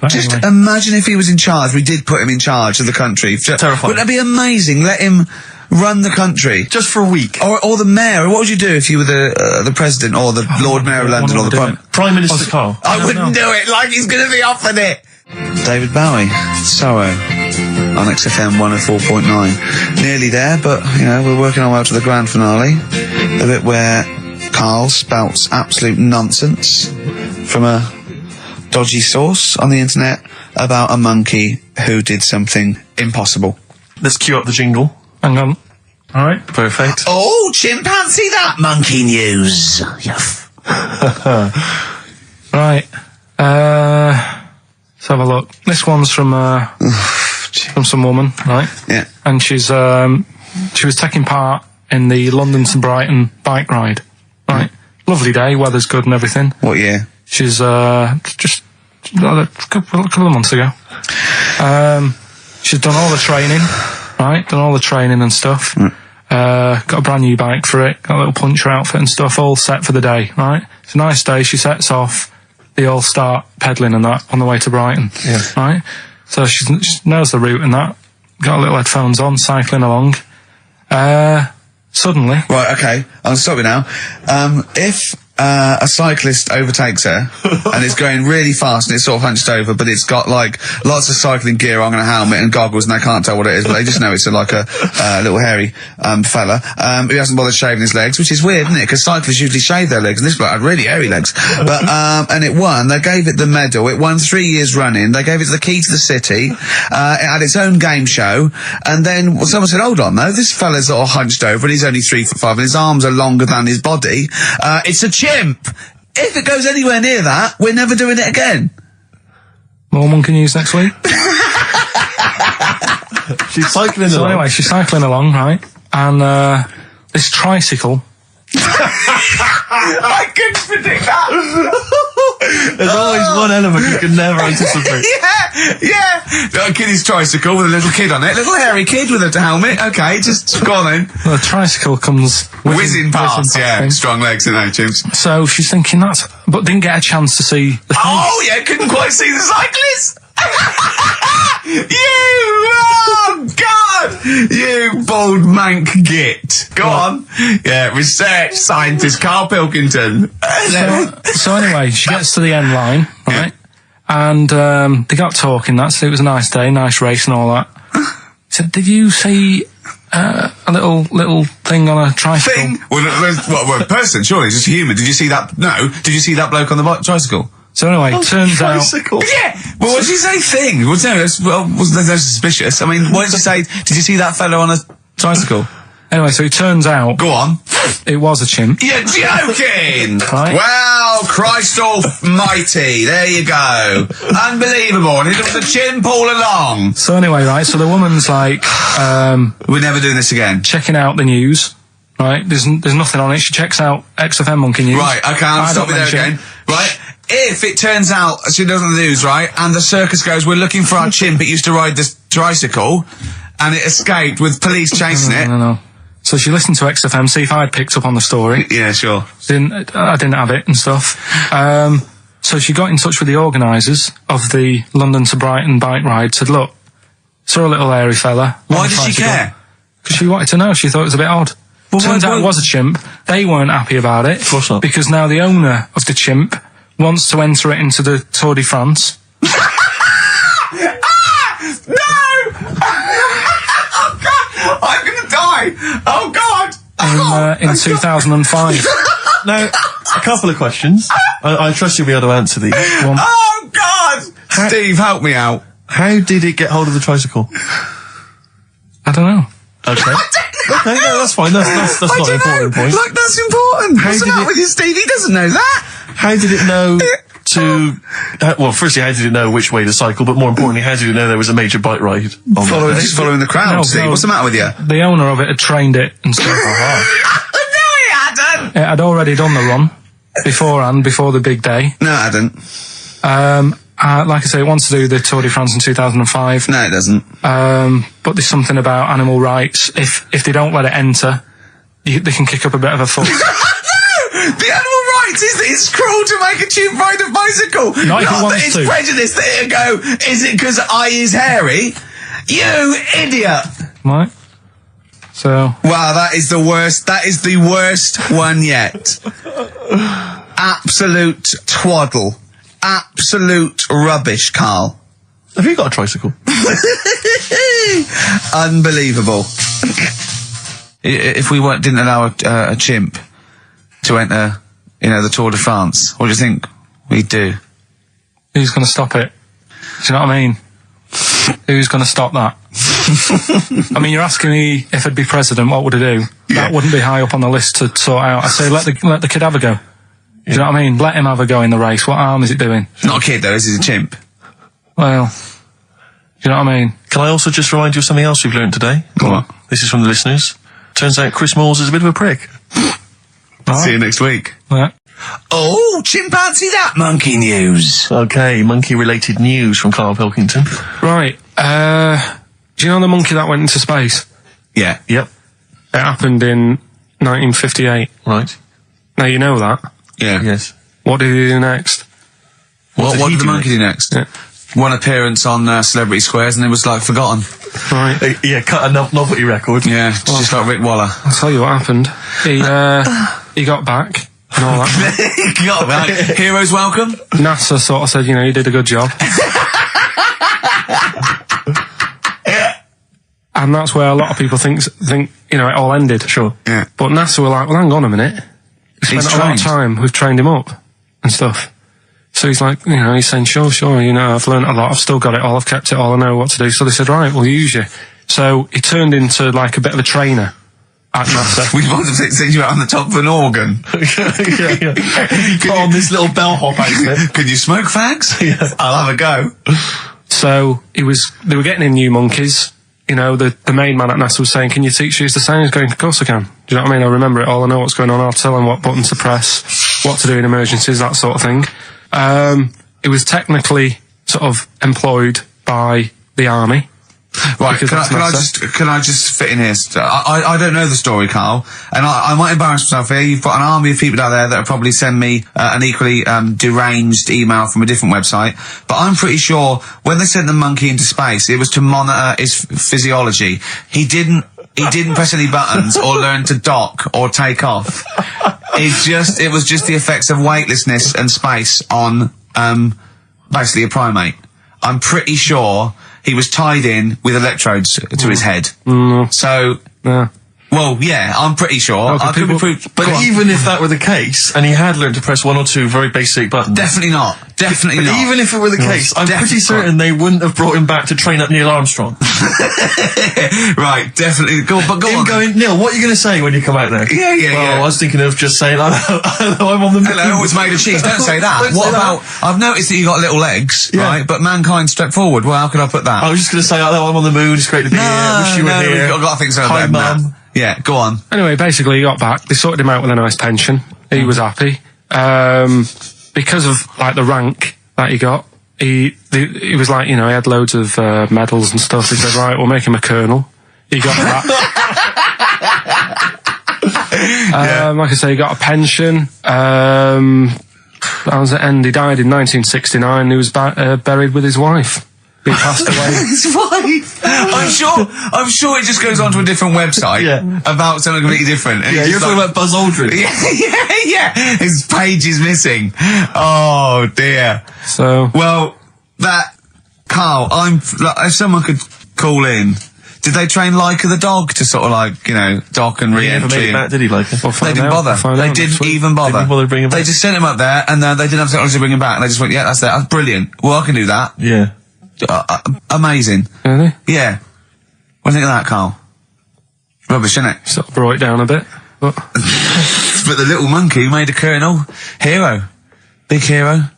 Just imagine if he was in charge. We did put him in charge of the country. Terrifying. Wouldn't that be amazing? Let him run the country. Just for a week. Or the mayor. What would you do if you were the president or the Lord Mayor of London or the Prime Minister Karl? I wouldn't do it like he's going to be offered it. David Bowie, Sorrow, on XFM 104.9. Nearly there, but, we're working our way up to the grand finale. The bit where Karl spouts absolute nonsense from a dodgy source on the internet about a monkey who did something impossible. Let's cue up the jingle. Hang on. All right. Perfect. Oh, chimpanzee that monkey news. Right. Let's have a look. This one's from some woman, right? Yeah. And she was taking part in the London to Brighton bike ride, right? Lovely day, weather's good and everything. What year? She's just a couple of months ago. She's done all the training, right? Done all the training and stuff. Got a brand new bike for it. Got a little puncher outfit and stuff, all set for the day, right? It's a nice day. She sets off. They all start pedalling and that on the way to Brighton, right? So she knows the route and that. Got a little headphones on, cycling along. Suddenly... Right, okay, I'll stop you now. If a cyclist overtakes her and it's going really fast and it's sort of hunched over, but it's got like lots of cycling gear on and a helmet and goggles and they can't tell what it is, but they just know it's like a little hairy fella who hasn't bothered shaving his legs, which is weird, isn't it? Because cyclists usually shave their legs and this bloke had really hairy legs. But and it won. They gave it the medal. It won 3 years running. They gave it the key to the city. It had its own game show, and then someone said, hold on though, this fella's all hunched over and he's only 3'5" and his arms are longer than his body. It's a chimp. If it goes anywhere near that, we're never doing it again. More monkey news next week. She's cycling along. Anyway, she's cycling along, right? And this tricycle... I couldn't predict that. There's always one element you can never anticipate. Yeah. A kiddie's tricycle with a little kid on it. Little hairy kid with a helmet. Okay, just go on then. The tricycle comes whizzing past, yeah. Strong legs, chimps. So she's thinking that, but didn't get a chance to see the thing. Oh, yeah, couldn't quite see the cyclist. Oh, God! You bald mank git. Go on. Yeah, research scientist Karl Pilkington. So anyway, she gets to the end line, right? And they got talking, so it was a nice day, nice race and all that. So did you see a little thing on a tricycle? Thing? Well, a person, surely, just a human. Did you see that? No. Did you see that bloke on the tricycle? So anyway, turns tricycle. out... Yeah! Well, what did she say thing? Well, no, wasn't suspicious. I mean, what did she say? Did you see that fellow on a tricycle? Anyway, so it turns out... Go on. It was a chimp. You're joking! Right. Well, Christ almighty, there you go. Unbelievable, and it was a chimp all along. So anyway, right, so the woman's like... we're never doing this again. Checking out the news, Right, there's nothing on it. She checks out XFM Monkey News. Right, okay, I'll stop you there again. Right, if it turns out she doesn't lose, right, and the circus goes, we're looking for our chimp, it used to ride this tricycle, and it escaped with police chasing it. No. So she listened to XFM, see if I'd picked up on the story. Yeah, sure. I didn't have it and stuff. So she got in touch with the organisers of the London to Brighton bike ride, said, look, saw a little hairy fella. Why did she care? Because she wanted to know. She thought it was a bit odd. Well, turns out it was a chimp. They weren't happy about it. Of course not. Because now the owner of the chimp wants to enter it into the Tour de France. No! Oh, God! I'm going to die! Oh, God! In 2005. Now, a couple of questions. I trust you'll be able to answer these. Oh, God! Steve, help me out. How did it get hold of the tricycle? I don't know. Okay. Okay, no, that's fine. That's not an important point. Like, that's important. What's the matter with you, Steve? He doesn't know that. How did it know well, firstly, how did it know which way to cycle? But more importantly, how did it know there was a major bike ride? Just following the crowd, Steve. What's the matter with you? The owner of it had trained it and stuff. No, he hadn't. It had already done the run beforehand, before the big day. No, it hadn't. Like I say, it wants to do the Tour de France in 2005. No, it doesn't. But there's something about animal rights. If they don't let it enter, they can kick up a bit of a fuss. No! The animal rights is that it's cruel to make a chimp ride a bicycle. Not if he that wants it's to. prejudice that it'll go, is it because I is hairy? You idiot! Right. So. Wow, that is the worst. That is the worst one yet. Absolute twaddle. Absolute rubbish, Carl. Have you got a tricycle? Unbelievable. If we didn't allow a chimp to enter, the Tour de France, what do you think we'd do? Who's going to stop it? Do you know what I mean? Who's going to stop that? I mean, you're asking me if I'd be president, what would I do? Yeah. That wouldn't be high up on the list to sort out. I say let the kid have a go. Do you know what I mean? Let him have a go in the race. What harm is it doing? Not a kid, though. This is a chimp. Well, do you know what I mean? Can I also just remind you of something else we've learned today? What? This is from the listeners. Turns out Chris Moores is a bit of a prick. See you next week. Yeah. Oh, chimpanzee that monkey news. Okay, monkey-related news from Karl Pilkington. Right. Do you know the monkey that went into space? Yeah. Yep. It happened in 1958. Right. Now you know that. Yeah. Yes. What did he do next? What did the monkey do next? Yeah. One appearance on Celebrity Squares and it was, forgotten. Right. Yeah, cut a novelty record. Yeah, just like Rick Waller. I'll tell you what happened. He got back and all that. He got back. Heroes welcome. NASA sort of said, you did a good job. And that's where a lot of people think it all ended. Sure. Yeah. But NASA were like, well, hang on a minute. We spent a lot of time. We've trained him up and stuff. So he's like, he's saying, sure, I've learned a lot. I've still got it all. I've kept it all. I know what to do. So they said, right, we'll use you. So he turned into like a bit of a trainer at NASA. We want to send you out on the top of an organ. yeah. Put on this little bellhop outfit. Can you smoke fags? Yeah. I'll have a go. So they were getting in new monkeys. The main man at NASA was saying, can you teach these the sound? He's going, of course I can. Do you know what I mean? I remember it all. I know what's going on. I'll tell them what buttons to press, what to do in emergencies, that sort of thing. It was technically sort of employed by the army. Right, can I just fit in here? I don't know the story, Carl, and I might embarrass myself here. You've got an army of people out there that will probably send me an equally deranged email from a different website, but I'm pretty sure when they sent the monkey into space, it was to monitor his physiology. He didn't press any buttons or learn to dock or take off. It was just the effects of weightlessness and space on basically a primate. I'm pretty sure he was tied in with electrodes to his head. So, well, yeah, I'm pretty sure. I could be proved. But even if that were the case, and he had learned to press one or two very basic buttons. Definitely not. Definitely not. Even if it were the case, I'm pretty certain they wouldn't have brought him back to train up Neil Armstrong. Right, definitely. Go on. Going, Neil, what are you going to say when you come out there? Yeah. I was thinking of just saying, hello, I'm on the moon. Hello, it's made of cheese. Don't say that. What about, I've noticed that you got little legs, right? But mankind stepped forward. Well, how could I put that? I was just going to say, hello, I'm on the moon. It's great to be here. Wish you were here. I've got to think so. Hi, Mum. Yeah, go on. Anyway, basically, he got back. They sorted him out with a nice pension. He was happy. Because of, like, the rank that he got, he was like, you know, he had loads of medals and stuff. He said, right, we'll make him a colonel. He got that. Like I say, he got a pension. That was the end. He died in 1969. He was buried with his wife. He passed away. His wife. I'm sure it just goes on to a different website about something completely different. And you're talking about Buzz Aldrin. Yeah. His page is missing. Oh dear. So well, Carl, if someone could call in. Did they train Leica the dog to sort of like, you know, dock and re-entry? Did he, Leica? They didn't bother. They didn't even bother. To bring him back. They just sent him up there and they didn't have technology to bring him back. And they just went, yeah, that's brilliant. Well, I can do that. Yeah. Really? Amazing. Yeah. What do you think of that, Carl? Rubbish, isn't it? Sort of brought it down a bit. But But the little monkey made a colonel. Hero. Big hero.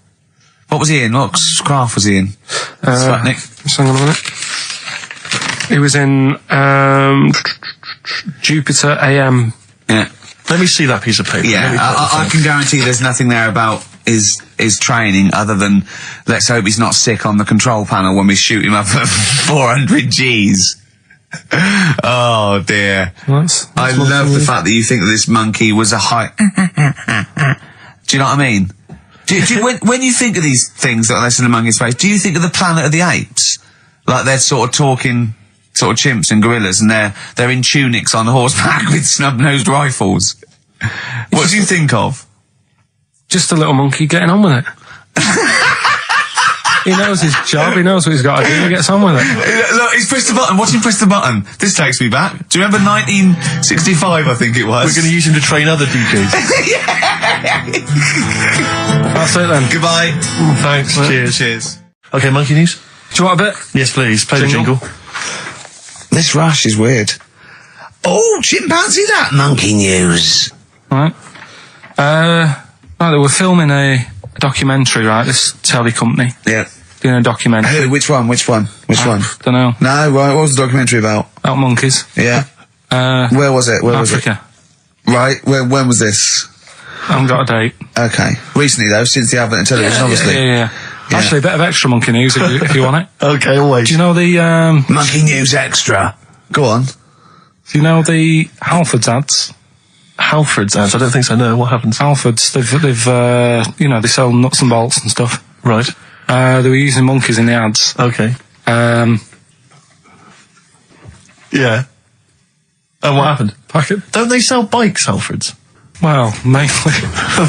What was he in? What craft was he in? Sputnik. Just hang on a minute. He was in Jupiter AM. Yeah. Let me see that piece of paper. Yeah, I can guarantee there's nothing there about his training other than let's hope he's not sick on the control panel when we shoot him up at 400 Gs. Oh dear. I love the fact that you think that this monkey was a high... Do you know what I mean? When you think of these things that are less in the monkey's face, do you think of the Planet of the Apes? Like they're sort of talking... sort of chimps and gorillas, and they're in tunics on horseback with snub-nosed rifles. What do you think of? Just a little monkey getting on with it. He knows his job, he knows what he's got to do, he gets on with it. Look, he's pressed the button, watch him press the button. This takes me back. Do you remember 1965, I think it was? We're going to use him to train other DJs. That's it then. Goodbye. Thanks. Cheers. Okay, monkey news? Do you want a bit? Yes, please. Play the jingle. This rush is weird. Oh, chimpanzee that monkey news. Right. They were filming a documentary, right? This telly company. Yeah. Doing a documentary. Who? Which one? Don't know. No, right, what was the documentary about? About monkeys. Yeah. Where was it? Africa. Right, when was this? I haven't got a date. Okay. Recently though, since the advent of television, obviously. Yeah. Actually, a bit of extra monkey news if you want it. Okay, always. Do you know the... Monkey news extra. Go on. Do you know the Halfords ads? Halfords ads? I don't think so, no. What happens? Halfords, they've they sell nuts and bolts and stuff. Right. They were using monkeys in the ads. Okay. Yeah. And what happened? Don't they sell bikes, Halfords? Well, mainly.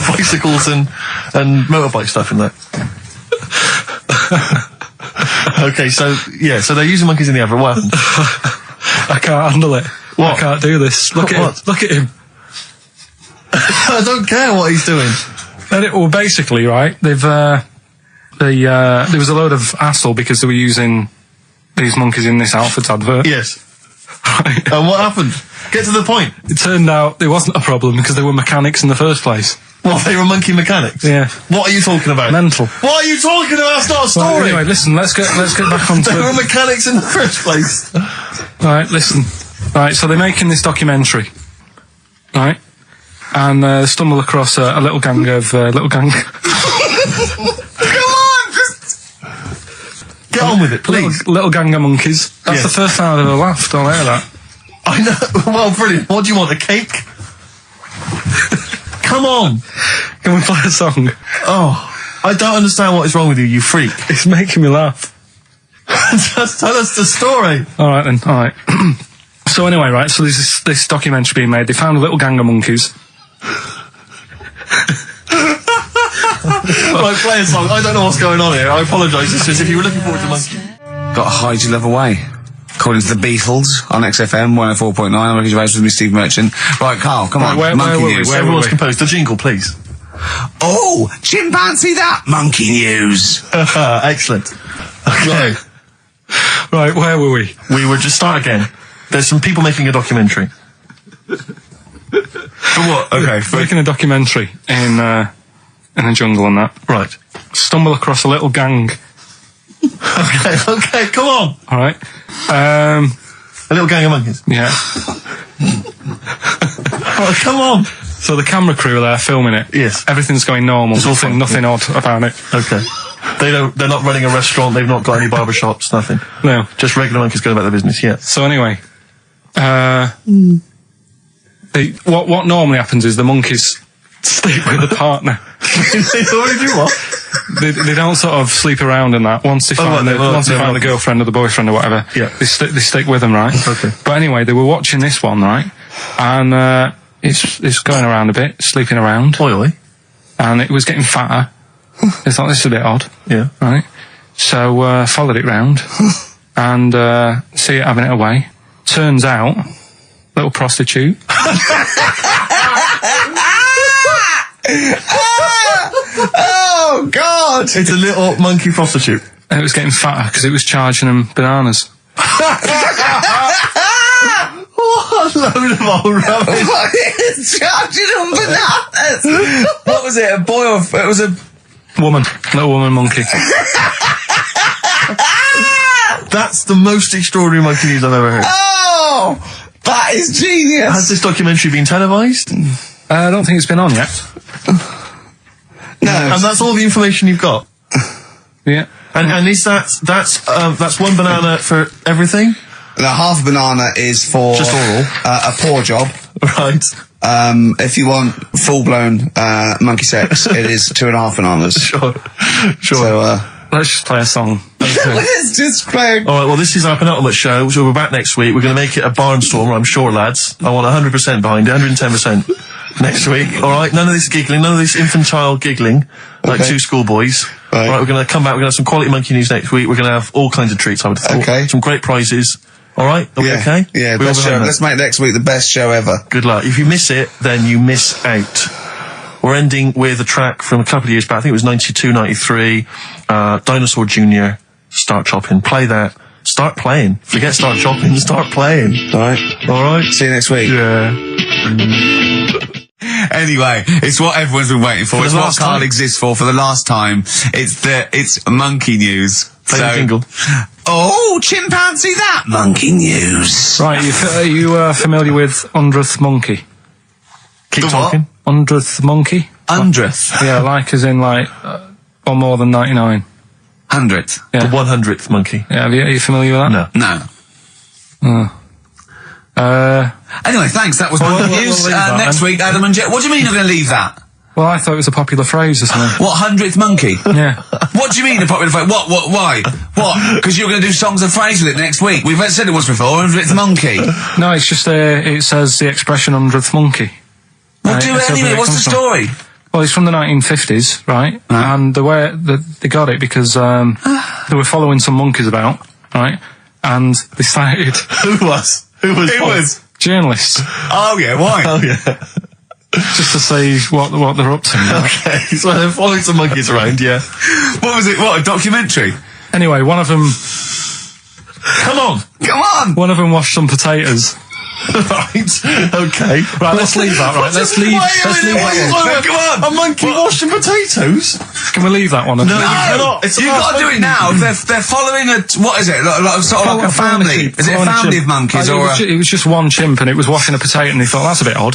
Bicycles and motorbike stuff in that. Okay, so they're using monkeys in the advert. What happened? I can't handle it. What? I can't do this. Look at him. Look at him. I don't care what he's doing. Well, basically, right, there was a load of hassle because they were using these monkeys in this Halfords advert. Yes. Right. And what happened? Get to the point. It turned out there wasn't a problem because they were mechanics in the first place. Well, they were monkey mechanics? Yeah. What are you talking about? Mental. What are you talking about? That's not a story. Right, anyway, listen, let's get back onto They were mechanics in the first place. Right, listen. Right, so they're making this documentary. Right? And they stumble across a little gang of... Come on! Get on with it, please. Little gang of monkeys. That's the first time I've ever laughed. I'll hear that. I know. Well, brilliant. What do you want, a cake? Come on. Can we play a song? Oh, I don't understand what is wrong with you, you freak. It's making me laugh. Just tell us the story. All right, then. All right. So anyway, right, so there's this documentary being made. They found a little gang of monkeys. Right, play a song. I don't know what's going on here. I apologise. It's just if you were looking forward to monkey. Got to hide your love away. According to the Beatles on XFM 104.9, I'm Ricky Gervais with me, Steve Merchant. Right, Carl, come on. Monkey news. Everyone's composed. The jingle, please. Oh, chimpanzee that monkey news. Excellent. Okay. Right, where were we? We were just start again. There's some people making a documentary. For what? Okay. Making a documentary in a jungle and that. Right. Stumble across a little gang. Okay, come on. All right. A little gang of monkeys. Yeah. Oh, come on. So the camera crew are there filming it. Yes. Everything's going normal. Nothing odd about it. Okay. They're not running a restaurant. They've not got any barbershops. Nothing. No. Just regular monkeys going about their business. Yeah. So anyway, what normally happens is the monkeys sleep with the partner. They already do what? They don't sort of sleep around in that. Once they find the girlfriend or the boyfriend or whatever, they stick with them, right? Okay. But anyway, they were watching this one, right? And it's going around a bit, sleeping around. Oily. And it was getting fatter. They thought, this is a bit odd. Yeah. Right? So followed it round and see it having it away. Turns out, little prostitute. Oh, God! It's a little monkey prostitute. And it was getting fatter because it was charging them bananas. What a load of old rubbish. Charging them bananas! What was it, a boy or... It was a... Woman. Little woman monkey. That's the most extraordinary monkey news I've ever heard. Oh! That is genius! Has this documentary been televised? I don't think it's been on yet. No. And that's all the information you've got? Yeah. And is that's one banana for everything? Now, half a banana is for... Just oral. A paw job. Right. If you want full-blown monkey sex, it is 2.5 bananas. Sure. So, Let's just play a song. let's just play... All right, well, this is our penultimate show, so we're back next week. We're going to make it a barnstormer, I'm sure, lads. I want 100% behind it, 110% next week. All right, none of this giggling, none of this infantile giggling, like two schoolboys. Right. All right, we're going to come back, we're going to have some quality monkey news next week. We're going to have all kinds of treats, I would have thought. Okay. Some great prizes. All right, are we okay? Yeah, best show. Let's make next week the best show ever. Good luck. If you miss it, then you miss out. We're ending with a track from a couple of years back. I think it was 92, 93. Dinosaur Jr. Start Chopping. Play that. Start playing. Forget start chopping. Start playing. All right. All right. See you next week. Yeah. Anyway, it's what everyone's been waiting for. It's what Carl exists for the last time. It's monkey news. Play the jingle. Oh, chimpanzee that monkey news. Right, are you familiar with 100th monkey? Keep The talking. 100th monkey? 100th. Yeah, like as in like, or more than 99. 100th. Yeah. The 100th monkey. Yeah, are you familiar with that? No. No. Oh. Anyway, thanks. That was monkey news. we'll leave that Next then. week, Adam and Jet. What do you mean you're going to leave that? Well, I thought it was a popular phrase or something. What, 100th monkey? Yeah. What do you mean a popular phrase? What, why? What? Because you're going to do songs and phrases with it next week. We've said it once before, 100th monkey. No, it's just, it says the expression 100th monkey. Well, do it anyway. What's the story? Well, it's from the 1950s, right? And the way that they got it because they were following some monkeys about, right? And they cited Who was? journalists Oh, yeah, why? Oh, yeah. just to see what they're up to. Okay. So they're following some monkeys around, yeah. What was it? What, a documentary? Anyway, one of them Come on. washed some potatoes. Right. Okay. Right, let's leave that. Right, let's leave that one. Come on. A monkey washing potatoes? Can we leave that one? No, you cannot. It's You've got to do it now. They're following what is it? Sort of like a family. Is it a family of monkeys or it was just one chimp and it was washing a potato and they thought that's a bit odd,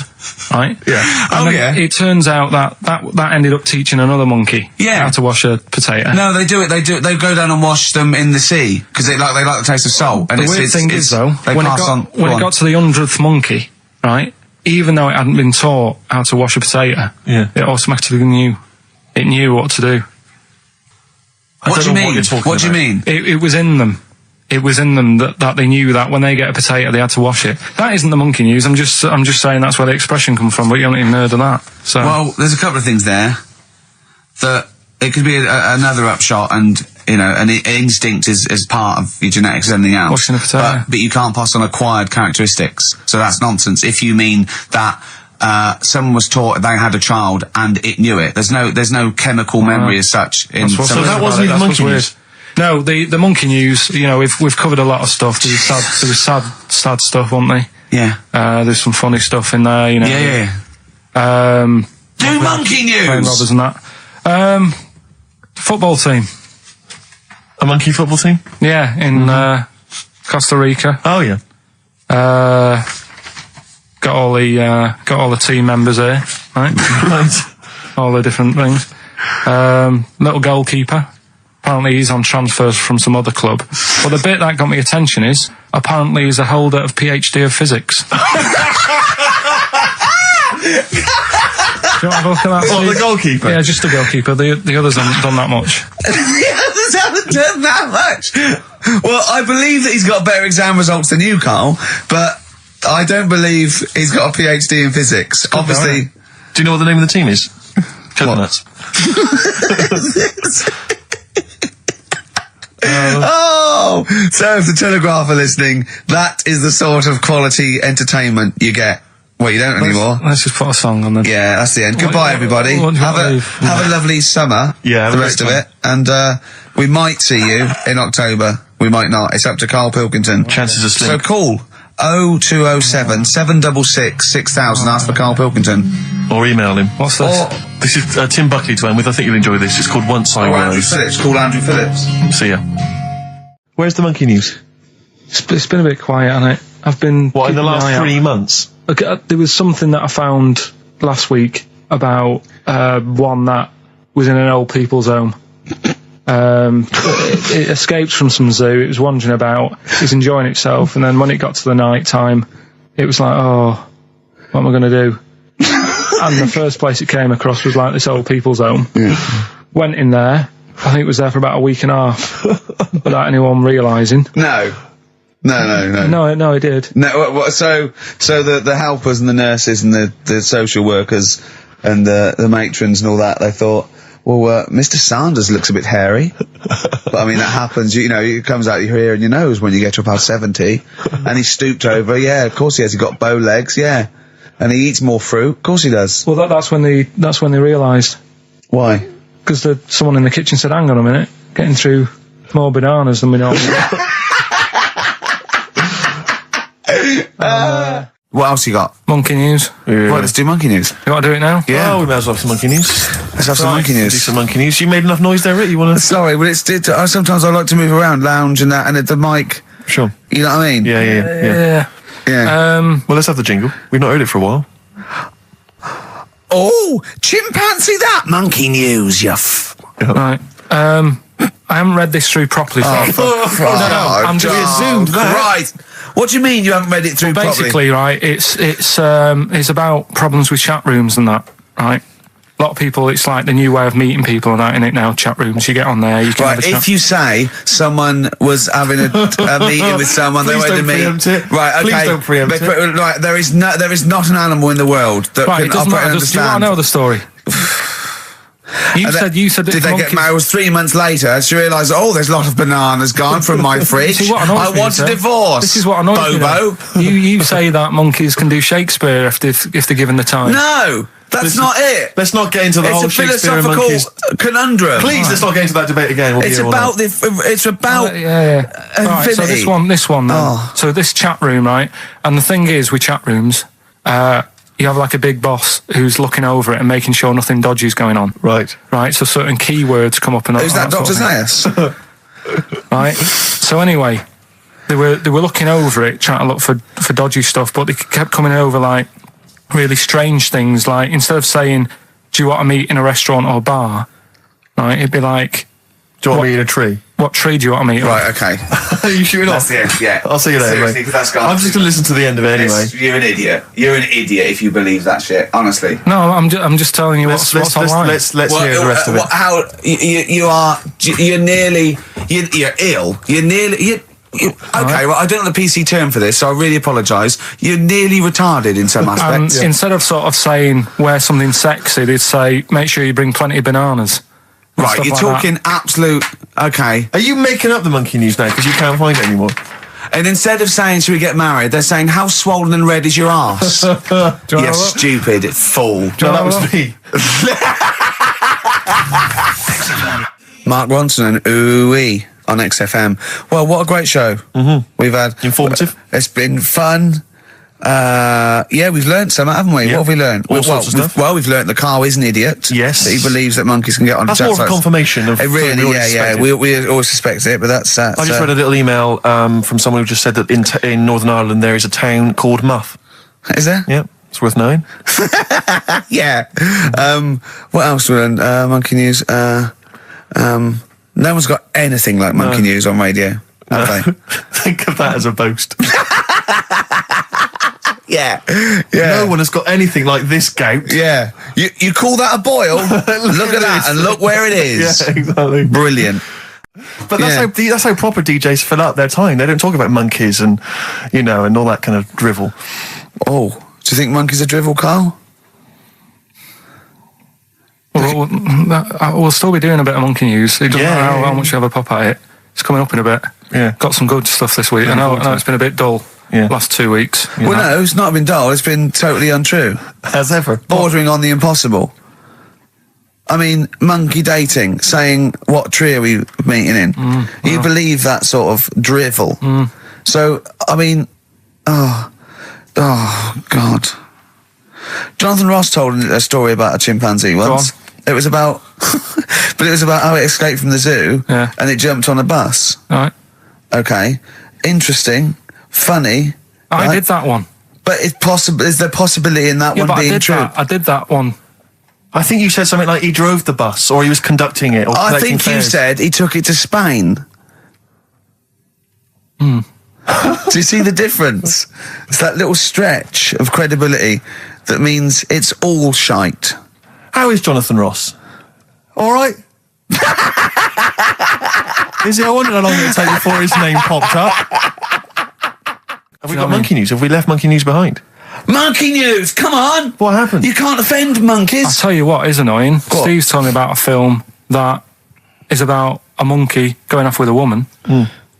right? Yeah. And then it turns out that ended up teaching another monkey how to wash a potato. No, they do it. They go down and wash them in the sea because they like the taste of salt. And The weird thing is though, when it got to the 100th monkey, right? Even though it hadn't been taught how to wash a potato, it automatically knew what to do. What do you mean? What do you mean? It was in them. It was in them that they knew that when they get a potato, they had to wash it. That isn't the monkey news. I'm just saying that's where the expression comes from. But you haven't even heard of that. So Well, there's a couple of things there that it could be another upshot, and an instinct is part of your genetics as anything else. Washing a potato. But you can't pass on acquired characteristics, so that's nonsense. If you mean that someone was taught they had a child and it knew it, there's no chemical memory as such. So that wasn't even monkey news. No, the monkey news. We've covered a lot of stuff. There was sad stuff, wasn't they? Yeah. There's some funny stuff in there. Yeah. Do monkey news. Playing robbers and that. Football team. A monkey football team? Yeah, in Costa Rica. Oh, yeah. got all the team members here, right? Right. All the different things. Little goalkeeper. Apparently he's on transfers from some other club. But the bit that got me attention is, apparently he's a holder of PhD of physics. Do you want to have a look at that? What, the goalkeeper? Yeah, just the goalkeeper. The others haven't done that much. The others haven't done that much. Well, I believe that he's got better exam results than you, Carl, but I don't believe he's got a PhD in physics. Obviously. Do you know what the name of the team is? Coconuts. Oh! So if the Telegraph are listening, that is the sort of quality entertainment you get. Well, you don't anymore. Let's just put a song on then. Yeah, that's the end. Goodbye, everybody. Have a lovely summer. Yeah, the rest of it. And we might see you in October. We might not. It's up to Karl Pilkington. Chances are slim. So call 0207 766 6000. Ask for Karl Pilkington. Or email him. What's this? This is Tim Buckley to end with. I think you'll enjoy this. It's called Once I Andrew Rose. Phillips. Call Andrew Phillips. See ya. Where's the monkey news? It's been a bit quiet, hasn't it? I've been... What, in the last 3 months? Okay, there was something that I found last week about one that was in an old people's home. It escaped from some zoo. It was wandering about. It was enjoying itself, and then when it got to the night time, it was like, oh, what am I going to do? And the first place it came across was like this old people's home. Yeah. Went in there. I think it was there for about a week and a half without anyone realising. No, it did. No, so the helpers and the nurses and the social workers and the matrons and all that, they thought, well, Mr. Sanders looks a bit hairy. But I mean, that happens, you know, it comes out your ear and your nose when you get to about 70. And he stooped over, yeah, of course he has. He got bow legs, yeah. And he eats more fruit, of course he does. Well, that's when they realised. Why? Because someone in the kitchen said, hang on a minute, getting through more bananas than we normally get. What else you got? Monkey news. Yeah. Right, let's do monkey news. You want to do it now? Yeah. Oh, we may as well have some monkey news. Let's have some monkey news. Do some monkey news. You made enough noise there, Rick? You want to... Sorry, but sometimes I like to move around, lounge and that, and at the mic. Sure. You know what I mean? Yeah. Well, let's have the jingle. We've not heard it for a while. Oh, chimpanzee that! Monkey news, Right. I haven't read this through properly. I'm just assumed that. Right. What do you mean you haven't read it through properly? Basically, right, it's about problems with chat rooms and that, right? A lot of people, it's like the new way of meeting people and that, in it now, chat rooms. You get on there, you can have a chat. If you say someone was having a meeting with someone, they wanted to meet. Right, okay. Please don't preempt it. Right, there is not an animal in the world that can operate and understand. Do you want to know the story? You said did they get married? It was 3 months later. She realised, there's a lot of bananas gone from my fridge. I want a divorce. This is what annoys Bobo. me. You say that monkeys can do Shakespeare if they're given the time. No, that's not it. Let's not get into the whole Shakespeare and monkeys. It's a philosophical conundrum. Please, let's not get into that debate again. It's about infinity. Right, so this one then. So this chat room, right? And the thing is with chat rooms, you have like a big boss who's looking over it and making sure nothing dodgy is going on. Right. So certain keywords come up and who's that, Dr. Zayas? Right. So anyway, they were looking over it, trying to look for dodgy stuff, but they kept coming over like really strange things. Like instead of saying, "Do you want to meet in a restaurant or bar?" Right, it'd be like, "Do you want to meet in a tree?" What tree do you want to meet? Right, okay. Are you sure not? That's the end, yeah. I'll see you later. Seriously, because that's gone. I'm just going to listen to the end of it anyway. You're an idiot. You're an idiot if you believe that shit, honestly. No, I'm just telling you what's online. Let's hear the rest of it. You're ill. Okay, well, I don't know the PC term for this, so I really apologise. You're nearly retarded in some aspects. Instead of sort of saying, wear something sexy, they'd say, make sure you bring plenty of bananas. Right, you're talking absolute... Okay. Are you making up the monkey news now because you can't find it anymore? And instead of saying, should we get married, they're saying, how swollen and red is your arse? You stupid fool. Do you know that was me? Mark Ronson and Ooh-wee on XFM. Well, what a great show. Mm-hmm. We've had... Informative. It's been fun. We've learnt some, haven't we? Yeah. What have we learnt? All sorts of stuff. We've learnt that Carl is an idiot. Yes. That he believes that monkeys can get on. That's more of a confirmation of... Really, we always suspected it, but that's... I just read a little email from someone who just said that in Northern Ireland there is a town called Muff. Is there? Yep, it's worth knowing. Yeah. What else? Monkey news. No one's got anything like monkey news on radio, have they? Think of that as a boast. Yeah. No one has got anything like this gout. Yeah. You call that a boil? Look at that, and look where it is. Yeah, exactly. Brilliant. But that's how proper DJs fill up their time. They don't talk about monkeys and, and all that kind of drivel. Oh, do you think monkeys are drivel, Carl? Well, we'll still be doing a bit of monkey news. It doesn't matter how much you have a pop at it. It's coming up in a bit. Yeah. Got some good stuff this week. I know it's been a bit dull last 2 weeks. Well, no, it's not been dull. It's been totally untrue. As ever. Bordering on the impossible. I mean, monkey dating, saying, what tree are we meeting in? You believe that sort of drivel. So, I mean, oh, God. Jonathan Ross told a story about a chimpanzee once. It was about, but it was about how it escaped from the zoo and it jumped on a bus. Right. Okay. Interesting. Funny. I did that one. But is there possibility in that one being true? I did that one. I think you said something like he drove the bus or he was conducting it. Or I think you said he took it to Spain. Do you see the difference? It's that little stretch of credibility that means it's all shite. How is Jonathan Ross? All right. Is he? I wondered how long it would take before his name popped up. Have we got monkey news? Have we left monkey news behind? Monkey news, come on! What happened? You can't offend monkeys. I'll tell you what is annoying. Steve's told me about a film that is about a monkey going off with a woman.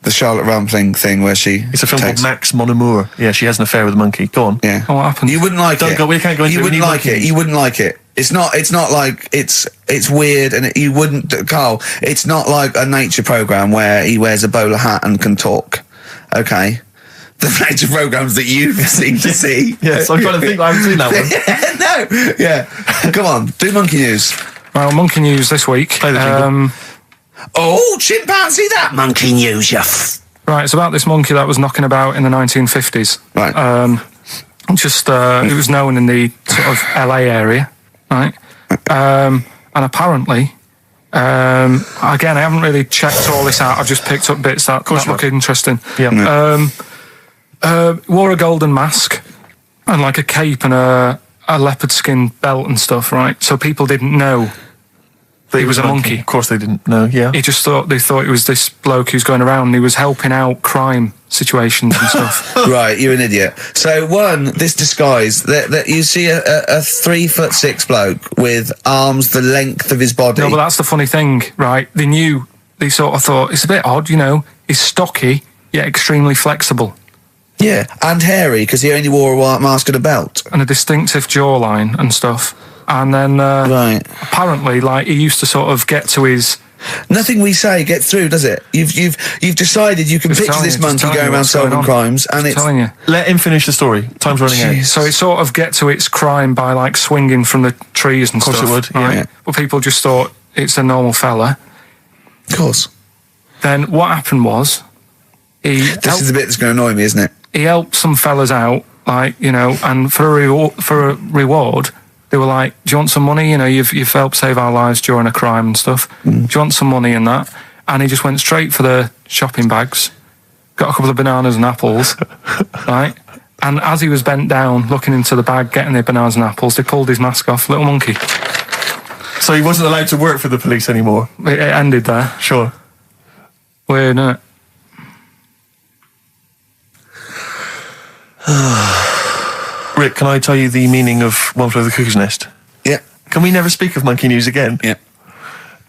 The Charlotte Rampling thing where she... It's a film called Max Mon Amour. Yeah, she has an affair with a monkey. Go on. Yeah. Oh, what happened? You wouldn't like it. We can't go into it. You wouldn't like it. You wouldn't like it. It's not like it's weird and you wouldn't... Carl, it's not like a nature programme where he wears a bowler hat and can talk. Okay? The nature programmes that you seem to see. Yes, I'm trying to think. I haven't seen that one. No. Yeah. Come on, do monkey news. Well, monkey news this week. Play the jingle. Oh, chimpanzee, that monkey news, Right, it's about this monkey that was knocking about in the 1950s. Right. It was known in the sort of LA area, right? And apparently, again, I haven't really checked all this out. I've just picked up bits that look interesting. Yeah. Wore a golden mask and like a cape and a leopard skin belt and stuff, right? So people didn't know that he was a monkey. Of course they didn't know, yeah. They thought it was this bloke who's going around and he was helping out crime situations and stuff. Right, you're an idiot. So this disguise, that you see a 3'6" bloke with arms the length of his body. No, but that's the funny thing, right? They sort of thought, it's a bit odd, he's stocky, yet extremely flexible. Yeah, and hairy, because he only wore a white mask and a belt. And a distinctive jawline and stuff. And then, apparently, like, he used to sort of get to his... Nothing we say gets through, does it? You've decided you can picture this monkey going around solving crimes, and it's... telling you. Let him finish the story. Time's running out. So it sort of get to its crime by, like, swinging from the trees and stuff. Of course it would, right? yeah. But people just thought it's a normal fella. Of course. Then what happened was... This is the bit that's going to annoy me, isn't it? He helped some fellas out, like, and for a reward, they were like, do you want some money? You've helped save our lives during a crime and stuff. Do you want some money and that? And he just went straight for the shopping bags, got a couple of bananas and apples, right? And as he was bent down, looking into the bag, getting the bananas and apples, they pulled his mask off, little monkey. So he wasn't allowed to work for the police anymore? It ended there. Sure. Weird, isn't it? Rick, can I tell you the meaning of One Flew Over the Cuckoo's Nest? Yeah. Can we never speak of monkey news again? Yeah.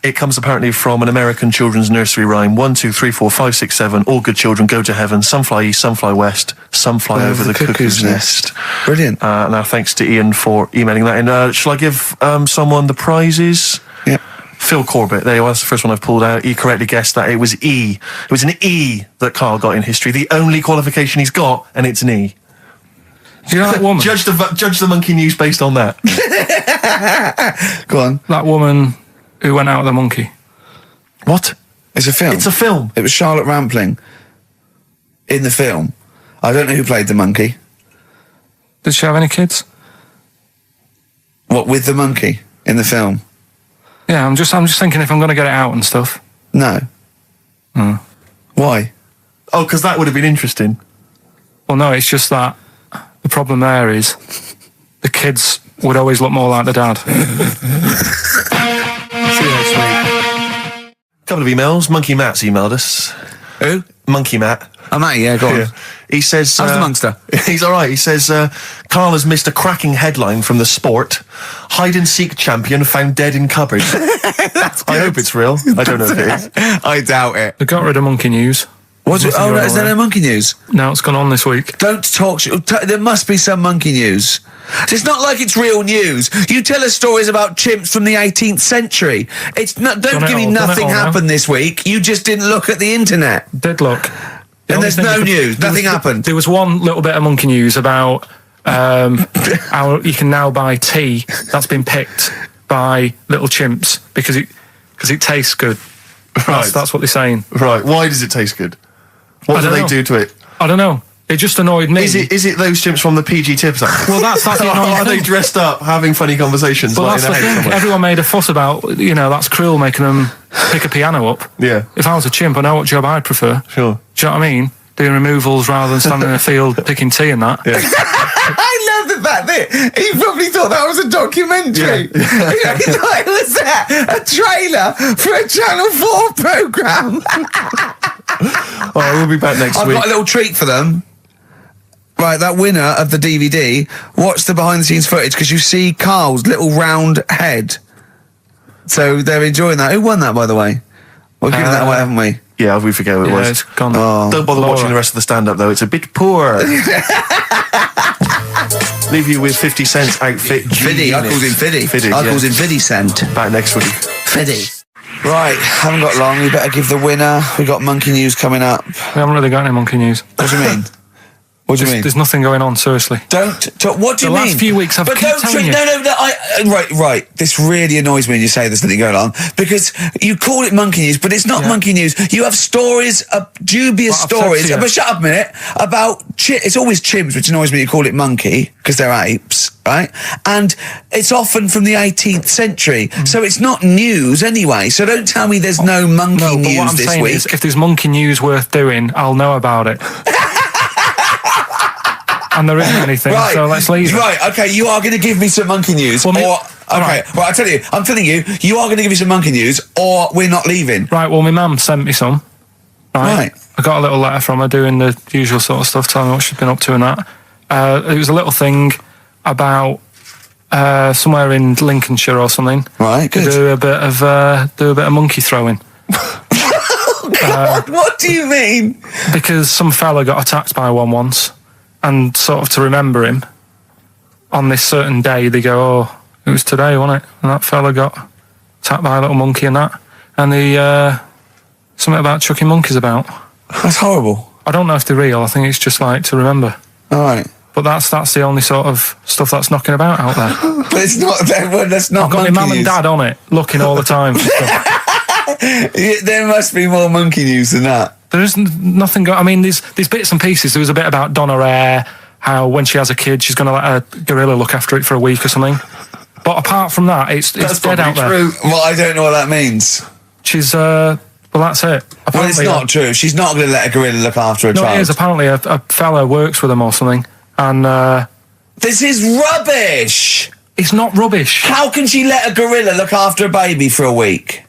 It comes apparently from an American children's nursery rhyme. 1, 2, 3, 4, 5, 6, 7. All good children go to heaven. Some fly east, some fly west. Some fly over the cuckoo's nest. Brilliant. Now, thanks to Ian for emailing that in. Shall I give someone the prizes? Yeah. Phil Corbett, there you are, that's the first one I've pulled out. He correctly guessed that it was E. It was an E that Carl got in history. The only qualification he's got, and it's an E. Do you know that woman? Judge the monkey news based on that. Go on. That woman who went out with the monkey. What? It's a film. It's a film. It was Charlotte Rampling in the film. I don't know who played the monkey. Did she have any kids? What, with the monkey in the film? Yeah, I'm just thinking if I'm going to get it out and stuff. No. Why? Oh, because that would have been interesting. Well, no, it's just that the problem there is the kids would always look more like the dad. See you next week. Couple of emails. Monkey Matt's emailed us. Who? Monkey Matt. Oh, Matt, yeah, go on. Yeah. He says... How's the Monster? He's all right. He says, Karl has missed a cracking headline from the Sport. Hide-and-seek champion found dead in cupboard. I hope it's real. I don't know if it is. I doubt it. They got rid of Monkey News. What's it? Oh, no, is there no monkey news? No, it's gone on this week. Don't talk. There must be some monkey news. It's not like it's real news. You tell us stories about chimps from the 18th century. It's not. Don't give me nothing happened this week. You just didn't look at the internet. Did look. And there's no news. Nothing happened. There was one little bit of monkey news about how you can now buy tea that's been picked by little chimps because it tastes good. Right. That's what they're saying. Right. Why does it taste good? What do they do to it? I don't know. It just annoyed me. Is it those chimps from the PG Tips Act? Well, that's the annoying Are thing. they dressed up, having funny conversations? Well, like that's in the a thing. Everyone made a fuss about, that's cruel, making them pick a piano up. Yeah. If I was a chimp, I know what job I'd prefer. Sure. Do you know what I mean? Doing removals rather than standing in a field picking tea and that. Yeah. I love the fact that he probably thought that was a documentary. Yeah. He thought it was a trailer for a Channel 4 programme. All right, we'll be back next I've week. got a little treat for them. Right, that winner of the DVD, watch the behind-the-scenes footage because you see Karl's little round head. So they're enjoying that. Who won that, by the way? We've given that away, haven't we? Yeah, we forget what it was. It's gone. Oh. Don't bother watching the rest of the stand-up, though. It's a bit poor. Leave you with 50 Cent's outfit. Fiddy, I called him Fiddy. I called him Fiddy Cent. Back next week. Fiddy. Right, haven't got long. We better give the winner. We got monkey news coming up. We haven't really got any monkey news. What do you mean? What do you mean? There's nothing going on, seriously. Don't talk. What do you The mean? last few weeks I've but keep don't telling you. No. Right. This really annoys me when you say there's nothing going on because you call it monkey news, but it's not monkey news. You have stories, dubious But I've said stories. to you. But shut up a minute. About it's always chimps, which annoys me. You call it monkey because they're apes, right? And it's often from the 18th century, so it's not news anyway. So don't tell me there's no monkey No, but news what I'm this saying week. is, if there's monkey news worth doing, I'll know about it. And there isn't anything, so let's leave it. Right, okay, you are going to give me some monkey news, Well, right, I tell you, I'm telling you, you are going to give me some monkey news, or we're not leaving. Right, well, my mum sent me some. Right. I got a little letter from her doing the usual sort of stuff, telling me what she's been up to and that. It was a little thing about somewhere in Lincolnshire or something. Right, good. Do a bit of monkey throwing. God, what do you mean? Because some fella got attacked by one once, and sort of to remember him, on this certain day, they go, oh, it was today, wasn't it? And that fella got attacked by a little monkey and that. And something about chucking monkeys about. That's horrible. I don't know if they're real. I think it's just like to remember. All right. But that's the only sort of stuff that's knocking about out there. But it's not, that's not I've got my monkey mum and news. dad on it, looking all the time for stuff. There must be more monkey news than that. There isn't nothing. I mean, there's bits and pieces. There was a bit about Donna Rare, how when she has a kid, she's going to let a gorilla look after it for a week or something. But apart from that, it's dead out there. True. Well, I don't know what that means. She's well, that's it. Well, Apparently, it's not true. She's not going to let a gorilla look after a No, child. it is. Apparently, a fella works with them or something, and This is rubbish. it's not rubbish. How can she let a gorilla look after a baby for a week?